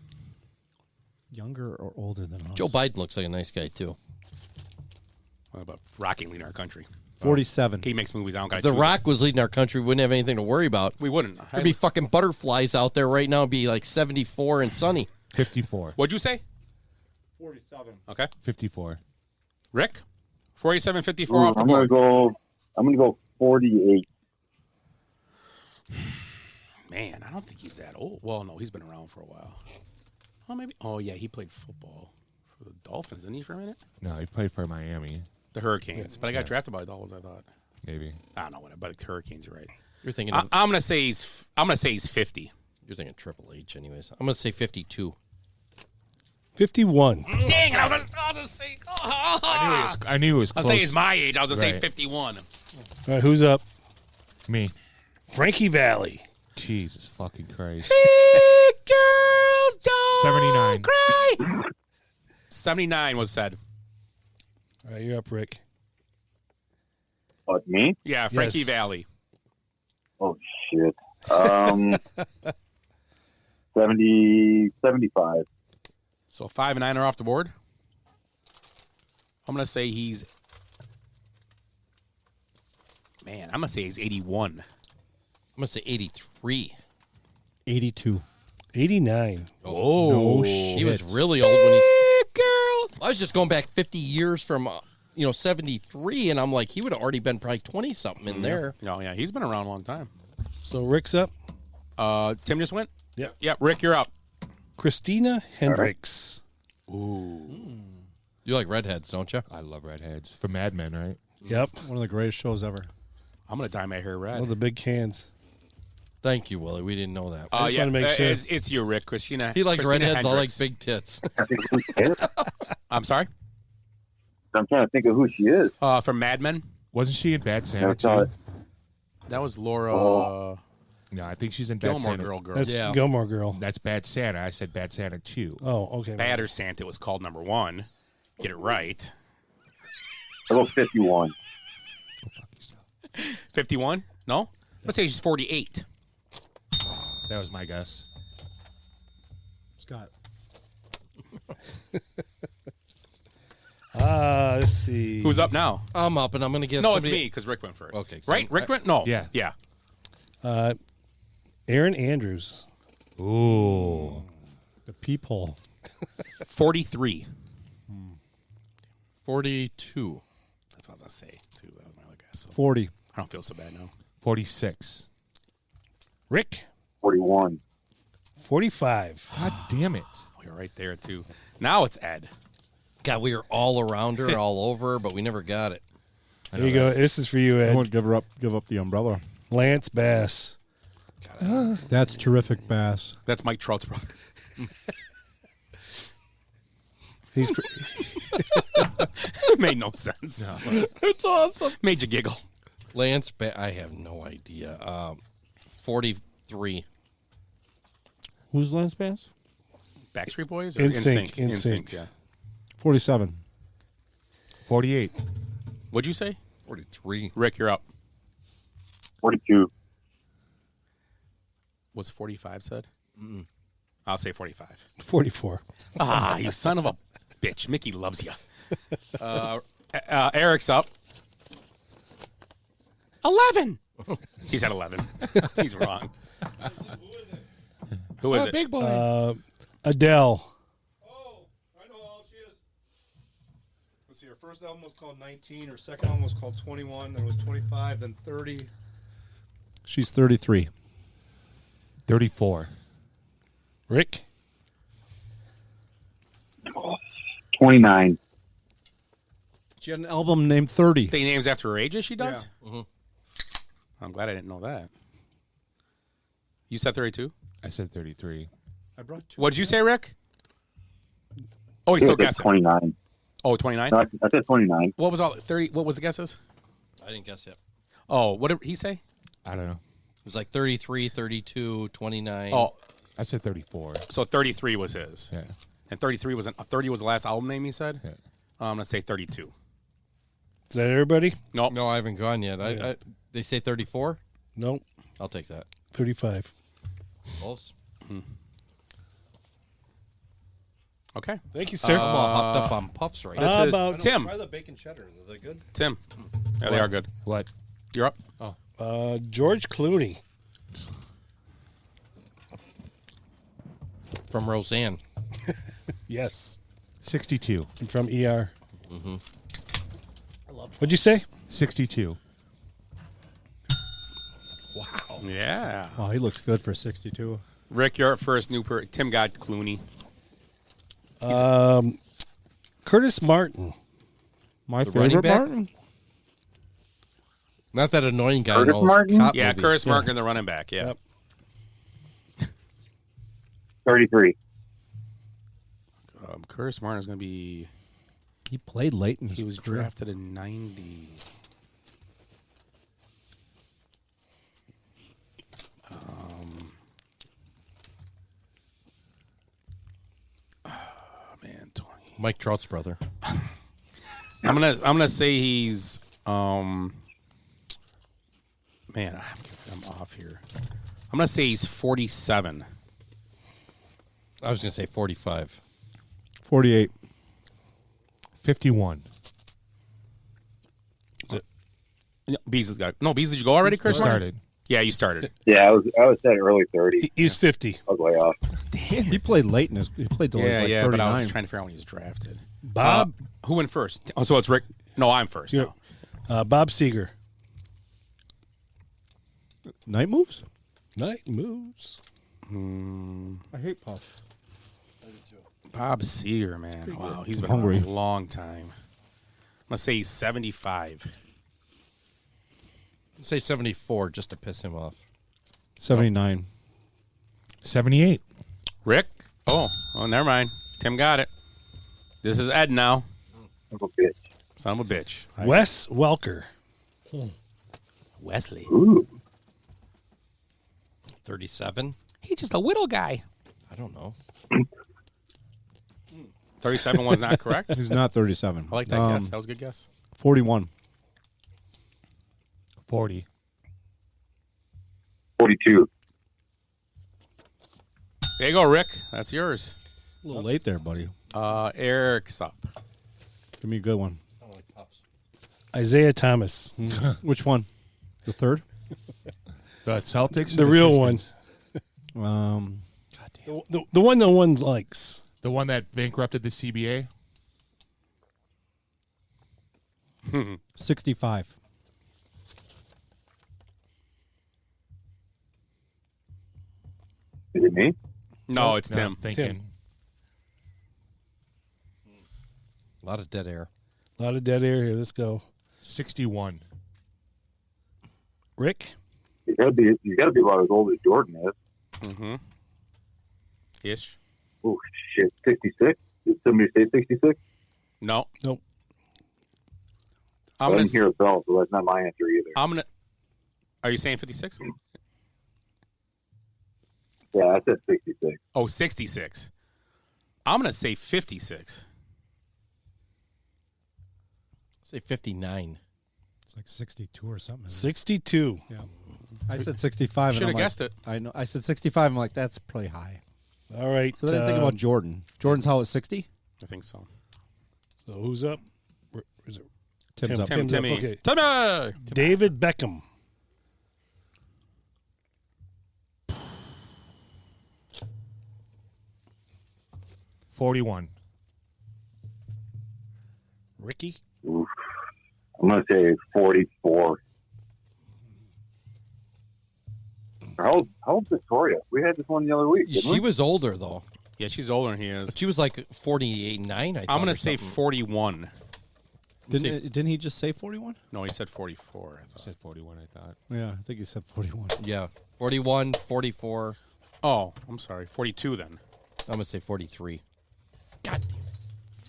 Younger or older than us? Joe Biden looks like a nice guy too. What about Rocky leading our country? 47. He makes movies. I don't got If The Rock was leading our country, we wouldn't have anything to worry about. We wouldn't. There'd be fucking butterflies out there right now. It'd be like 74 and sunny. 54. What'd you say? 47. Okay. 54. Rick? 47, 54 off the I'm gonna board. go 48. Man, I don't think he's that old. Well, no, he's been around for a while. Oh, maybe. Oh, yeah, he played football for the Dolphins, didn't he, for a minute? No, he played for Miami. The Hurricanes. But I got drafted by the Dolphins, I thought. Maybe. I don't know what, but the Hurricanes, you're right. You're thinking. I'm gonna say he's 50. You're thinking Triple H, anyways. I'm gonna say 52. 51. Dang it! I was gonna say. I knew it was I'll close. say he's my age. I was gonna say Right. 51. All right, who's up? Me. Frankie Valli. Jesus fucking Christ. Girls don't 79. cry. 79 was said. All right, you're up, Rick. What, me? Yeah, Frankie Yes. Valli. Oh, shit. 75. So 5 and 9 are off the board. I'm gonna say he's. Man, I'm gonna say he's 81. I'm gonna say 83. 82. 89. Oh, No He shit. was really old when he. Girl. I was just going back 50 years from, 73, and I'm like, he would have already been probably 20 something in there. No, yeah, he's been around a long time. So Rick's up. Tim just went. Yep. Yep. Rick, you're up. Christina Hendricks. Ooh. You like redheads, don't you? I love redheads. For Mad Men, right? Yep. One of the greatest shows ever. I'm gonna dye my hair red. One of the big cans. Thank you, Willie. We didn't know that. I just want to make sure. It's you, Rick. Christina. He likes Christina redheads. I like Hendricks. big tits. I'm sorry. I'm trying to think of who she is. From Mad Men. Wasn't she in Bad Santa Never saw too? it. That was Laura. No, I think she's in Bad Gilmore Santa. Girl. That's Gilmore Girl. That's Bad Santa. I said Bad Santa 2. Oh, okay. Badder Santa was called number 1. Get it right. I go 51. 51? No? Let's say she's 48. That was my guess. Scott. Let's see. Who's up now? I'm up, and I'm going to get. No, somebody... it's me because Rick went first. Okay, right? Rick went. No. Yeah. Yeah. Aaron Andrews. Ooh. The peephole. 43. 42. That's what I was going to say, too. That was my other guess. So 40. I don't feel so bad now. 46. Rick. 41. 45. God damn it. We were right there, too. Now it's Ed. God, we were all around her, all over, but we never got it. There you go. This is for you, Ed. I won't give up the umbrella. Lance Bass. That's terrific, Bass. That's Mike Trout's brother. He's It made no sense. No. It's awesome. Made you giggle. Lance Bass. I have no idea. 43. Who's Lance Bass? Backstreet Boys? Or NSYNC. NSYNC, yeah. 47. 48. What'd you say? 43. Rick, you're up. 42. What's 45 said? I'll say 45. 44. Ah, you son of a bitch. Mickey loves you. Eric's up. 11. He's at 11. He's wrong. Who is it? Big boy. Adele. I know how old she is. Let's see, her first album was called 19, her second album was called 21, then it was 25, then 30. She's 33. 34. Rick. 29. She had an album named 30. They names after her ages she does? Yeah. Mm-hmm. I'm glad I didn't know that. You said 32? I said 33. I brought 2. What did you say, Rick? Oh, he's still guessing. 29. Oh, 29? No, I said 29. What was all 30? What was the guesses? I didn't guess it. Oh, what did he say? I don't know. It was like 33, 32, 29. Oh, I said 34. so 33 was his. Yeah. And 30 was the last album name he said? Yeah. I'm going to say 32. Is that everybody? Nope. No, I haven't gone yet. I they say 34? Nope. I'll take that. 35. Close. Okay. Thank you, sir. I'm all hopped up on puffs right This now. is about Tim. Try the bacon cheddars. Are they good? Tim. Yeah, they are good. What? You're up. Oh. George Clooney. From Roseanne. Yes. 62. And from ER. Mm-hmm. What'd you say? 62. Wow. Yeah. Oh, he looks good for 62. Rick, you're up first. Tim got Clooney. Curtis Martin. My The running favorite back? Martin? Not that annoying guy. Curtis in all those Martin? cop Yeah, movies. Curtis Martin, the running back. Yeah. Yep. 33. Curtis Martin is going to be. He played late in his He was career. drafted in 90. Man, 20. Mike Trout's brother. I'm gonna say he's man, I'm off here. I'm gonna say he's 47. I was going to say 45. 48. 51. Beasley's got it. No, Beasley, did you go already, Chris? Started. Yeah, you started. Yeah, I was at early 30. He was 50. I was way off. He played late in his. He played till he was like 39. but I was trying to figure out when he was drafted. Bob? Who went first? Oh, so it's Rick. No, I'm first. Yeah. now. Bob Seger. Night moves? Night moves. I hate Puff. Bob Seger, man. Wow, he's been Hungry. around a long time. I'm gonna say he's 75. Say 74 just to piss him off. 79. 78. Rick? Oh, never mind. Tim got it. This is Ed now. Son of a bitch. Son of a bitch. Wes Welker. Wesley. Ooh. 37? He's just a little guy. I don't know. 37 was not correct. He's not 37. I like that guess. That was a good guess. 41. 40. 42. There you go, Rick. That's yours. A little late there, buddy. Eric's up. Give me a good one. Isaiah Thomas. Which one? The third? The Celtics? The real one. The one no one likes. The one that bankrupted the CBA? 65. Is it me? No, it's Tim. Thinking. A lot of dead air. A lot of dead air here. Let's go. 61. Rick? You gotta be about as old as Jordan is. Mm-hmm. Ish. Oh shit, 66? Did somebody say 66? No. Nope. I didn't hear a bell, so that's not my answer either. Are you saying 56? Yeah, I said 66. Oh, 66. I'm going to say 56. Say 59. It's like 62 or something. 62. Yeah. I said 65. Should have guessed it. I know. I said 65. I'm like, that's pretty high. All right. Because I didn't think about Jordan. Jordan's how at 60? I think so. So who's up? Is it Tim's up. Tim's Timmy. up. Okay. Timmy! David Beckham. $41. Ricky? Oof. I'm going to say 44. How old's Victoria? We had this one the other week. She was older, though. Yeah, she's older than he is. She was like 48, 9, I thought. I'm going or to say something. 41. Didn't he just say 41? No, he said 44. I said 41, I thought. Yeah, I think he said 41. Yeah. 41, 44. Oh, I'm sorry. 42 then. I'm going to say 43.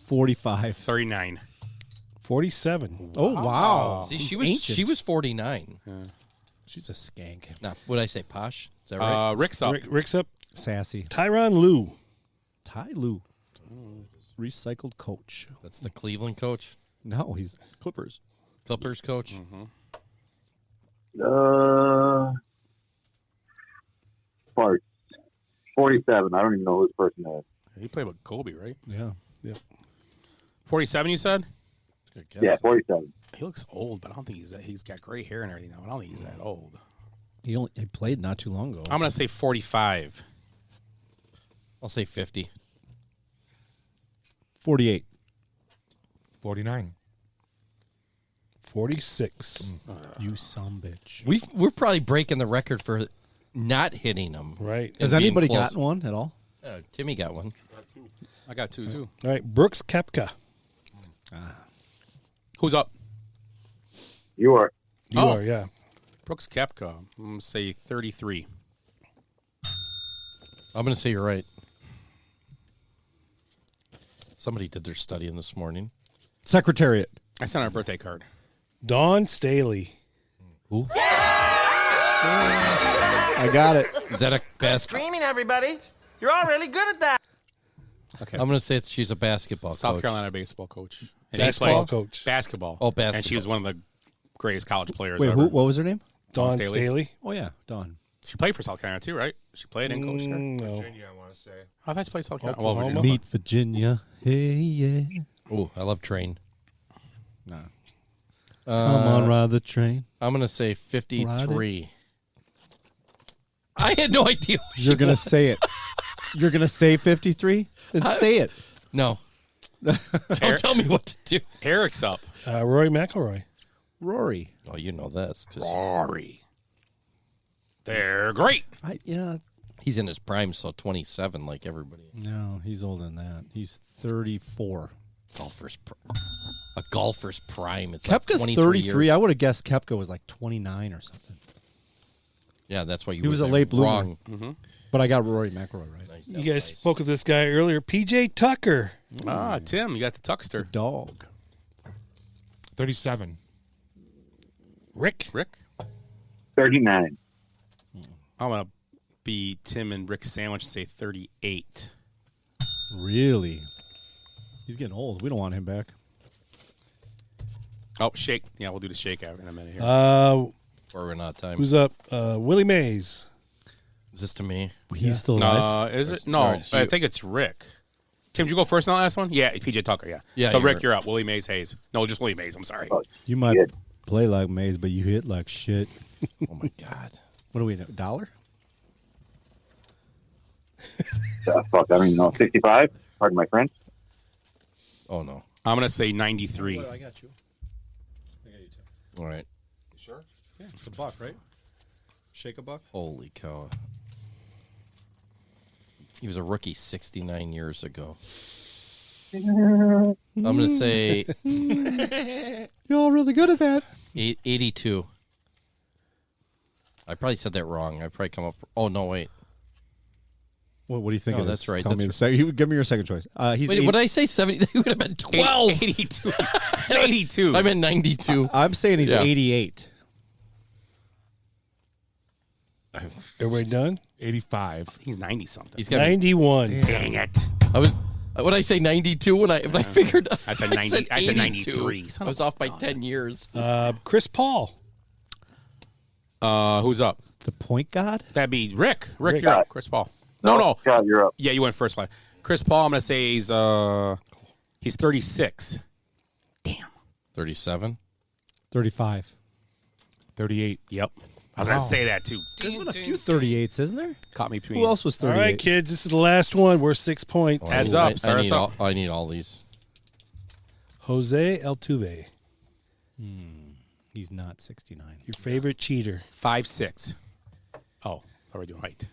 45. 39. 47. Oh, wow. See, He's she was 49. Yeah. She's a skank. Now, would I say posh? Is that right? Rick's up. Rick's up. Sassy. Tyronn Lue. Ty Lue. Recycled coach. That's the Cleveland coach? No, he's Clippers. Clippers coach? Mm-hmm. Parts. 47. I don't even know who this person is. He played with Kobe, right? Yeah. Yep. 47, you said? Good guess. Yeah, 47. He looks old, but I don't think he's got gray hair and everything now. I don't think he's that old. He played not too long ago. I'm going to say 45. I'll say 50. 48. 49. 46. You some bitch. We're probably breaking the record for not hitting them. Right. Has anybody gotten one at all? Timmy got one. I got two, too. All right. Brooks Koepka. Who's up? You are. You are, yeah. Brooks Koepka. I'm going to say 33. I'm going to say you're right. Somebody did their studying this morning. Secretariat. I sent her a birthday card. Dawn Staley. Who? I got it. Is that a basketball? Screaming, everybody. You're all really good at that. Okay. I'm going to say she's a basketball South coach. Carolina baseball coach. And Basketball he played coach. Basketball. Oh, basketball. And she was one of the greatest college players Wait, ever. what was her name? Dawn Staley. Staley. Oh, yeah, Dawn. She played for South Carolina, too, right? She played and coached her. No. Virginia, I want to say. I thought she played South Carolina. Oklahoma. Virginia. Meet Virginia. Hey, yeah. Oh, I love train. No. Come on, ride the train. I'm going to say 53. I had no idea. You're going to say it. You're going to say 53? Then say it. No. Don't tell me what to do. Eric's up. Rory McIlroy. Rory. Oh, you know this. Rory. They're great. He's in his prime, so 27 like everybody. No, he's older than that. He's 34. A golfer's prime. It's Koepka's like 33. Years. I would have guessed Koepka was like 29 or something. Yeah, that's why you He was a were late bloomer. wrong. Mm-hmm. But I got Rory McIlroy right. Nice. You guys spoke of this guy earlier. PJ Tucker. Tim, you got the Tuckster. Dog. 37. Rick. 39. I'm going to be Tim and Rick sandwich and say 38. Really? He's getting old. We don't want him back. Oh, shake. Yeah, we'll do the shake out in a minute here. Or we're not time. Who's up? Willie Mays. Is this to me? He's still alive. Is it? No, I think it's Rick. Tim, did you go first on the last one? Yeah, PJ Tucker, yeah. Yeah, so, Rick, you're up. Willie Mays Hayes. No, just Willie Mays. I'm sorry. You might play like Mays, but you hit like shit. Oh, my God. What do we know? $1? Fuck, I don't even know. 65? Pardon my French. Oh, no. I'm going to say 93. I got you. I got you too. All right. You sure? Yeah, it's $1, right? Shake a buck? Holy cow. He was a rookie 69 years ago. I'm going to say... You're all really good at that. 82. I probably said that wrong. I probably come up... Oh, no, wait. What do you think? No, it is? that's right. Tell me give me your second choice. He's Wait, what did I say? 70? That would have been 12. 82. 82. I meant 92. I'm saying he's 88. Everybody done? 85. He's 90-something. He's got 91. Dang it. What did I say? 92 when I figured. I said 90. I said 82. 93. I was off by 10 years. Chris Paul. Who's up? The point god? That'd be Rick. Rick, you're up. Chris Paul. No. Scott, you're up. Yeah, you went first. Chris Paul, I'm going to say he's 36. Damn. 37. 35. 38. Yep. I was going to say that, too. There's been a few 38s, isn't there? Caught me between. Who else was 38? All right, kids. This is the last one. We're 6 points. Heads up. Start us up. I need all these. Jose Altuve. He's not 69. Your favorite cheater. 5'6". Oh, thought we were doing height.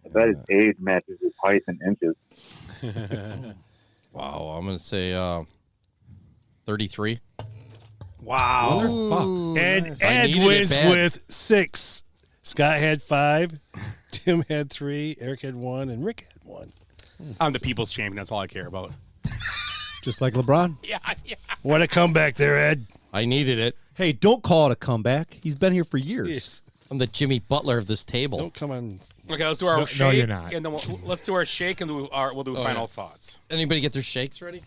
I bet his age matches his height in inches. Wow. I'm going to say 33. Wow. Ooh, And nice. I Ed needed wins it bad. with 6. Scott had 5. Tim had 3. Eric had 1. And Rick had 1. I'm the people's champion. That's all I care about. Just like LeBron. Yeah. What a comeback there, Ed. I needed it. Hey, don't call it a comeback. He's been here for years. Yes. I'm the Jimmy Butler of this table. Don't come on. Okay, let's do our shake. No, you're not. And then let's do our shake, and we'll do final thoughts. Anybody get their shakes ready?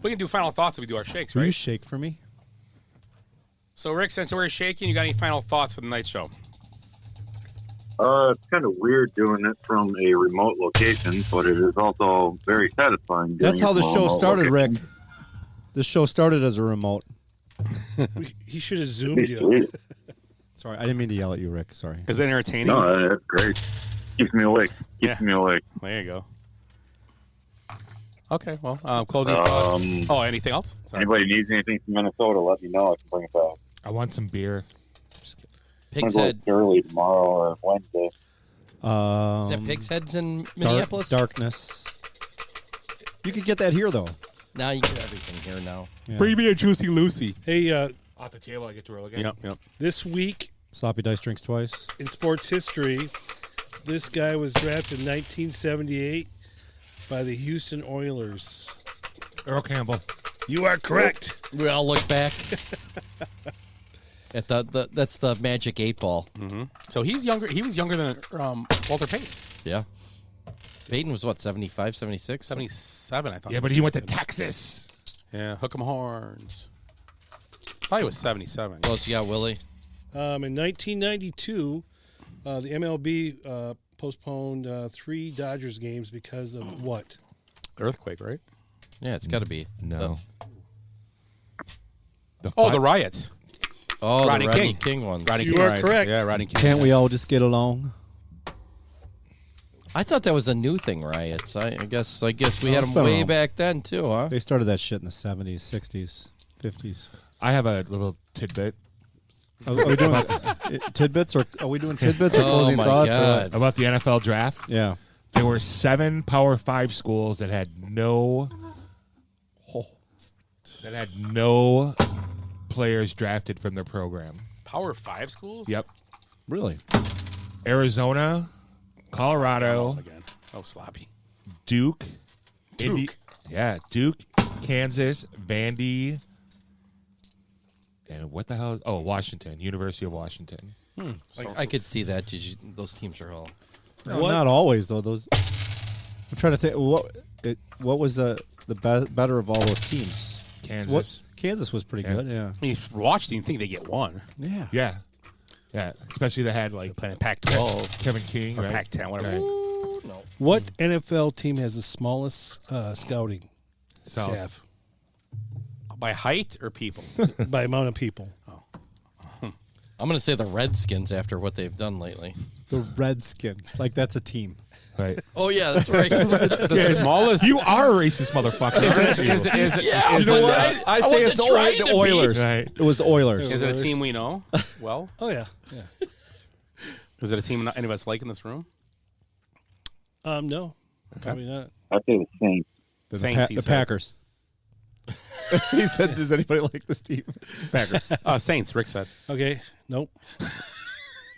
We can do final thoughts if we do our shakes, Will right? you shake for me? So, Rick, since we're shaking, you got any final thoughts for the night show? It's kind of weird doing it from a remote location, but it is also very satisfying. That's how the show started, Rick. The show started as a remote. He should have zoomed you. Sorry, I didn't mean to yell at you, Rick. Sorry. Is it entertaining? No, that's great. Keeps me awake. Keeps me awake. There you go. Okay, well, closing thoughts. Oh, anything else? Sorry. Anybody needs anything from Minnesota, let me know. I can bring it back. I want some beer. Pig's I'm Head. early tomorrow or Wednesday. Is that Pig's Heads in Minneapolis? Darkness. You could get that here, though. Now you get everything here now. Yeah. Bring me a Juicy Lucy. Hey, Off the table, I get to roll again. Yep. this week Sloppy dice drinks twice. in sports history, this guy was drafted in 1978 by the Houston Oilers. Earl Campbell. You are correct. We all look back at that's the magic 8-ball. Mm-hmm. So he's younger. He was younger than Walter Payton. Yeah. Payton was what, 75, 76? 77, I thought. Yeah, but he went to Texas. Yeah, hook 'em horns. Probably was 77. Close, you got Willie. In 1992, the MLB postponed 3 Dodgers games because of what? Earthquake, right? Yeah, it's got to be. No. The riots. Oh, Rodney the Rodney King. King ones. Rodney You King are riots. correct. Yeah, Rodney King. Can't we all just get along? I thought that was a new thing, riots. I guess we had them been way around. back then too, huh? They started that shit in the 70s, 60s, 50s. I have a little tidbit. Are we doing tidbits, or are we doing tidbits or Oh closing my thoughts? God. About the NFL draft. Yeah. There were 7 Power 5 schools that had no players drafted from their program. Power 5 schools? Yep. Really? Arizona, Colorado, Again. Oh, sloppy. Duke. Duke. Duke, Kansas, Vandy, and what the hell is... Oh, Washington. University of Washington. I could see that. Those teams are all. Well, not always though. Those. I'm trying to think. What was the better of all those teams? Kansas. Kansas was pretty good. Yeah. I mean, watch you think they get one. Yeah. Yeah. Especially they had like playing Pac-12, Kevin King, or right? Pac-10, whatever. Ooh, no. What NFL team has the smallest scouting South. staff By height or people? by amount of people? I'm going to say the Redskins after what they've done lately. The Redskins, like that's a team. Right. Oh yeah, that's right. The smallest. You are a racist motherfucker. Yeah, you know what? I say it's the Oilers. Right. It was the Oilers. Is it a team we know well? Oh yeah. Is it a team any of us like in this room? No, probably not. I'd say the Saints. Saints, the Packers. He said, "Does anybody like this team?" Packers. Saints. Rick said. Okay. Nope.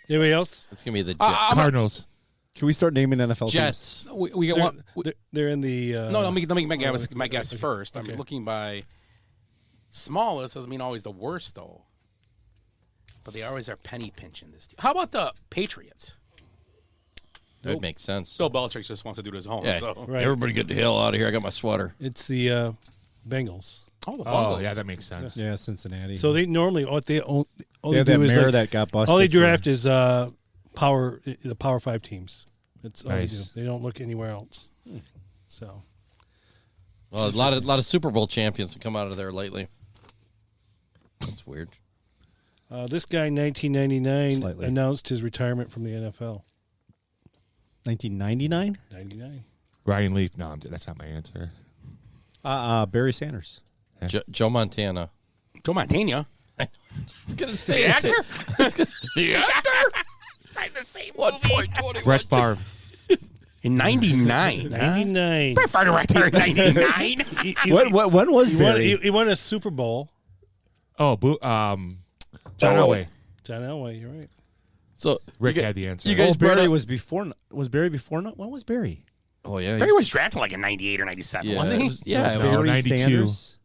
Anybody else? It's gonna be the Cardinals. Can we start naming NFL Jets. teams? We get one. They're in the. No, let me make my guess first. I'm looking by smallest doesn't mean always the worst though. But they always are penny pinching this team. How about the Patriots? That would make sense. Bill Belichick just wants to do it at his home. Yeah. So. Right. Everybody get the hell out of here. I got my sweater. It's the Bengals. Oh, the Oh, Bungles. yeah, that makes sense. Yeah, Cincinnati. So they normally all they have that do is mayor that got busted. all they for- draft is the Power 5 teams. That's all Nice. they do. They don't look anywhere else. So Well, a lot of Super Bowl champions have come out of there lately. That's weird. this guy in 1999 Slightly. announced his retirement from the NFL. 1999. 99. Ryan Leaf. No, that's not my answer. Barry Sanders. Joe Montana. Joe Montana. I was gonna say The actor? the actor. Right, the same 1.21. Brett Favre. In 99. 99. Brett Favre retired in 99. When was Barry? He won a Super Bowl. Oh, John Elway. John Elway, you're right. So Rick had the answer. You guys brought Barry up- was before. Was Barry before? When was Barry? Oh yeah. Barry was drafted like in 98 or 97, Yeah, wasn't it he? was- yeah, No, Barry 92. Sanders.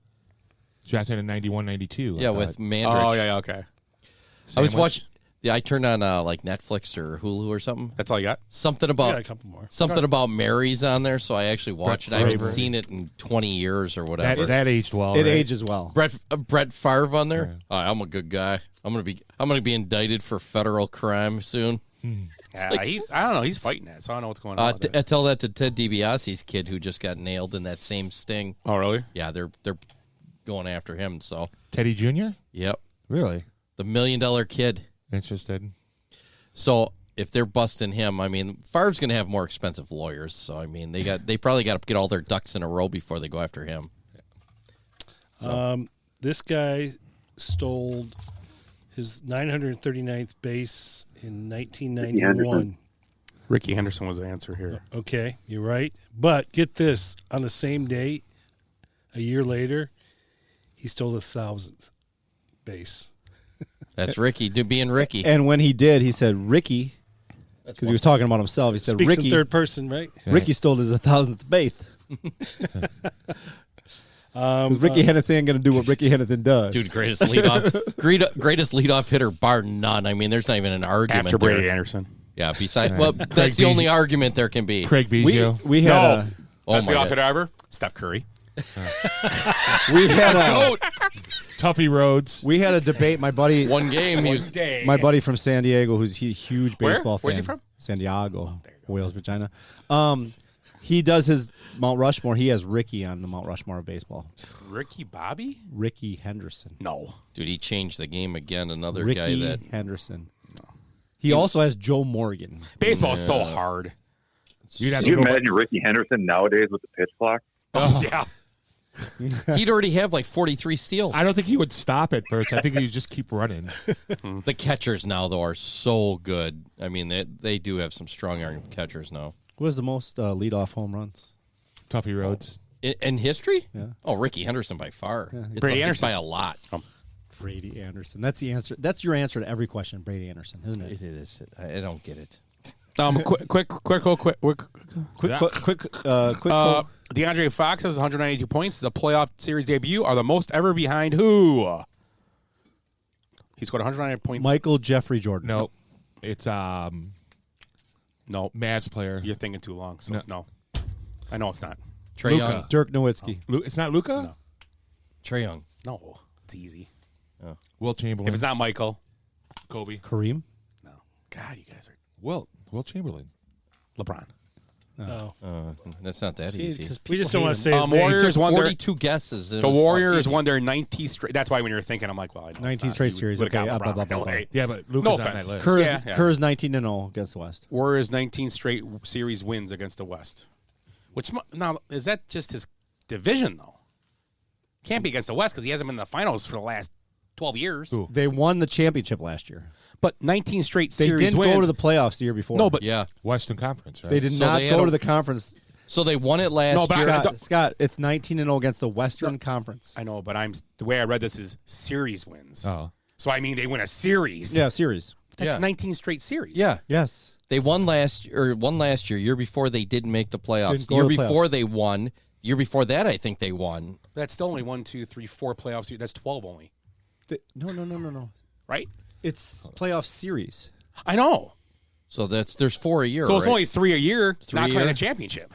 Drafted in 91, 92. I Yeah, thought. with Mandrich. Oh, yeah, okay. I was Sandwich. watching. Yeah, I turned on like Netflix or Hulu or something. That's all you got? Something I about got a couple more. something about Mary's on there, so I actually watched it. I haven't Favre. seen it in 20 years or whatever. That aged well. It right? ages well. Brett Favre on there. I'm a good guy. I'm gonna be indicted for federal crime soon. Yeah, I don't know. He's fighting that, so I don't know what's going on. with I it. tell that to Ted DiBiase's kid who just got nailed in that same sting. Oh, really? Yeah, they're going after him. So Teddy Jr.? yep, Really? the $1 million kid. Interested. So if they're busting him, I mean, Favre's going to have more expensive lawyers. So I mean, they probably got to get all their ducks in a row before they go after him. This guy stole his 939th base in 1991. Ricky Henderson was the answer here. Okay, you're right. But get this, on the same day, a year later, he stole the 1,000th base. That's Ricky, being Ricky. And when he did, he said Ricky, because he was talking about himself. He said Speaks Ricky. in third person, right? Ricky stole his 1,000th base. Because Ricky Hennethy ain't going to do what Ricky Hennethy does. Dude, greatest leadoff hitter, bar none. I mean, there's not even an argument After Brady there. Anderson. Yeah, besides, well, that's the only argument there can be. Craig Biggio. We had No. a That's my the God. off-hit ever. Steph Curry. we had a Tuffy Rhodes. we had a debate. My buddy, One game, he was my buddy from San Diego, who's a huge Where? baseball fan. Where's he from? San Diego, Wales, Regina. He does his Mount Rushmore. He has Ricky on the Mount Rushmore of baseball. Ricky Bobby? Ricky Henderson. No. dude. He changed the game again. Another Ricky guy that Henderson. He also has Joe Morgan. Baseball is so hard. You'd have Can you to go imagine Ricky Henderson nowadays with the pitch clock? Oh, yeah. he'd already have like 43 steals. I don't think he would stop at first. I think he'd just keep running. The catchers now though are so good. I mean, they do have some strong arm catchers now. Who has the most leadoff home runs? Tuffy Rhodes. In history? Yeah. Oh, Ricky Henderson by far. Yeah, It's Brady it's Anderson. by a lot. Brady Anderson. That's the answer. That's your answer to every question, Brady Anderson, isn't it? It is. I don't get it. Quick. DeAndre Fox has 192 points. It's a playoff series debut. Are the most ever behind who? He scored 198 points. Michael Jeffrey Jordan. Nope. It's no Mavs player. You're thinking too long. So No. it's no. I know it's not. Trae Young. Dirk Nowitzki. It's not Luka? No. Trae Young. No, it's easy. Will Chamberlain. If it's not Michael, Kobe. Kareem. no. God, you guys are Will Chamberlain. LeBron. No. That's not that See, easy. 'cause we just don't want to say his name. Warriors Took won their 42 guesses. The Warriors won their 19th straight. That's why when you're thinking, I'm like, well, I know 19th straight series. Okay, Okay, LeBron, blah, blah, blah, LA. Yeah, but Luka's No on that offense. list. Kerr's, Yeah. Kerr's 19-0 against the West. Warriors 19 straight series wins against the West. Which now is that just his division though? Can't be against the West because he hasn't been in the finals for the last 12 years. Who? They won the championship last year. But 19 straight They series didn't wins. go to the playoffs the year before. No, but Yeah. Western Conference, right? they did So not they had go a- to the conference. So they won it last No, but year. Scott, it's 19-0 against the Western Conference. I know, but the way I read this is series wins. Oh. So I mean they win a series. Yeah, series. That's Yeah. 19 straight series. Yeah. Yes. They won last year. Year before they didn't make the playoffs. Didn't The go year to the before playoffs. they won. Year before that, I think they won. That's still only 1, 2, 3, 4 playoffs. That's 12 only, No. right? It's playoff series. I know. So there's 4 a year. So it's right? only 3 a year, 3 not a playing year? a championship.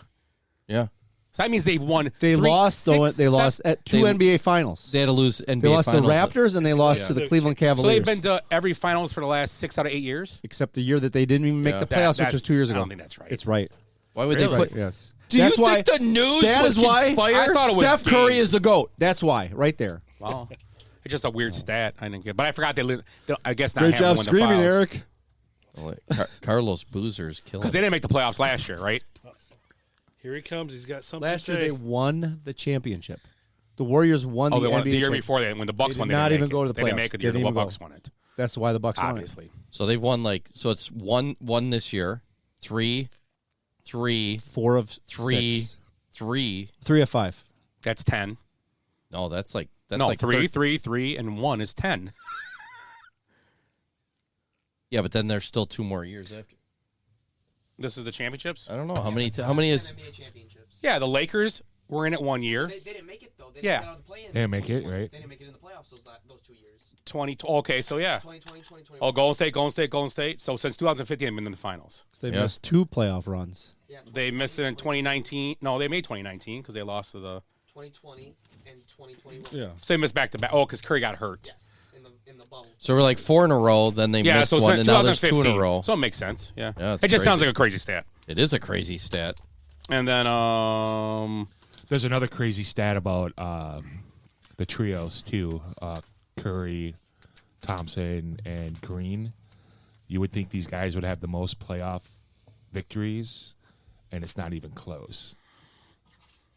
Yeah. So that means they've won. They lost though. They lost at two NBA finals. They had to lose NBA They lost finals. the Raptors and they lost to the Cleveland Cavaliers. So they've been to every finals for the last 6 out of 8 years. Except the year that they didn't even make Yeah. the playoffs, which That's- was 2 years I ago. don't think that's right. It's right. Why would It's they right, put? yes. Do That's you why, think the news that would is why conspire? I thought it was Steph Curry games. is the GOAT. That's why, right there. Wow. It's just a weird stat. I didn't get, but I forgot they. I guess not Great having job won the screaming, finals. Eric. Carlos Boozer's killing. Because they didn't make the playoffs last year, right? Here he comes. He's got something Last to year say. they won the championship. The Warriors won Oh, the they won it NBA the year champ- before that. When the Bucks They won, did they not didn't even make go it. to the They didn't playoffs. make it the year Didn't the even go. Bucks won it. That's why the Bucks won it. Obviously. So they've won so it's one this year, 3, 4 of 3, 6. 3. 3 of 5. That's 10. No, that's like 3, 3, 3, and 1 is 10. Yeah, but then there's still 2 more years after. This is the championships. I don't know how many. How many is? Yeah, the Lakers were in it 1 year. They didn't make it though. They Yeah. didn't get out of the play-in. They didn't make it, right? They didn't make it in the playoffs those 2 years. 20. Okay, so yeah. 2020, 2021. Oh, Golden State. So since 2015, they've been in the finals. They missed 2 playoff runs. They missed it in 2019. No, they made 2019 because they lost to the. 2020 and 2021. Yeah. So they missed back to back. Oh, because Curry got hurt. In the bubble. So we're like 4 in a row. Then they missed so one, since and now there's 2 in a 2015. row. So it makes sense. Yeah. it's It just sounds crazy. like a crazy stat. It is a crazy stat. And then there's another crazy stat about the trios too. Curry, Thompson, and Green. You would think these guys would have the most playoff victories, and it's not even close.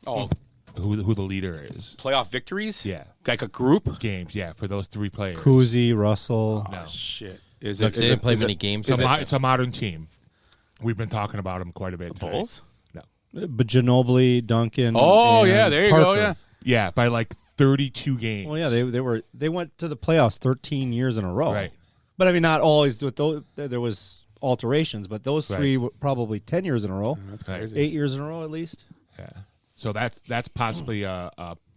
Oh, who the leader is? Playoff victories? Yeah, like a group games. Yeah, for those 3 players. Kuzi, Russell. Oh, shit. Is Look, they didn't play many games. It's a modern team. We've been talking about them quite a bit. The Bulls? No. But Ginobili, Duncan. Oh, and yeah, there you Parker. go, yeah. Yeah, by like 32 games. Well, yeah, they went to the playoffs 13 years in a row. Right. But I mean, not always. With those, there was alterations, but those 3 Right. were probably 10 years in a row. That's crazy. 8 years in a row at least. Yeah. So that's possibly a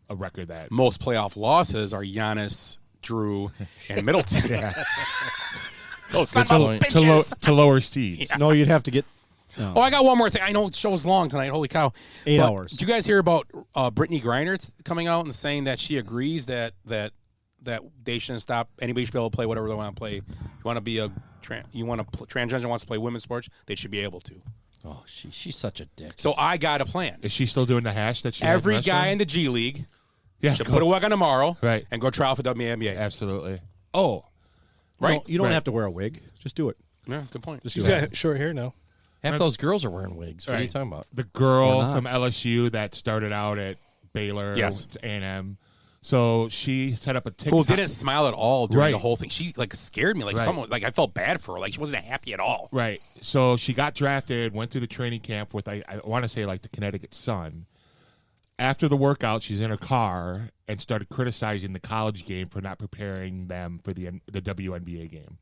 record that Most playoff losses are Giannis, Drew, and Middleton. Yeah. Those sons of bitches. to lower seeds. Yeah. No, you'd have to get. No. Oh, I got one more thing. I know the show's long tonight. Holy cow. 8 But hours. Did you guys hear about Brittany Griner coming out and saying that she agrees that they shouldn't stop, anybody should be able to play whatever they want to play. You want to be transgender wants to play women's sports, they should be able to. Oh, she's such a dick. So I got a plan. Is she still doing the hash that she had Every last guy time? in the G League Yeah, should go- put a work on tomorrow Right. and go try out for WNBA. Absolutely. Oh, Right? No, you don't Right. have to wear a wig. Just do it. Yeah, good point. Just She's do it. got short hair now. Half those girls are wearing wigs. What are you Right. talking about? The Or girl not. from LSU that started out at Baylor, Yes. A&M. So she set up a TikTok. Who didn't smile at all during Right. the whole thing. She scared me. Right. Someone I felt bad for her. Like she wasn't happy at all. Right. So she got drafted, went through the training camp with, I want to say, like the Connecticut Sun. After the workout, she's in her car and started criticizing the college game for not preparing them for the WNBA game.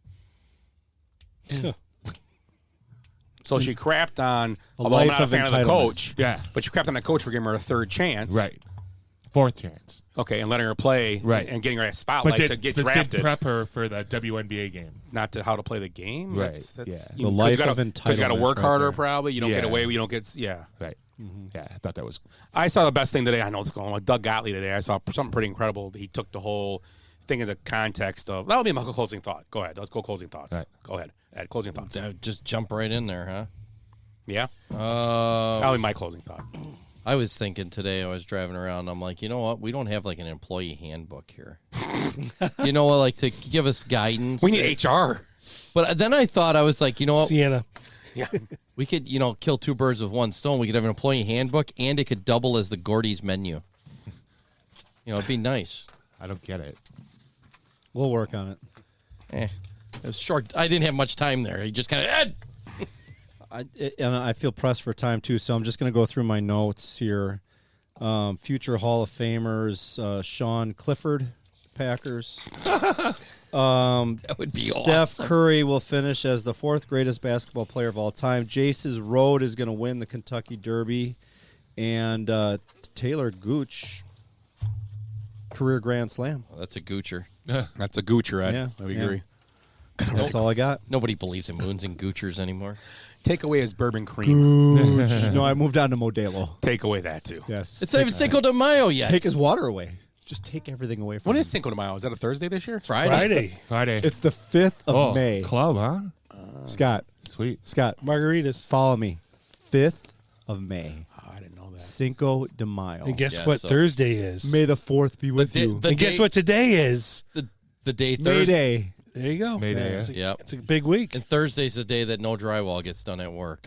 So she crapped on, A although I'm life not a of fan of the entitlement. coach, Yeah. but she crapped on the coach for giving her a third chance. Right. fourth chance. Okay, and letting her play, Right. and getting her a spotlight to get But drafted. did prep her for the WNBA game. Not to how to play the game. Right, That's, The life of Because you got to entitlement work right harder, there. probably. You don't get Yeah. away. You don't get. Yeah. Right. Yeah, I thought that was. I saw the best thing today. I know it's going on with Doug Gottlieb today. I saw something pretty incredible. He took the whole thing in the context of. That'll be my closing thought. Go ahead. Let's go closing thoughts. Right. Go ahead. Add closing thoughts. Just jump right in there, huh? Yeah. That'll be my closing thought. I was thinking today, I was driving around, I'm like, you know what? We don't have like an employee handbook here. You know what? Like to give us guidance. We need HR. But then I thought, I was like, you know what? Sienna. Yeah. We could, kill two birds with one stone. We could have an employee handbook, and it could double as the Gordy's menu. It'd be nice. I don't get it. We'll work on it. It was short. I didn't have much time there. He just kind of. And I feel pressed for time too, so I'm just going to go through my notes here. Future Hall of Famers: Sean Clifford, Packers. That would be Steph awesome. Curry will finish as the fourth greatest basketball player of all time. Jace's Road is going to win the Kentucky Derby, and Taylor Gooch, career Grand Slam. Well, that's a goocher. That's a goocher, Ed. Yeah, I yeah. agree. That's all I got. Nobody believes in moons and goochers anymore. Take away his bourbon cream. No, I moved on to Modelo. Take away that too. Yes. It's not even Cinco de Mayo yet. Take his water away. Just take everything away from When him. is Cinco de Mayo? Is that a Thursday this year? Friday. Friday. It's the 5th of May. Club, huh? Scott. Sweet. Scott. Margaritas. Follow me. 5th of May. Oh, I didn't know that. Cinco de Mayo. And guess Yeah, what so- Thursday is? May the 4th be with you. And guess what today is? The day May Thursday. Day. There you go. May Day, It's a, Yep. it's a big week. And Thursday's the day that no drywall gets done at work.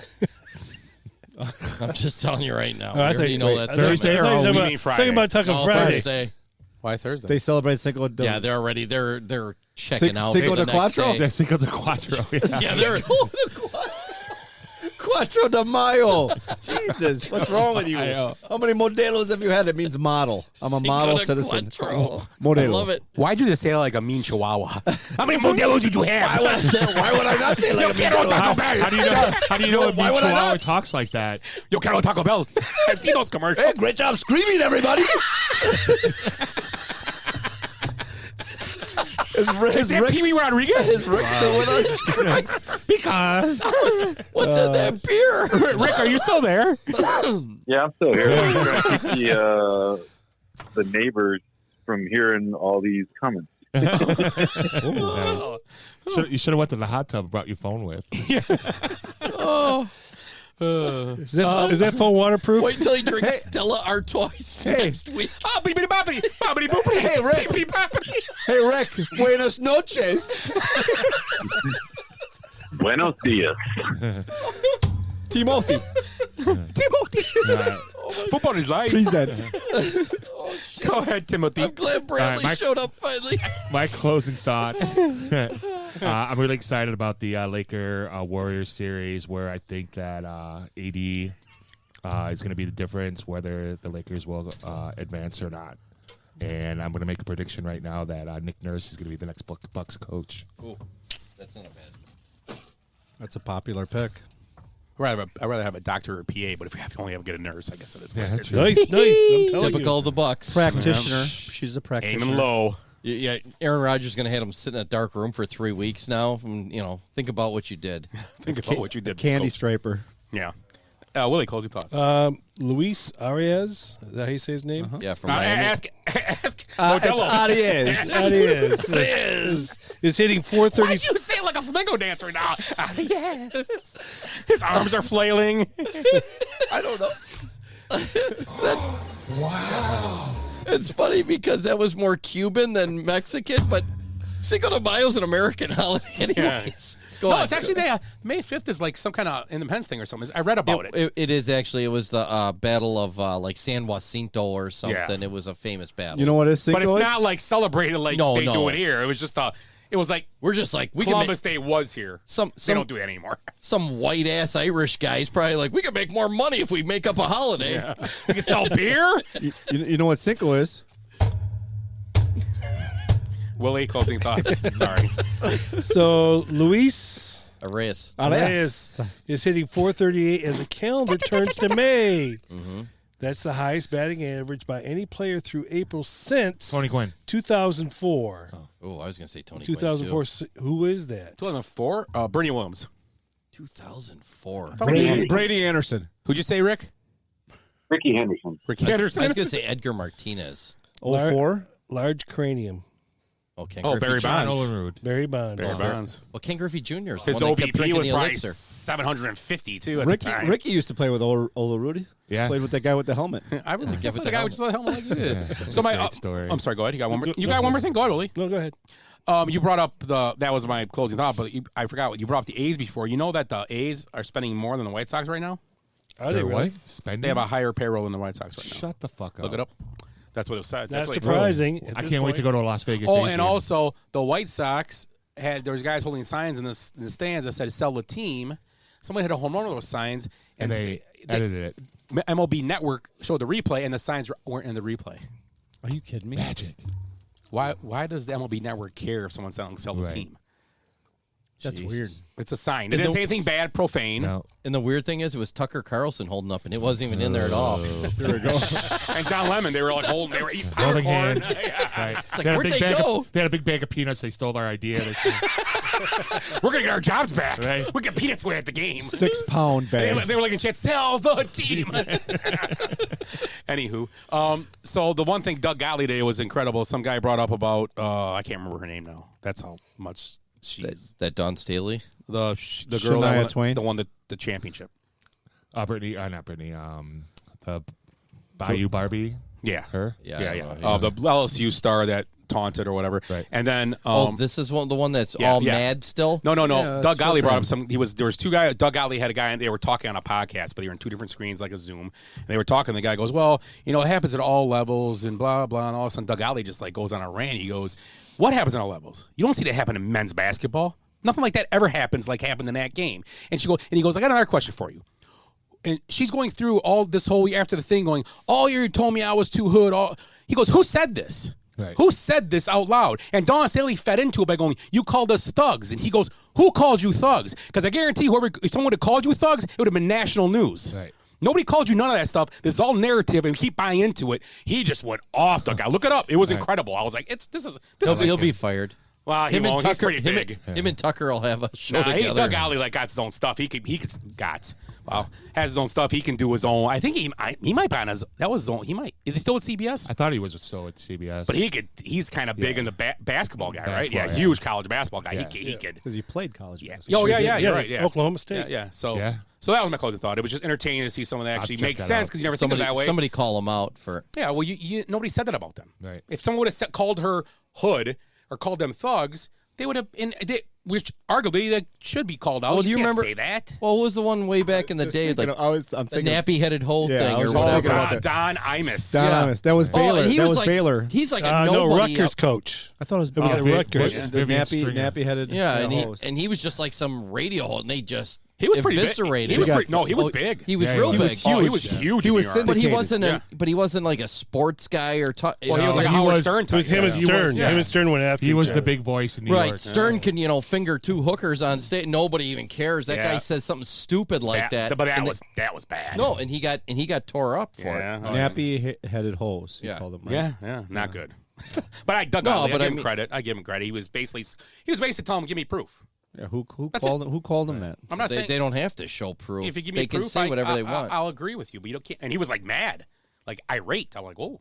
I'm just telling you right now. Oh, I We thought already you- know wait, that's Thursday? coming. I thought you were we talking mean about- Friday. talking about Tucker No, Friday. Thursday. Why Thursday? They celebrate Cinco de Yeah, they're already they're checking out. Cinco for the de next Cuatro? day. Yeah, Cinco de Cuatro. Yeah. Yeah, they're Cuatro de Mayo. Jesus, what's wrong with you? I know. How many Modelos have you had? It means model. I'm a Cinco model de citizen. Cuatro. Modelo. I love it. Why'd you just say it like a mean chihuahua? How many Modelos did you have? Why would I not say like Yo quiero Taco Bell. How do you know? How do you know Why a would I Chihuahua not? talks like that? Yo quiero Taco Bell. I've seen those commercials. Hey, great job screaming, everybody. Is that Pee Wee Rodriguez? Is Rick still with us? Because What's in that beer? Rick, are you still there? Yeah, I'm still here. I'm trying to keep the neighbors from hearing all these comments. Nice. You should have went to the hot tub and brought your phone with. Is that phone waterproof? Wait till he drinks Stella Artois next week. Oh, bippity boppity, boppity boopity. Hey, Rick. Bippity boppity. Hey, Rick. Buenos noches. Buenos dias. Timothy. Right. Football is life. Present. Go ahead, Timothy. I'm glad Bradley All right, showed up finally. My closing thoughts. I'm really excited about the Laker Warriors series, where I think that AD is going to be the difference whether the Lakers will advance or not. And I'm going to make a prediction right now that Nick Nurse is going to be the next Bucks coach. Ooh, that's not a bad. That's a popular pick. I'd rather have a doctor or a PA, but if you only have to get a nurse, I guess it is. Yeah, that's Nice. I'm telling Typical you. of the Bucks. Practitioner. She's a practitioner. Aiming low. Yeah, Aaron Rodgers is going to have him sit in a dark room for 3 weeks now. And, think about what you did. Think about what you did. Candy Coach. striper. Yeah. Willie, closing thoughts. Luis Arias. Is that how you say his name? Yeah, from Miami. Ask Modelo. Arias. Arias is hitting 430. Why'd you say it like a flamenco dancer now? Yes. His arms are flailing. I don't know. Wow. It's funny because that was more Cuban than Mexican, but Cinco de Mayo's an American holiday anyways. Go on. It's actually May 5th is like some kind of independence thing or something. I read about it. It is actually. It was the battle of like San Jacinto or something. Yeah. It was a famous battle. You know what is Cinco But it's is? not like celebrated like they do it here. It was just it was like we're just like we Columbus Day was here. They don't do it anymore. Some white ass Irish guy is probably like, we could make more money if we make up a holiday. Yeah. We can sell beer. You know what Cinco is? Willie, closing thoughts. Sorry. So Luis Arias is hitting 438 as the calendar turns to May. Mm-hmm. That's the highest batting average by any player through April since Tony Gwynn. 2004. Oh, I was going to say Tony 2004. Who is that? 2004. Bernie Williams. 2004. Brady Anderson. Who'd you say, Rick? Ricky Henderson. Ricky I Henderson. was going to say Edgar Martinez. 04. Large cranium. Oh, Ken Oh, Griffey Barry Jr. Bonds. Barry Bonds. Barry Bonds. Well, Ken Griffey Jr. is the His one that kept OBP drinking was the probably elixir. 750 too at Ricky, the time. Ricky used to play with Ola Rudy. Yeah. Played with that guy with the helmet. I really give give it the the guy with the helmet like you did. So Great story. I'm sorry. Go ahead. You got one more. You got one more thing. Go ahead, Oli. No, go ahead. You brought up that was my closing thought, but I forgot what you brought up the A's before. You know that the A's are spending more than the White Sox right now? Are they really? What? Spending? They have a higher payroll than the White Sox right now. Shut the fuck up. Look it up. That's what it said. Not That's what surprising. I can't wait to go to a Las Vegas. Oh, A's and game. also the White Sox there was guys holding signs in the stands that said "Sell the team." Someone hit a home run with those signs, and they edited it. MLB Network showed the replay, and the signs weren't in the replay. Are you kidding me? Magic. Why does the MLB Network care if someone's selling "Sell the Right. team"? That's Jesus. weird. It's a sign. It And didn't the- say anything bad, profane. No. And the weird thing is, it was Tucker Carlson holding up, and it wasn't even in there at all. There we go. And Don Lemon, they were like holding, they were eating Holding popcorn. hands. Right. It's like, They had a where'd big they bag go? Of, they had a big bag of peanuts. They stole our idea. We're gonna get our jobs back. Right. We get peanuts away at the game. 6 pound They, bag. they were like in chat, sell the team. Anywho, so the one thing Doug Gottlieb today was incredible. Some guy brought up about I can't remember her name now. That's how much she's That Don Staley? the girl that Shania won, Twain? the one that the championship. Brittany, not Brittany. The Bayou Barbie. Yeah, Her. yeah. The LSU star that taunted or whatever. Right. And then this is the one that's yeah, all yeah. mad still? No. Yeah, Doug Gottlieb brought up supposed some. There was two guys. Doug Gottlieb had a guy, and they were talking on a podcast, but they were in two different screens, like a Zoom. And they were talking. The guy goes, "Well, it happens at all levels, and blah blah." And all of a sudden, Doug Gottlieb just like goes on a rant. He goes, "What happens at all levels? You don't see that happen in men's basketball. Nothing like that ever happens like happened in that game." And he goes, "I got another question for you." And she's going through all this whole after the thing, going, "All year you told me I was too hood." He goes, "Who said this? Right. Who said this out loud?" And Don Staley fed into it by going, "You called us thugs." And he goes, "Who called you thugs?" Because I guarantee if someone would have called you thugs, it would have been national news. Right. Nobody called you none of that stuff. This is all narrative, and keep buying into it. He just went off the guy. Look it up. It was incredible. I was like, He'll be fired. Well, he won't. He's pretty big. Him and Tucker will have a show Nah, together. Doug Gottlieb got his own stuff. Has his own stuff. He can do his own. I think he might be on his. That was his own. He might. Is he still at CBS? I thought he was still at CBS. But he's kind of big in the basketball guy, right? Yeah, Basketball, yeah. huge college basketball guy. Yeah. He could. Because he played college Yeah. basketball. Oh, yeah, you're right. Yeah. Oklahoma State. Yeah. So that was my closing thought. It was just entertaining to see someone that actually check makes that sense out. because you never think of it that way. Somebody call him out for. Yeah, well, nobody said that about them. Right. If someone would have called her hood or called them thugs, they would have, which arguably they should be called out. Well, do you can't remember? say that? Well, what was the one way back in the day, like I'm the nappy-headed hole Yeah, thing I or was just whatever? thinking about that. Don Imus. Don Imus. That was Baylor. and he that was was like, Baylor. He's like a No, nobody. Rutgers coach. I thought it was It was at Rutgers. The Vivian Stringer. nappy-headed. Yeah, host. and he was just like some radio host, and they just He was pretty big. eviscerated. He was him. pretty, no, he was big. He was Yeah, real he big. was Oh, he was huge. He was in New York. But he syndicated. wasn't. Yeah. But he wasn't like a sports guy or. Well, he was like a he Howard was- Stern It was type. him and guy. Stern. yeah. Him and Stern went after he was each the other. big voice in New Right, York. Stern can finger two hookers on stage. Nobody even cares. That Yeah. guy says something stupid like that. But and that was bad. no, and he got tore up for it. Yeah. Nappy-headed host. He Yeah. called him. Yeah, not good. But I dug No, out. but I I give him mean- credit. I give him credit. He was basically telling him, "Give me proof." Yeah, who That's called him? Who called him that? I'm not They, saying they don't have to show proof. if you give me they can proof, say whatever they want. I'll agree with you, but you don't. And he was like mad, like irate. I'm like, whoa.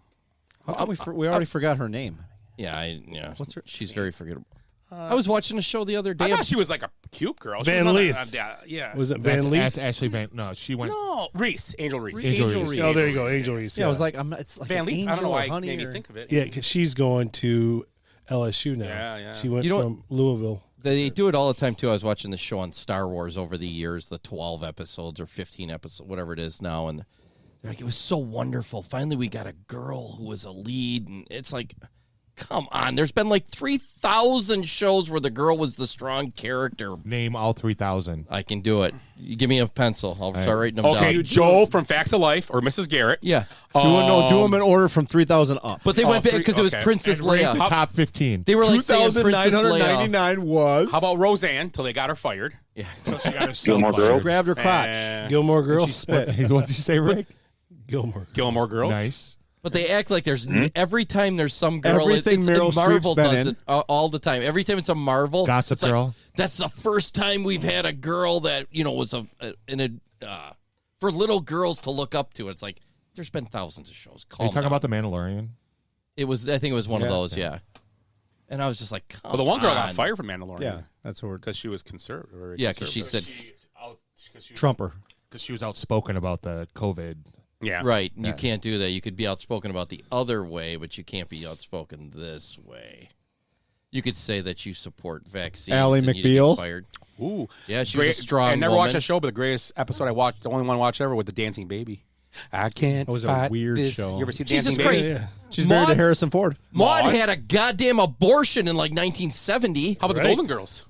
How come we already forgot her name? Yeah. What's her She's very forgettable. I was watching a show the other day. I thought she was like a cute girl. She Van was Leith. yeah. Was it Van Leith? Ashley Van. No, she went. No, Reese, Angel Reese. Angel Reese. Oh, there you go, Angel Reese. Yeah, I was like, it's like Van an Leith. I don't know angel why or it honey made me or- think of it. Yeah, because she's going to LSU now. Yeah. She went You know from Louisville. They do it all the time too. I was watching the show on Star Wars over the years, the 12 episodes or 15 episodes, whatever it is now, and they're like, it was so wonderful. Finally, we got a girl who was a lead, and it's like, come on. There's been like 3,000 shows where the girl was the strong character. Name all 3,000. I can do it. You give me a pencil. I'll start writing them Okay, down. Joe from Facts of Life or Mrs. Garrett. Yeah. Do them in order from 3,000 up. But they went back three- because it was okay. Princess And rank Leia. the top 15. They were like saying Princess Leia. 2,999 was. How about Roseanne till they got her fired? Yeah. So she got herself Gilmore fired. Girls. grabbed her crotch? Eh, Gilmore And Girls. she spit. What did you say, Rick? Gilmore Girls. Nice. But they act like there's every time there's some girl. Everything Meryl Marvel Streep's been does in. it all the time. Every time it's a Marvel Gossip it's like, Girl. that's the first time we've had a girl that was for little girls to look up to. It's like there's been thousands of shows. Are you talking about The Mandalorian? I think it was one of those. Yeah. And I was just like, come Well, the one girl got on. fired from Mandalorian. Yeah, that's her. Because she was conservative. Yeah, because she said Trumper. Because she was outspoken about the COVID. Yeah. Right. Yeah. You can't do that. You could be outspoken about the other way, but you can't be outspoken this way. You could say that you support vaccines. Ally and you didn't McBeal. get fired. Ooh. Yeah, she was a strong I never woman. watched that show, but the greatest episode I watched, the only one I watched ever, was The Dancing Baby. I can't That was a fight weird this. show. You ever see Jesus Dancing Christ. Baby? Yeah. She's married to Maud- Harrison Ford. Maud had a goddamn abortion in like 1970. How about the Golden Girls?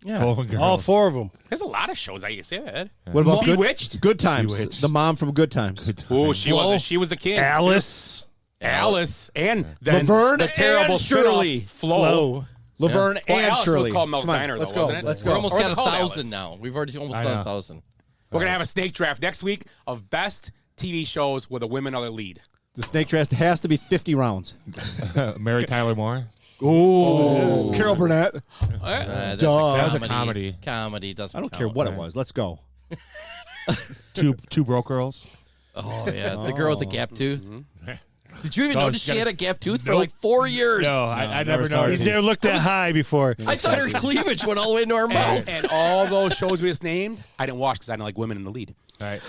Yeah. Golden Girls. All 4 of them. There's a lot of shows I said. What about Bewitched? Good Times? Bewitched. The mom from Good Times. Oh, she was the king. Alice. Alice, and then Laverne the terrible and Shirley. spin-off, Flo. Laverne Well, and Alice Shirley. was called Mel's Come on, Diner, let's though, go. wasn't it? Let's We're go. almost Or was got it called 1,000 Alice? now. We've already almost I done know. 1,000. We're gonna have a snake draft next week of best TV shows with a women on the lead. The snake draft has to be 50 rounds. Mary Tyler Moore. Oh, Carol Burnett. That's Duh. That was a comedy. Comedy doesn't I don't count. care what it was. Let's go. Two broke girls. Oh, yeah. The girl with the gap tooth. Did you even No, notice she she got had a- a gap tooth for Nope. like 4 years? No, I never never saw noticed. He's never looked that high before. I thought her cleavage went all the way into her mouth. And all those shows we just named, I didn't watch because I didn't like women in the lead. All right.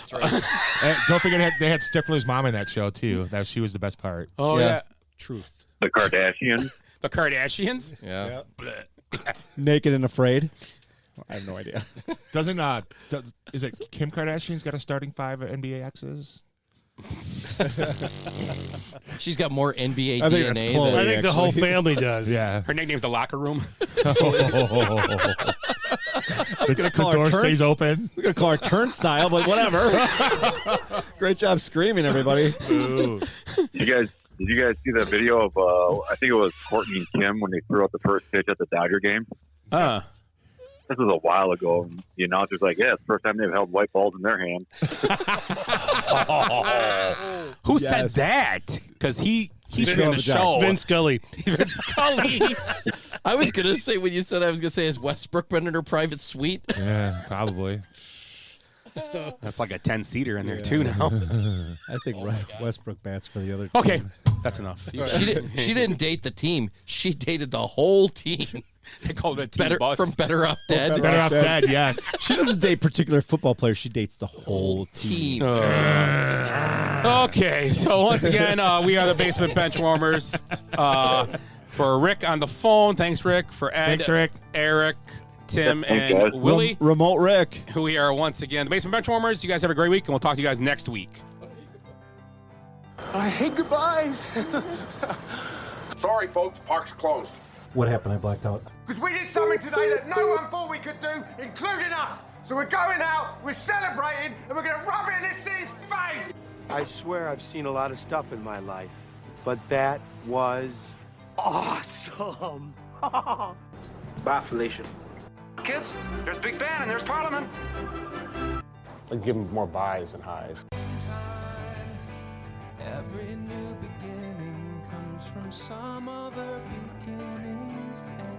Don't forget they had Stifler's mom in that show too. That she was the best part. Oh yeah. Truth. The Kardashians. The Kardashians. Yeah. Naked and Afraid. I have no idea. Doesn't is it Kim Kardashian's got a starting 5 at NBA exes? She's got more NBA I think that's DNA Chloe. than I think the whole actually. family does. Yeah. Her nickname's the Locker Room. The call her door Turns- stays open. We're going to call her Turnstile, but whatever. Great job screaming, everybody. Ooh. Did you guys see that video of I think it was Courtney and Kim when they threw out the first pitch at the Dodger game? This was a while ago. And the announcer's like, yeah, it's the first time they've held white balls in their hand. Who said that? Because he ran the show. Vince Scully. Vince Scully. I was going to say, when you said I was going to say, has Westbrook been in her private suite? Yeah, probably. That's like a 10-seater in there too now. I think Westbrook bats for the other Okay, team. that's enough. She didn't date the team. She dated the whole team. They call it a team bus. From Better Off Dead. Better Off Dead, yes. She doesn't date particular football players. She dates the whole team. Okay, so once again, we are the Basement Benchwarmers. For Rick on the phone, thanks, Rick. For Ed, Thanks, Rick. Eric, Tim, Thanks, and guys. Willie, Remote Rick. who we are once again the Basement Benchwarmers. You guys have a great week, and we'll talk to you guys next week. I hate goodbyes. Sorry, folks. Park's closed. What happened? I blacked out. Because we did something today that no one thought we could do, including us. So we're going out, we're celebrating, and we're going to rub it in this city's face. I swear I've seen a lot of stuff in my life, but that was awesome. Bye, Felicia. Kids, there's Big Ben and there's Parliament. Like give him more buys and highs. Every new beginning comes from some other beginning's end.